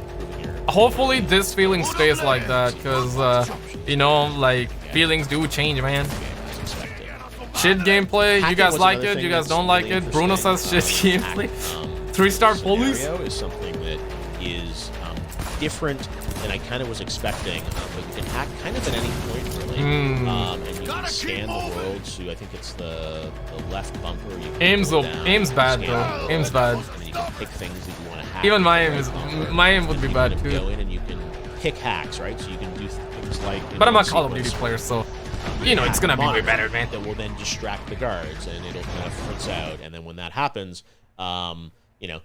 Speaker 1: Hopefully this feeling stays like that, because, you know, like, feelings do change, man. Shit gameplay, you guys like it, you guys don't like it. Bruno says shit gameplay. 3-star police
Speaker 9: is something that is different than I kind of was expecting, but you can hack kind of at any point, really. And you can scan the world, so I think it's the left bumper. You can
Speaker 1: aim's bad though. Aim's bad.
Speaker 9: And you can pick things that you want to hack.
Speaker 1: Even my aim would be bad too.
Speaker 9: Go in and you can pick hacks, right? So you can do things like.
Speaker 1: But I'm a Call of Duty player, so you know it's gonna be way better, man.
Speaker 9: That will then distract the guards, and it'll kind of fritz out, and then when that happens, you know,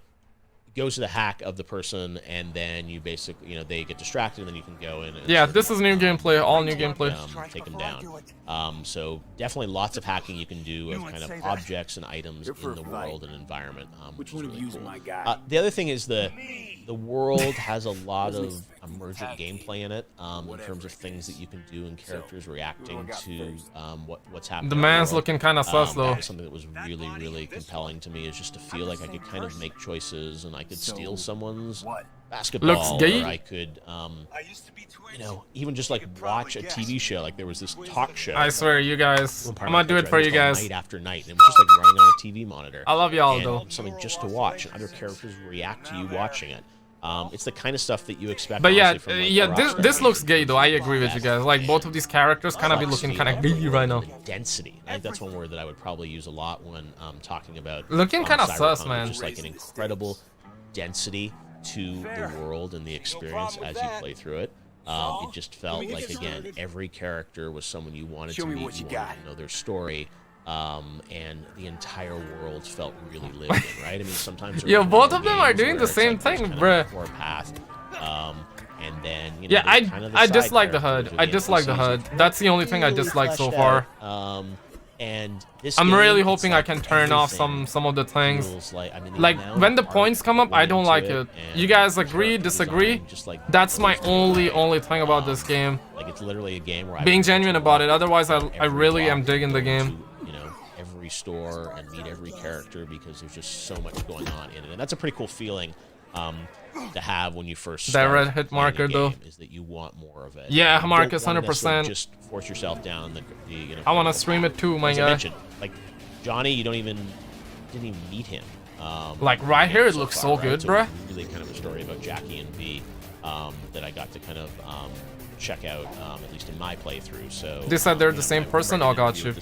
Speaker 9: goes to the hack of the person, and then you basically, you know, they get distracted, and then you can go in. And
Speaker 1: yeah, this is new gameplay, all new gameplay.
Speaker 9: Take them down. So definitely lots of hacking you can do of kind of objects and items in the world and environment. Which one of you is my guy? The other thing is the world has a lot of emergent gameplay in it, in terms of things that you can do and characters reacting to what's happening.
Speaker 1: The man's looking kind of sus though.
Speaker 9: That was something that was really, really compelling to me, is just to feel like I could kind of make choices, and I could steal someone's basketball.
Speaker 1: Looks gay.
Speaker 9: Or I could, you know, even just like watch a TV show. Like there was this talk show.
Speaker 1: I swear, you guys, I'm gonna do it for you guys.
Speaker 9: Night after night, and it was just like running on a TV monitor.
Speaker 1: I love y'all though.
Speaker 9: Something just to watch, and other characters react to you watching it. It's the kind of stuff that you expect.
Speaker 1: But yeah,
Speaker 9: from, like,
Speaker 1: yeah, this looks gay though. I agree with you guys. Like both of these characters kind of be looking kind of gay right now.
Speaker 9: Density. I think that's one word that I would probably use a lot when talking about.
Speaker 1: Looking kind of sus, man.
Speaker 9: Just like an incredible density to the world and the experience as you play through it. It just felt like, again, every character was someone you wanted to meet, you wanted to know their story. And the entire world felt really lived in, right? I mean, sometimes
Speaker 1: yeah, both of them are doing the same thing, bruh.
Speaker 9: Path, and then you know,
Speaker 1: yeah, I dislike the HUD. I dislike the HUD. That's the only thing I dislike so far.
Speaker 9: And this
Speaker 1: I'm really hoping I can turn off some of the things. Like when the points come up, I don't like it. You guys agree, disagree? That's my only thing about this game.
Speaker 9: Like it's literally a game where
Speaker 1: being genuine about it. Otherwise, I really am digging the game.
Speaker 9: Every store and meet every character, because there's just so much going on in it, and that's a pretty cool feeling to have when you first start.
Speaker 1: That red hit marker though
Speaker 9: is that you want more of it.
Speaker 1: Yeah, Marcus, 100%.
Speaker 9: Just force yourself down the you know.
Speaker 1: I want to stream it too, my guy.
Speaker 9: Like Johnny, you didn't even meet him.
Speaker 1: Like right here, it looks so good, bruh.
Speaker 9: Really kind of a story about Jackie and V that I got to kind of check out, at least in my playthrough. So
Speaker 1: they said they're the same person. Oh, got you.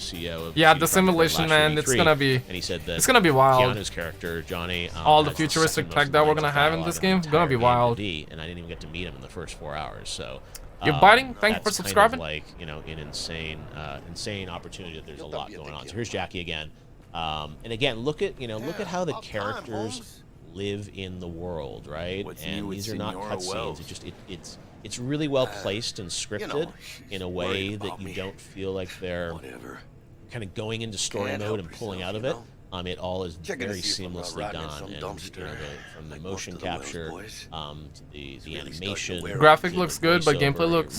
Speaker 1: Yeah, the simulation, man. It's gonna be.
Speaker 9: And he said that
Speaker 1: it's gonna be wild.
Speaker 9: Keanu's character, Johnny.
Speaker 1: All the futuristic tech that we're gonna have in this game is gonna be wild.
Speaker 9: And I didn't even get to meet him in the first 4 hours. So
Speaker 1: you're biting. Thank you for subscribing.
Speaker 9: Kind of like, you know, an insane opportunity. That there's a lot going on. So here's Jackie again. And again, look at how the characters live in the world, right? And these are not cutscenes. It's really well placed and scripted in a way that you don't feel like they're kind of going into story mode and pulling out of it. It all is very seamlessly done, and you know, from the motion capture to the animation.
Speaker 1: Graphic looks good, but gameplay looks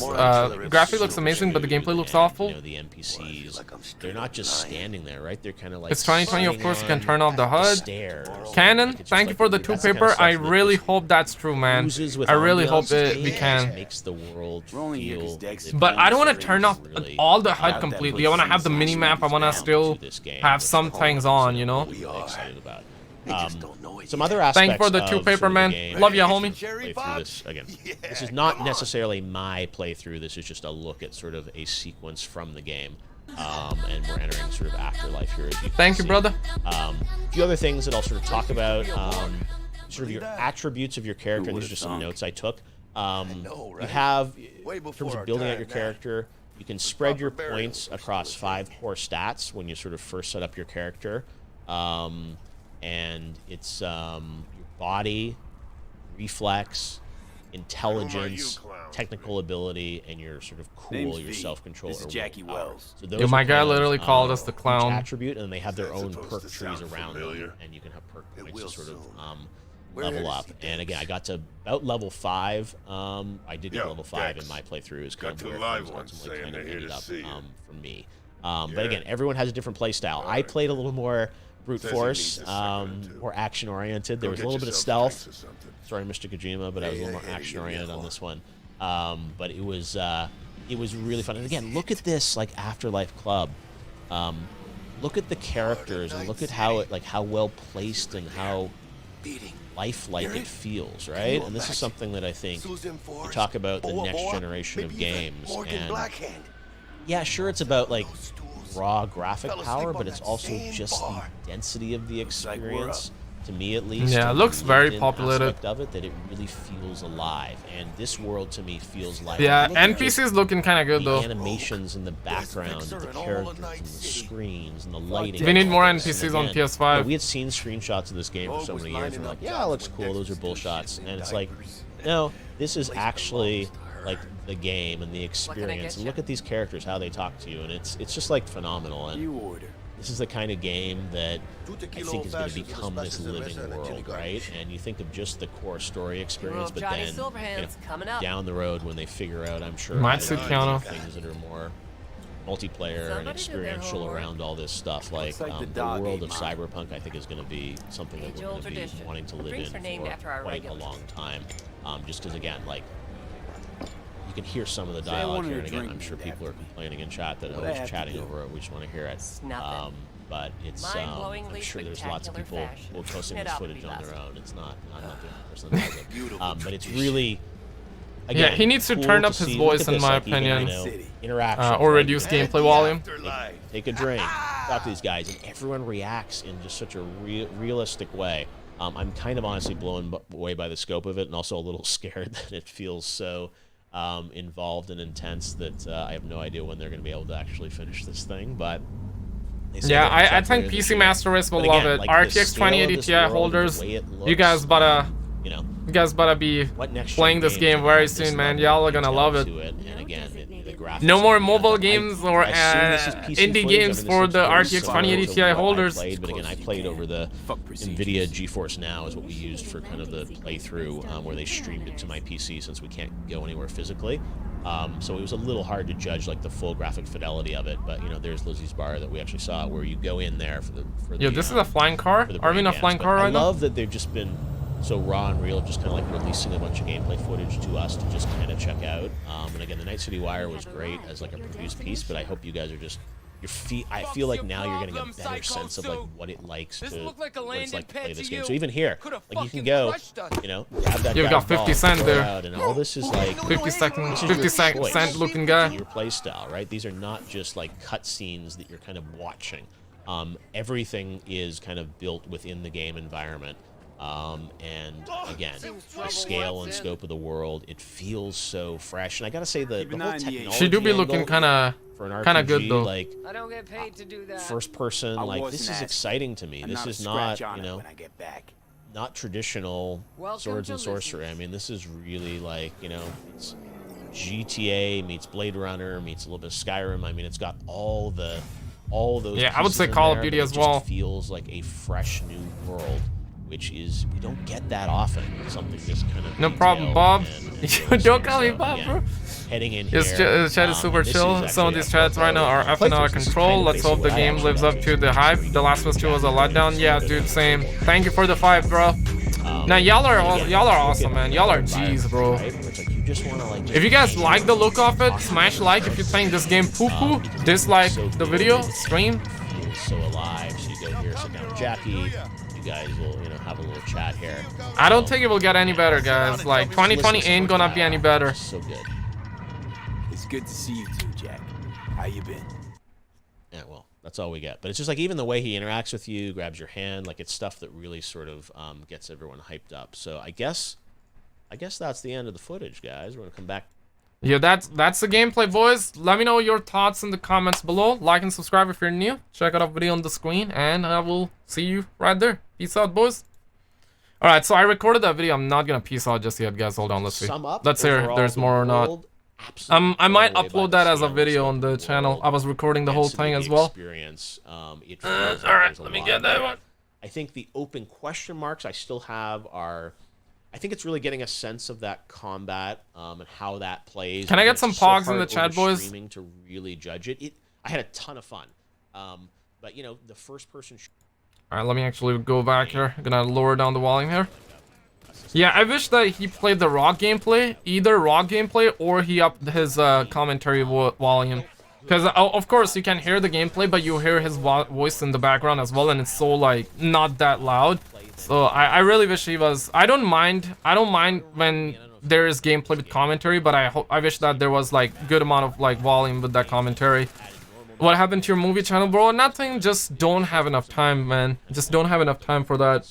Speaker 1: graphic looks amazing, but the gameplay looks awful.
Speaker 9: You know, the NPCs, they're not just standing there, right? They're kind of like.
Speaker 1: It's 2020, of course. You can turn off the HUD. Canon, thank you for the 2 paper. I really hope that's true, man. I really hope we can.
Speaker 9: Makes the world feel.
Speaker 1: But I don't want to turn off all the HUD completely. I want to have the mini map. I want to still have some things on, you know.
Speaker 9: Excited about. Some other aspects.
Speaker 1: Thank for the 2 paper, man. Love you, homie.
Speaker 9: This again. This is not necessarily my playthrough. This is just a look at sort of a sequence from the game, and we're entering sort of afterlife here. As you
Speaker 1: Thank you, brother.
Speaker 9: A few other things that I'll sort of talk about. Sort of your attributes of your character. And these are just some notes I took. You have, in terms of building out your character, you can spread your points across 5 core stats when you sort of first set up your character. And it's your body, reflex, intelligence, technical ability, and your sort of cool, your self-control. This is
Speaker 12: Jackie Wells.
Speaker 9: So those
Speaker 1: Yo, my guy
Speaker 9: kind of,
Speaker 1: literally called us the clown.
Speaker 9: Attribute, and they have their own perk trees around them, and you can have perk points to sort of level up. And again, I got to about level 5. I did get level 5 in my playthrough. Is kind of where things ultimately kind of ended up for me. But again, everyone has a different play style. I played a little more brute force, more action oriented. There was a little bit of stealth. Sorry, Mr. Kojima, but I was a little more action oriented on this one. But it was really fun. And again, look at this like Afterlife Club. Look at the characters and look at how well placed and how lifelike it feels, right? And this is something that I think you talk about the next generation of games. And yeah, sure, it's about like raw graphic power, but it's also just the density of the experience. To me, at least,
Speaker 1: yeah, it looks very populated.
Speaker 9: Of it, that it really feels alive, and this world to me feels like.
Speaker 1: Yeah, NPCs looking kind of good though.
Speaker 9: The animations in the background, the characters, and the screens, and the lighting.
Speaker 1: We need more NPCs on PS5.
Speaker 9: We had seen screenshots of this game for so many years, and we're like, yeah, it looks cool. Those are bull shots, and it's like, no, this is actually like the game and the experience. And look at these characters, how they talk to you, and it's just like phenomenal. And this is the kind of game that I think is going to become this living world, right? And you think of just the core story experience, but then down the road when they figure out, I'm sure, things that are more multiplayer and experiential around all this stuff, like the world of Cyberpunk, I think is going to be something that we're going to be wanting to live in for quite a long time. Just because, again, like, you can hear some of the dialogue here, and again, I'm sure people are complaining in chat that it's chatting over it. We just want to hear it. But it's, I'm sure there's lots of people who are posting this footage on their own. It's not, I'm not the only person that does it. But it's really, again,
Speaker 1: yeah, he needs to turn up his voice, in my opinion, or reduce gameplay volume.
Speaker 9: Take a drink, talk to these guys, and everyone reacts in just such a realistic way. I'm kind of honestly blown away by the scope of it, and also a little scared that it feels so involved and intense that I have no idea when they're going to be able to actually finish this thing. But
Speaker 1: yeah, I think PC Master Race will love it. RTX 2080 Ti holders, you guys better be playing this game very soon, man. Y'all are gonna love it. No more mobile games or indie games for the RTX 2080 Ti holders.
Speaker 9: But again, I played over the NVIDIA GeForce Now is what we used for kind of the playthrough, where they streamed it to my PC since we can't go anywhere physically. So it was a little hard to judge like the full graphic fidelity of it, but you know, there's Lizzie's bar that we actually saw where you go in there for the
Speaker 1: yeah, this is a flying car. Are we in a flying car right now?
Speaker 9: I love that they've just been so raw and real, just kind of like releasing a bunch of gameplay footage to us to just kind of check out. And again, the Night City Wire was great as like a produced piece, but I hope you guys are just I feel like now you're getting a better sense of like what it likes to play this game. So even here, like you can go, you know, have that.
Speaker 1: You've got 50 Cent there,
Speaker 9: and all this is like
Speaker 1: 50 Cent looking guy.
Speaker 9: Your play style, right? These are not just like cutscenes that you're kind of watching. Everything is kind of built within the game environment. And again, the scale and scope of the world, it feels so fresh. And I gotta say, the whole technology
Speaker 1: she do be looking kind of good though.
Speaker 9: Like, I don't get paid to do that. First person, like, this is exciting to me. This is not, you know, not traditional swords and sorcery. I mean, this is really like, you know, it's GTA meets Blade Runner meets a little bit of Skyrim. I mean, it's got all those.
Speaker 1: Yeah, I would say Call of Duty as well.
Speaker 9: It feels like a fresh new world, which is, we don't get that often. Something just kind of
Speaker 1: no problem, Bob. Don't call me Bob, bro.
Speaker 9: Heading in here.
Speaker 1: This chat is super chill. Some of these chats right now are effing out of control. Let's hope the game lives up to the hype. The Last of Us 2 was a letdown. Yeah, dude, same. Thank you for the 5, bro. Now y'all are awesome, man. Y'all are G's, bro. If you guys like the look of it, smash like. If you think this game poo-poo, dislike the video, stream.
Speaker 9: So alive. So you go here, sit down with Jackie. You guys will, you know, have a little chat here.
Speaker 1: I don't think it will get any better, guys. Like 2020 ain't gonna be any better.
Speaker 9: So good.
Speaker 12: It's good to see you too, Jack. How you been?
Speaker 9: Yeah, well, that's all we get. But it's just like even the way he interacts with you, grabs your hand, like it's stuff that really sort of gets everyone hyped up. So I guess that's the end of the footage, guys. We're gonna come back.
Speaker 1: Yeah, that's the gameplay, boys. Let me know your thoughts in the comments below. Like and subscribe if you're new. Check out our video on the screen, and I will see you right there. Peace out, boys. All right, so I recorded that video. I'm not gonna peace out just yet, guys. Hold on, let's see. Let's hear if there's more or not. I might upload that as a video on the channel. I was recording the whole thing as well.
Speaker 9: All
Speaker 1: right, let me get that one.
Speaker 9: I think the open question marks I still have are, I think it's really getting a sense of that combat and how that plays.
Speaker 1: Can I get some
Speaker 9: so
Speaker 1: pogs in
Speaker 9: hard
Speaker 1: the chat,
Speaker 9: over
Speaker 1: boys?
Speaker 9: streaming to really judge it. I had a ton of fun, but you know, the first person.
Speaker 1: All right, let me actually go back here. I'm gonna lower down the volume here. Yeah, I wish that he played the raw gameplay, either raw gameplay or he upped his commentary volume. Because, of course, you can hear the gameplay, but you hear his voice in the background as well, and it's so, like, not that loud. So, I really wish he was... I don't mind when there is gameplay with commentary, but I wish that there was, like, good amount of, like, volume with that commentary. What happened to your movie channel, bro? Nothing, just don't have enough time, man. Just don't have enough time for that.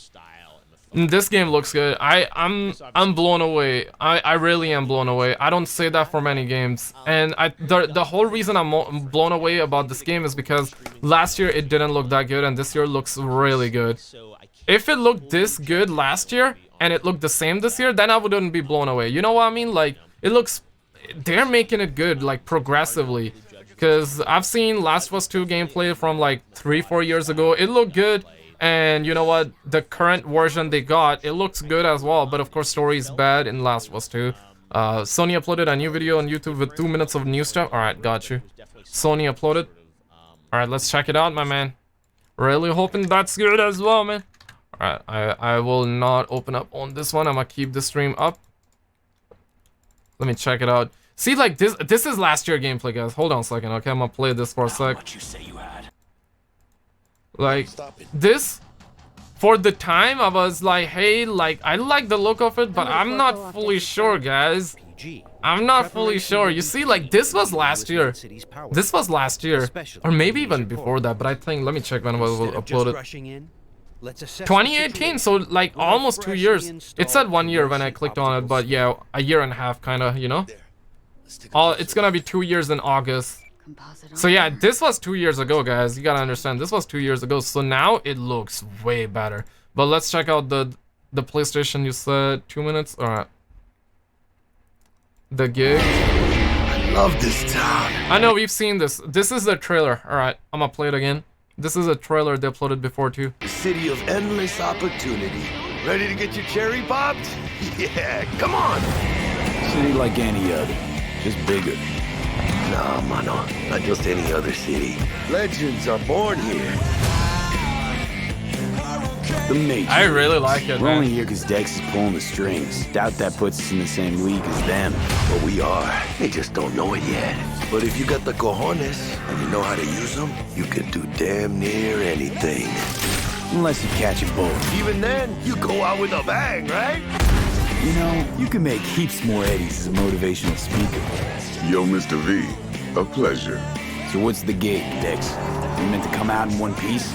Speaker 1: This game looks good. I'm blown away. I really am blown away. I don't say that for many games. And the whole reason I'm blown away about this game is because last year it didn't look that good and this year looks really good. If it looked this good last year and it looked the same this year, then I wouldn't be blown away. You know what I mean? Like, it looks... They're making it good, like, progressively. Because I've seen Last of Us 2 gameplay from like 3-4 years ago. It looked good. And you know what? The current version they got, it looks good as well. But of course, story is bad in Last of Us 2. Sony uploaded a new video on YouTube with 2 minutes of new stuff. Alright, got you. Sony uploaded. Alright, let's check it out, my man. Really hoping that's good as well, man. Alright, I will not open up on this one. I'm gonna keep the stream up. Let me check it out. See, like, this is last year gameplay, guys. Hold on a second, okay? I'm gonna play this for a sec. Like, this, for the time, I was like, hey, like, I like the look of it, but I'm not fully sure, guys. I'm not fully sure. You see, like, this was last year. This was last year. Or maybe even before that, but I think, let me check when I will upload it. 2018, so, like, almost 2 years. It said 1 year when I clicked on it, but yeah, a year and a half, kind of, you know? It's gonna be 2 years in August. So yeah, this was 2 years ago, guys. You gotta understand, this was 2 years ago. So now it looks way better. But let's check out the PlayStation. You said 2 minutes. All right. The gig.
Speaker 4: I love this town.
Speaker 1: I know we've seen this. This is the trailer. All right, I'm gonna play it again. This is a trailer they uploaded before too.
Speaker 4: The city of endless opportunity. Ready to get your cherry popped? Yeah, come on.
Speaker 12: City like any other, just bigger.
Speaker 4: Nah, mano, not just any other city. Legends are born here.
Speaker 12: The Matrix.
Speaker 1: I really like it,
Speaker 12: We're
Speaker 1: man.
Speaker 12: only here because Dex is pulling the strings. Doubt that puts us in the same league as them.
Speaker 4: But we are. They just don't know it yet. But if you got the cojones and you know how to use them, you can do damn near anything.
Speaker 12: Unless you catch a bullet.
Speaker 4: Even then, you go out with a bang, right?
Speaker 12: You know, you can make heaps more eddies as a motivational speaker.
Speaker 13: Yo, Mr. V, a pleasure.
Speaker 12: So what's the gig, Dex? You meant to come out in one piece?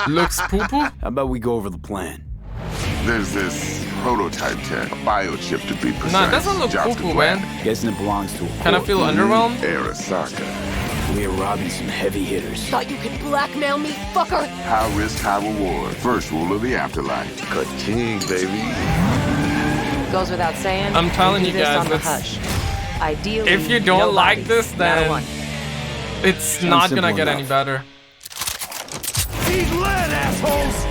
Speaker 1: Looks poo-poo?
Speaker 12: How about we go over the plan?
Speaker 13: There's this prototype tech, a biochip to be precise.
Speaker 1: Nah, it doesn't look poo-poo, man.
Speaker 12: Guessing it belongs to a
Speaker 1: Kind of feel underwhelmed?
Speaker 13: Arasaka.
Speaker 12: We're robbing some heavy hitters.
Speaker 6: Thought you could blackmail me, fucker?
Speaker 13: High risk, high reward. First rule of the afterlife.
Speaker 4: Ka-ching, baby.
Speaker 14: Goes without saying.
Speaker 1: I'm telling
Speaker 14: we
Speaker 1: you
Speaker 14: do this
Speaker 1: guys,
Speaker 14: on the
Speaker 1: it's-
Speaker 14: hush. Ideally,
Speaker 1: If you don't
Speaker 14: no
Speaker 1: like
Speaker 14: bodies,
Speaker 1: this,
Speaker 14: not a
Speaker 1: then
Speaker 14: one.
Speaker 1: it's not gonna get any better.
Speaker 20: Need lead, assholes!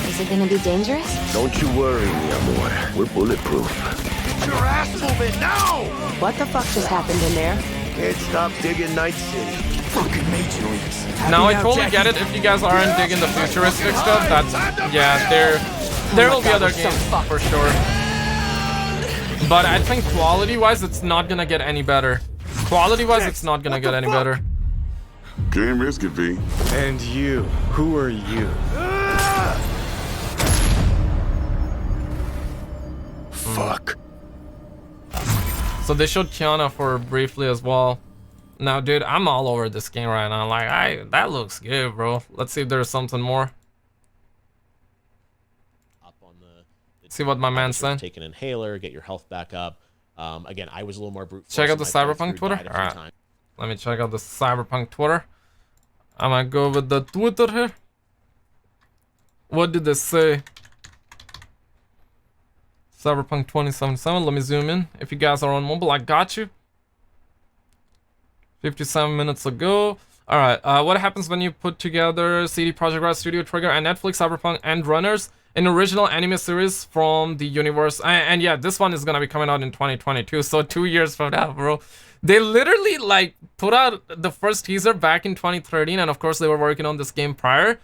Speaker 21: Is it gonna be dangerous?
Speaker 4: Don't you worry, mi amor. We're bulletproof.
Speaker 20: Get your ass moving now!
Speaker 14: What the fuck just happened in there?
Speaker 4: Can't stop digging Night City.
Speaker 12: Fucking Major Leagues.
Speaker 1: Now I totally get it if you guys aren't digging the futuristic stuff. That's yeah, there will be other games for sure. But I think quality-wise, it's not gonna get any better. Quality-wise, it's not gonna get any better.
Speaker 13: Can't risk it, V.
Speaker 5: And you, who are you?
Speaker 4: Fuck.
Speaker 1: So they showed Kiana for briefly as well. Now, dude, I'm all over this game right now. Like, that looks good, bro. Let's see if there's something more. See what my man said.
Speaker 9: Take an inhaler, get your health back up. Again, I was a little more brute force.
Speaker 1: Check out the
Speaker 9: in my
Speaker 1: Cyberpunk
Speaker 9: playthrough,
Speaker 1: Twitter.
Speaker 9: died a few
Speaker 1: Alright.
Speaker 9: times.
Speaker 1: Let me check out the Cyberpunk Twitter. I'm gonna go with the Twitter here. What did they say? Cyberpunk 2077. Let me zoom in. If you guys are on mobile, I got you. 57 minutes ago. Alright, what happens when you put together CD Projekt Red, Studio Trigger, and Netflix, Cyberpunk, and Runners? An original anime series from the universe. And yeah, this one is gonna be coming out in 2022, so 2 years from now, bro. They literally, like, put out the first teaser back in 2013, and of course they were working on this game prior.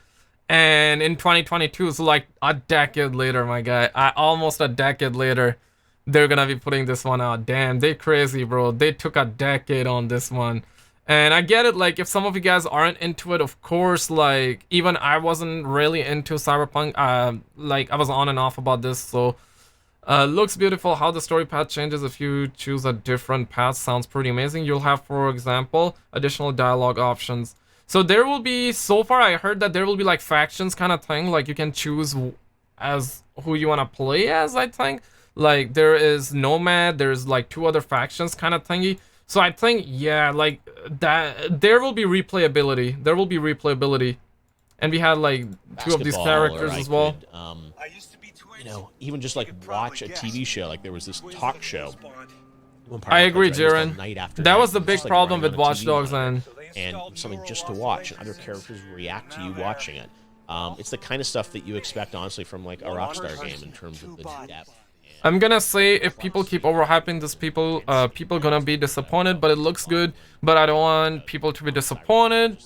Speaker 1: And in 2022, so like a decade later, my guy. Almost a decade later, they're gonna be putting this one out. Damn, they crazy, bro. They took a decade on this one. And I get it, like, if some of you guys aren't into it, of course, like, even I wasn't really into Cyberpunk. Like, I was on and off about this, so... looks beautiful. How the story path changes if you choose a different path sounds pretty amazing. You'll have, for example, additional dialogue options. So there will be, so far I heard that there will be, like, factions kind of thing. Like, you can choose as who you want to play as, I think. Like, there is Nomad, there's, like, 2 other factions kind of thingy. So I think, yeah, like, that there will be replayability. There will be replayability. And we had, like, 2 of these characters as well.
Speaker 9: You know, even just, like, watch a TV show. Like, there was this talk show.
Speaker 1: I agree, Jiren. That was the big problem with Watch Dogs
Speaker 9: and something just to watch, and other characters react to you watching it. It's the kind of stuff that you expect, honestly, from, like, a Rockstar game in terms of the depth.
Speaker 1: I'm gonna say if people keep overhyping this, people gonna be disappointed, but it looks good. But I don't want people to be disappointed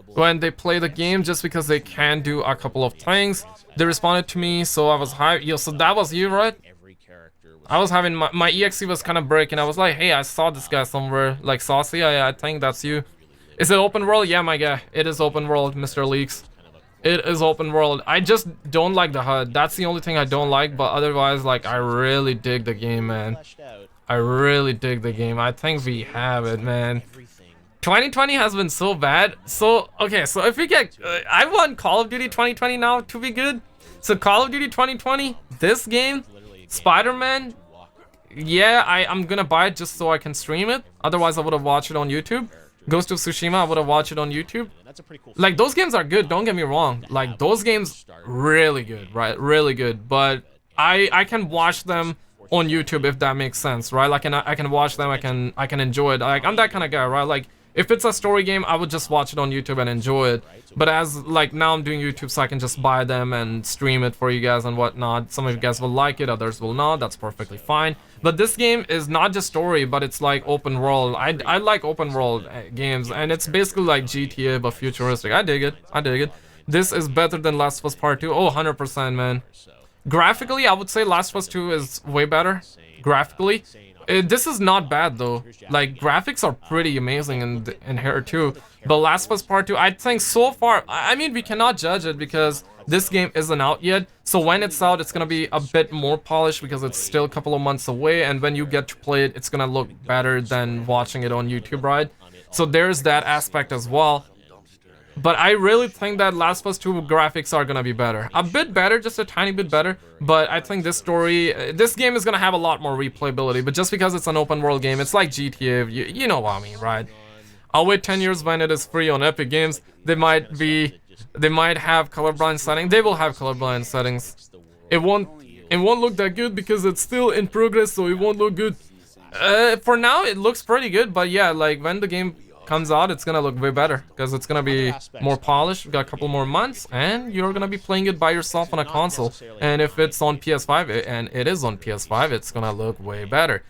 Speaker 1: when they play the game just because they can do a couple of things. They responded to me, so I was hyped. Yo, so that was you, right? I was having my EXE was kind of breaking. I was like, hey, I saw this guy somewhere, like Saucy. I think that's you. Is it open world? Yeah, my guy. It is open world, Mr. Leaks. It is open world. I just don't like the HUD. That's the only thing I don't like, but otherwise, like, I really dig the game, man. I really dig the game. I think we have it, man. 2020 has been so bad. So, okay, so if we get... I want Call of Duty 2020 now to be good. So, Call of Duty 2020, this game, Spiderman, yeah, I'm gonna buy it just so I can stream it. Otherwise, I would have watched it on YouTube. Ghost of Tsushima, I would have watched it on YouTube. Like, those games are good, don't get me wrong. Like, those games, really good, right? Really good. But I can watch them on YouTube, if that makes sense, right? Like, I can watch them, I can enjoy it. Like, I'm that kind of guy, right? Like, if it's a story game, I would just watch it on YouTube and enjoy it. But as, like, now I'm doing YouTube, so I can just buy them and stream it for you guys and whatnot. Some of you guys will like it, others will not. That's perfectly fine. But this game is not just story, but it's like open world. I like open world games, and it's basically like GTA, but futuristic. I dig it. I dig it. This is better than Last of Us Part 2. Oh, 100%, man. Graphically, I would say Last of Us 2 is way better. Graphically. This is not bad though. Like, graphics are pretty amazing in here too. But Last of Us Part 2, I think so far, I mean, we cannot judge it because this game isn't out yet. So when it's out, it's gonna be a bit more polished because it's still a couple of months away. And when you get to play it, it's gonna look better than watching it on YouTube, right? So there's that aspect as well. But I really think that Last of Us 2 graphics are gonna be better. A bit better, just a tiny bit better. But I think this game is gonna have a lot more replayability. But just because it's an open world game, it's like GTA, you know what I mean, right? I'll wait 10 years when it is free on Epic Games. They might have colorblind settings. They will have colorblind settings. It won't look that good because it's still in progress, so it won't look good. For now, it looks pretty good, but yeah, like when the game comes out, it's gonna look way better because it's gonna be more polished. We got a couple more months, and you're gonna be playing it by yourself on a console. And if it's on PS5, and it is on PS5, it's gonna look way better.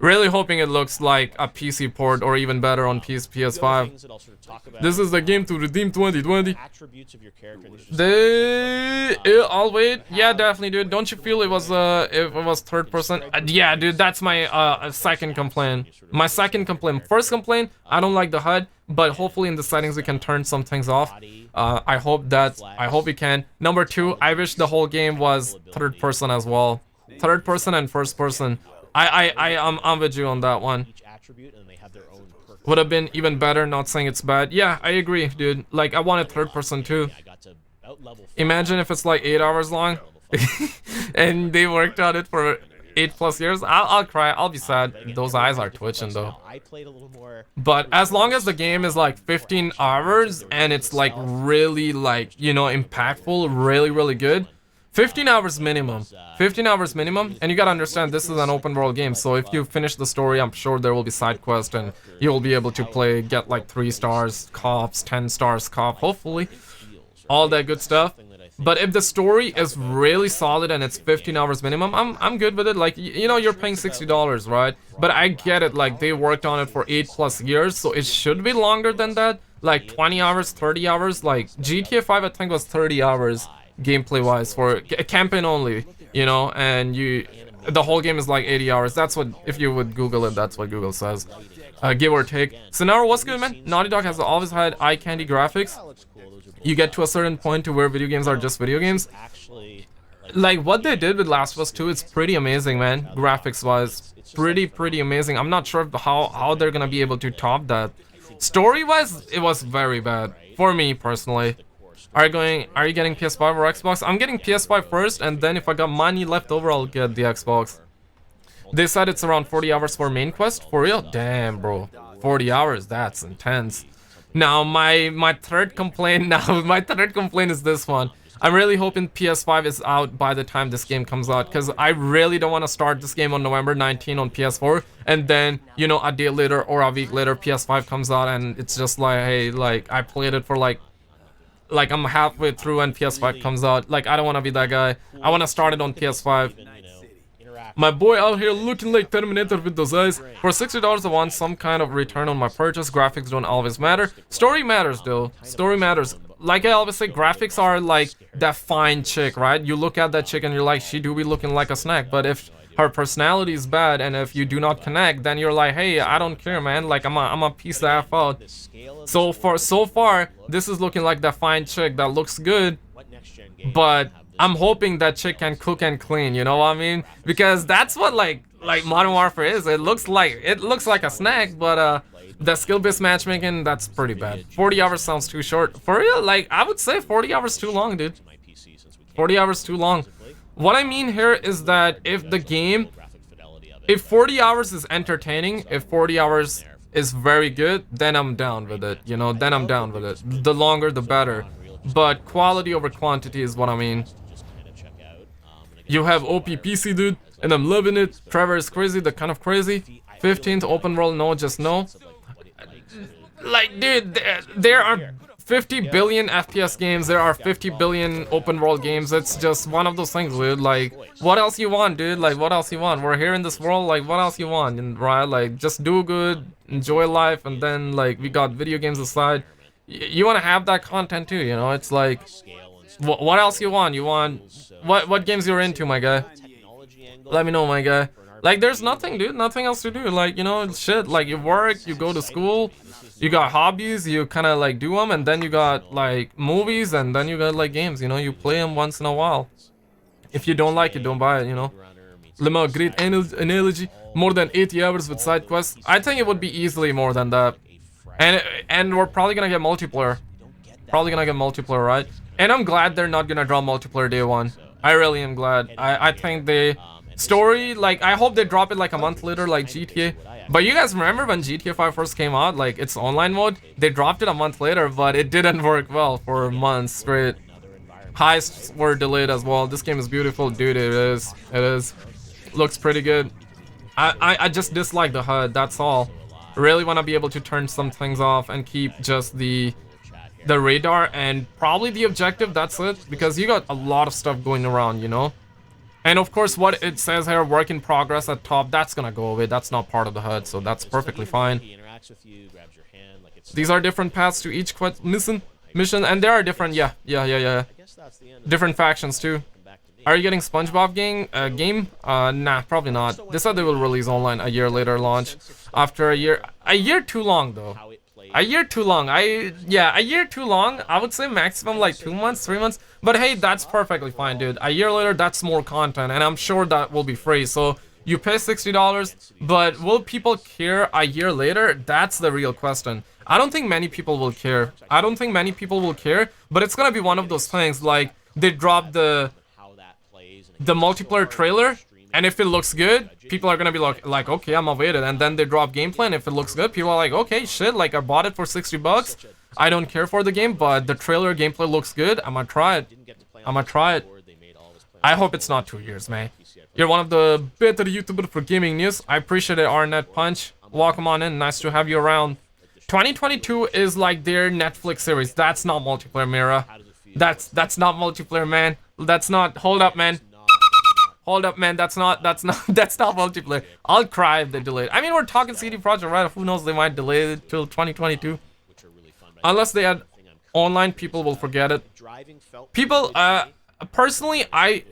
Speaker 1: Really hoping it looks like a PC port or even better on PS5. This is the game to redeem 2020. I'll wait. Yeah, definitely, dude. Don't you feel it was third person? Yeah, dude, that's my second complaint. My second complaint. First complaint, I don't like the HUD, but hopefully in the settings we can turn some things off. I hope we can. Number 2, I wish the whole game was third person as well. Third person and first person. I'm with you on that one. Would have been even better, not saying it's bad. Yeah, I agree, dude. Like, I wanted third person too. Imagine if it's like 8 hours long and they worked on it for 8+ years. I'll cry. I'll be sad. Those eyes are twitching though. But as long as the game is like 15 hours and it's like really, like, you know, impactful, really good. 15 hours minimum. 15 hours minimum, and you gotta understand this is an open world game, so if you finish the story, I'm sure there will be side quests and you'll be able to play, get like 3 stars cops, 10 stars cop, hopefully. All that good stuff. But if the story is really solid and it's 15 hours minimum, I'm good with it. Like, you know, you're paying $60, right? But I get it, like, they worked on it for 8+ years, so it should be longer than that. Like, 20 hours, 30 hours. Like, GTA 5, I think, was 30 hours gameplay-wise for a campaign only, you know? And the whole game is like 80 hours. That's what, if you would Google it, that's what Google says. Give or take. Scenario, what's good, man? Naughty Dog has always had eye candy graphics. You get to a certain point to where video games are just video games. Like what they did with Last of Us 2, it's pretty amazing, man. Graphics wise, pretty amazing. I'm not sure how they're gonna be able to top that. Story wise, it was very bad for me personally. Are you getting PS5 or Xbox? I'm getting PS5 first, and then if I got money left over, I'll get the Xbox. They said it's around 40 hours for main quest. For real? Damn, bro. 40 hours, that's intense. Now, my third complaint is this one. I'm really hoping PS5 is out by the time this game comes out, because I really don't want to start this game on November 19 on PS4, and then, you know, a day later or a week later, PS5 comes out, and it's just like, hey, like, I played it for like I'm halfway through and PS5 comes out. Like, I don't want to be that guy. I want to start it on PS5. My boy out here looking like Terminator with those eyes. For $60, I want some kind of return on my purchase. Graphics don't always matter. Story matters, though. Story matters. Like I always say, graphics are like that fine chick, right? You look at that chick and you're like, she do be looking like a snack. But if her personality is bad and if you do not connect, then you're like, hey, I don't care, man. Like, I'm a piece of F out. So far, this is looking like that fine chick that looks good. But I'm hoping that chick can cook and clean, you know what I mean? Because that's what like Modern Warfare is. It looks like a snack, but the skill-based matchmaking, that's pretty bad. 40 hours sounds too short. For real, like I would say 40 hours too long, dude. 40 hours too long. What I mean here is that if 40 hours is entertaining, if 40 hours is very good, then I'm down with it, you know, then I'm down with it. The longer, the better. But quality over quantity is what I mean. You have OP PC, dude, and I'm loving it. Trevor is crazy, the kind of crazy. 15th open world, no, just no. Like, dude, there are 50 billion FPS games, there are 50 billion open world games. It's just one of those things, dude. Like, what else you want, dude? Like, what else you want? We're here in this world, like, what else you want? And right, like, just do good, enjoy life, and then, like, we got video games aside. You want to have that content too, you know? It's like, what else you want? You want what games you're into, my guy? Let me know, my guy. Like, there's nothing, dude. Nothing else to do. Like, you know, shit. Like, you work, you go to school, you got hobbies, you kind of like do them, and then you got like movies, and then you got like games. You know, you play them once in a while. If you don't like it, don't buy it. You know. Lemo, great analogy. More than 80 hours with side quests. I think it would be easily more than that. And we're probably gonna get multiplayer. Right? And I'm glad they're not gonna draw multiplayer day one. I really am glad. I think the story, like, I hope they drop it like a month later, like GTA. But you guys remember when GTA 5 first came out, like its online mode? They dropped it a month later, but it didn't work well for months straight. Heists were delayed as well. This game is beautiful, dude. It is. Looks pretty good. I just dislike the HUD. That's all. Really want to be able to turn some things off and keep just the radar and probably the objective. That's it, because you got a lot of stuff going around, you know. And of course, what it says here, work in progress at top, that's gonna go away. That's not part of the HUD, so that's perfectly fine. These are different paths to each mission, and there are different, yeah, different factions too. Are you getting SpongeBob game? Nah, probably not. They said they will release online a year later launch. After a year too long though. A year too long. A year too long. I would say maximum like 2 months, 3 months. But hey, that's perfectly fine, dude. A year later, that's more content, and I'm sure that will be free. So you pay $60, but will people care a year later? That's the real question. I don't think many people will care. But it's gonna be one of those things like they drop the multiplayer trailer, and if it looks good, people are gonna be like, okay, I'm awaited. And then they drop gameplay, and if it looks good, people are like, okay, shit, like I bought it for $60. I don't care for the game, but the trailer gameplay looks good. I'm gonna try it. I hope it's not 2 years, man. You're one of the better YouTubers for gaming news. I appreciate it, Arnett Punch. Welcome on in. Nice to have you around. 2022 is like their Netflix series. That's not multiplayer, Mira. That's not multiplayer, man. That's not. Hold up, man. Hold up, man. That's not multiplayer. I'll cry if they delay it. I mean, we're talking CD Projekt Red. Who knows? They might delay it till 2022. Unless they add online, people will forget it. People, personally, I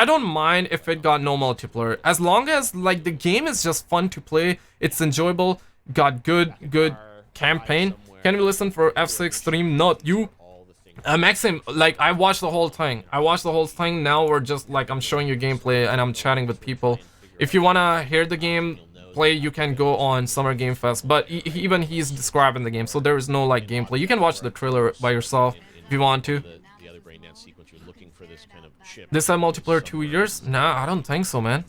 Speaker 1: don't mind if it got no multiplayer, as long as like the game is just fun to play. It's enjoyable. Got good campaign. Can we listen for F6 stream? Not you. Maxim, like I watched the whole thing. Now we're just like I'm showing you gameplay and I'm chatting with people. If you wanna hear the game play, you can go on Summer Game Fest. But even he's describing the game, so there is no like gameplay. You can watch the trailer by yourself if you want to. This had multiplayer 2 years? Nah, I don't think so, man.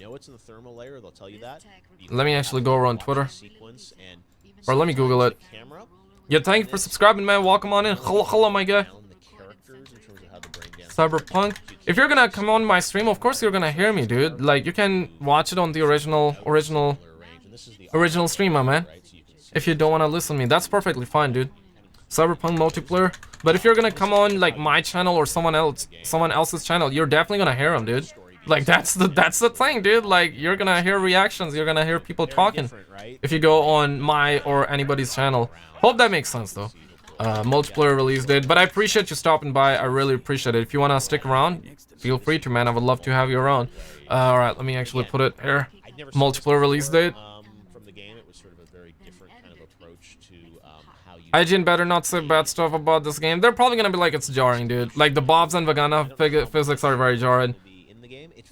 Speaker 1: Let me actually go around Twitter. Or let me Google it. Yeah, thank you for subscribing, man. Welcome on in. Hello, my guy. Cyberpunk. If you're gonna come on my stream, of course you're gonna hear me, dude. Like, you can watch it on the original stream, my man. If you don't wanna listen to me, that's perfectly fine, dude. Cyberpunk multiplayer. But if you're gonna come on like my channel or someone else's channel, you're definitely gonna hear them, dude. Like that's the thing, dude. Like you're gonna hear reactions, you're gonna hear people talking if you go on my or anybody's channel. Hope that makes sense though. Multiplayer release date, but I appreciate you stopping by. I really appreciate it. If you wanna stick around, feel free to, man. I would love to have you around. All right, let me actually put it here. Multiplayer release date. IGN better not say bad stuff about this game. They're probably gonna be like it's jarring, dude. Like the Bobs and Vagana physics are very jarring.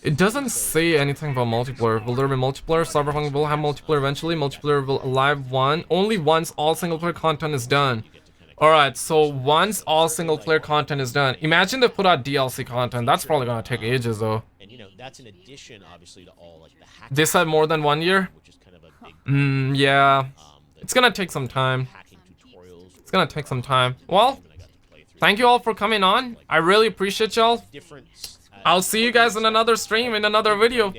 Speaker 1: It doesn't say anything about multiplayer. Will there be multiplayer? Cyberpunk will have multiplayer eventually. Multiplayer will live one. Only once all single player content is done. Alright, so once all single player content is done. Imagine they put out DLC content. That's probably gonna take ages though.
Speaker 9: And you know, that's in addition obviously to all like the hack.
Speaker 1: They said more than 1 year? Yeah. It's gonna take some time. Gonna take some time. Well, thank you all for coming on. I really appreciate y'all. I'll see you guys in another stream, in another video.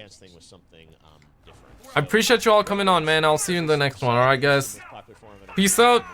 Speaker 1: I appreciate you all coming on, man. I'll see you in the next one. Alright, guys. Peace out.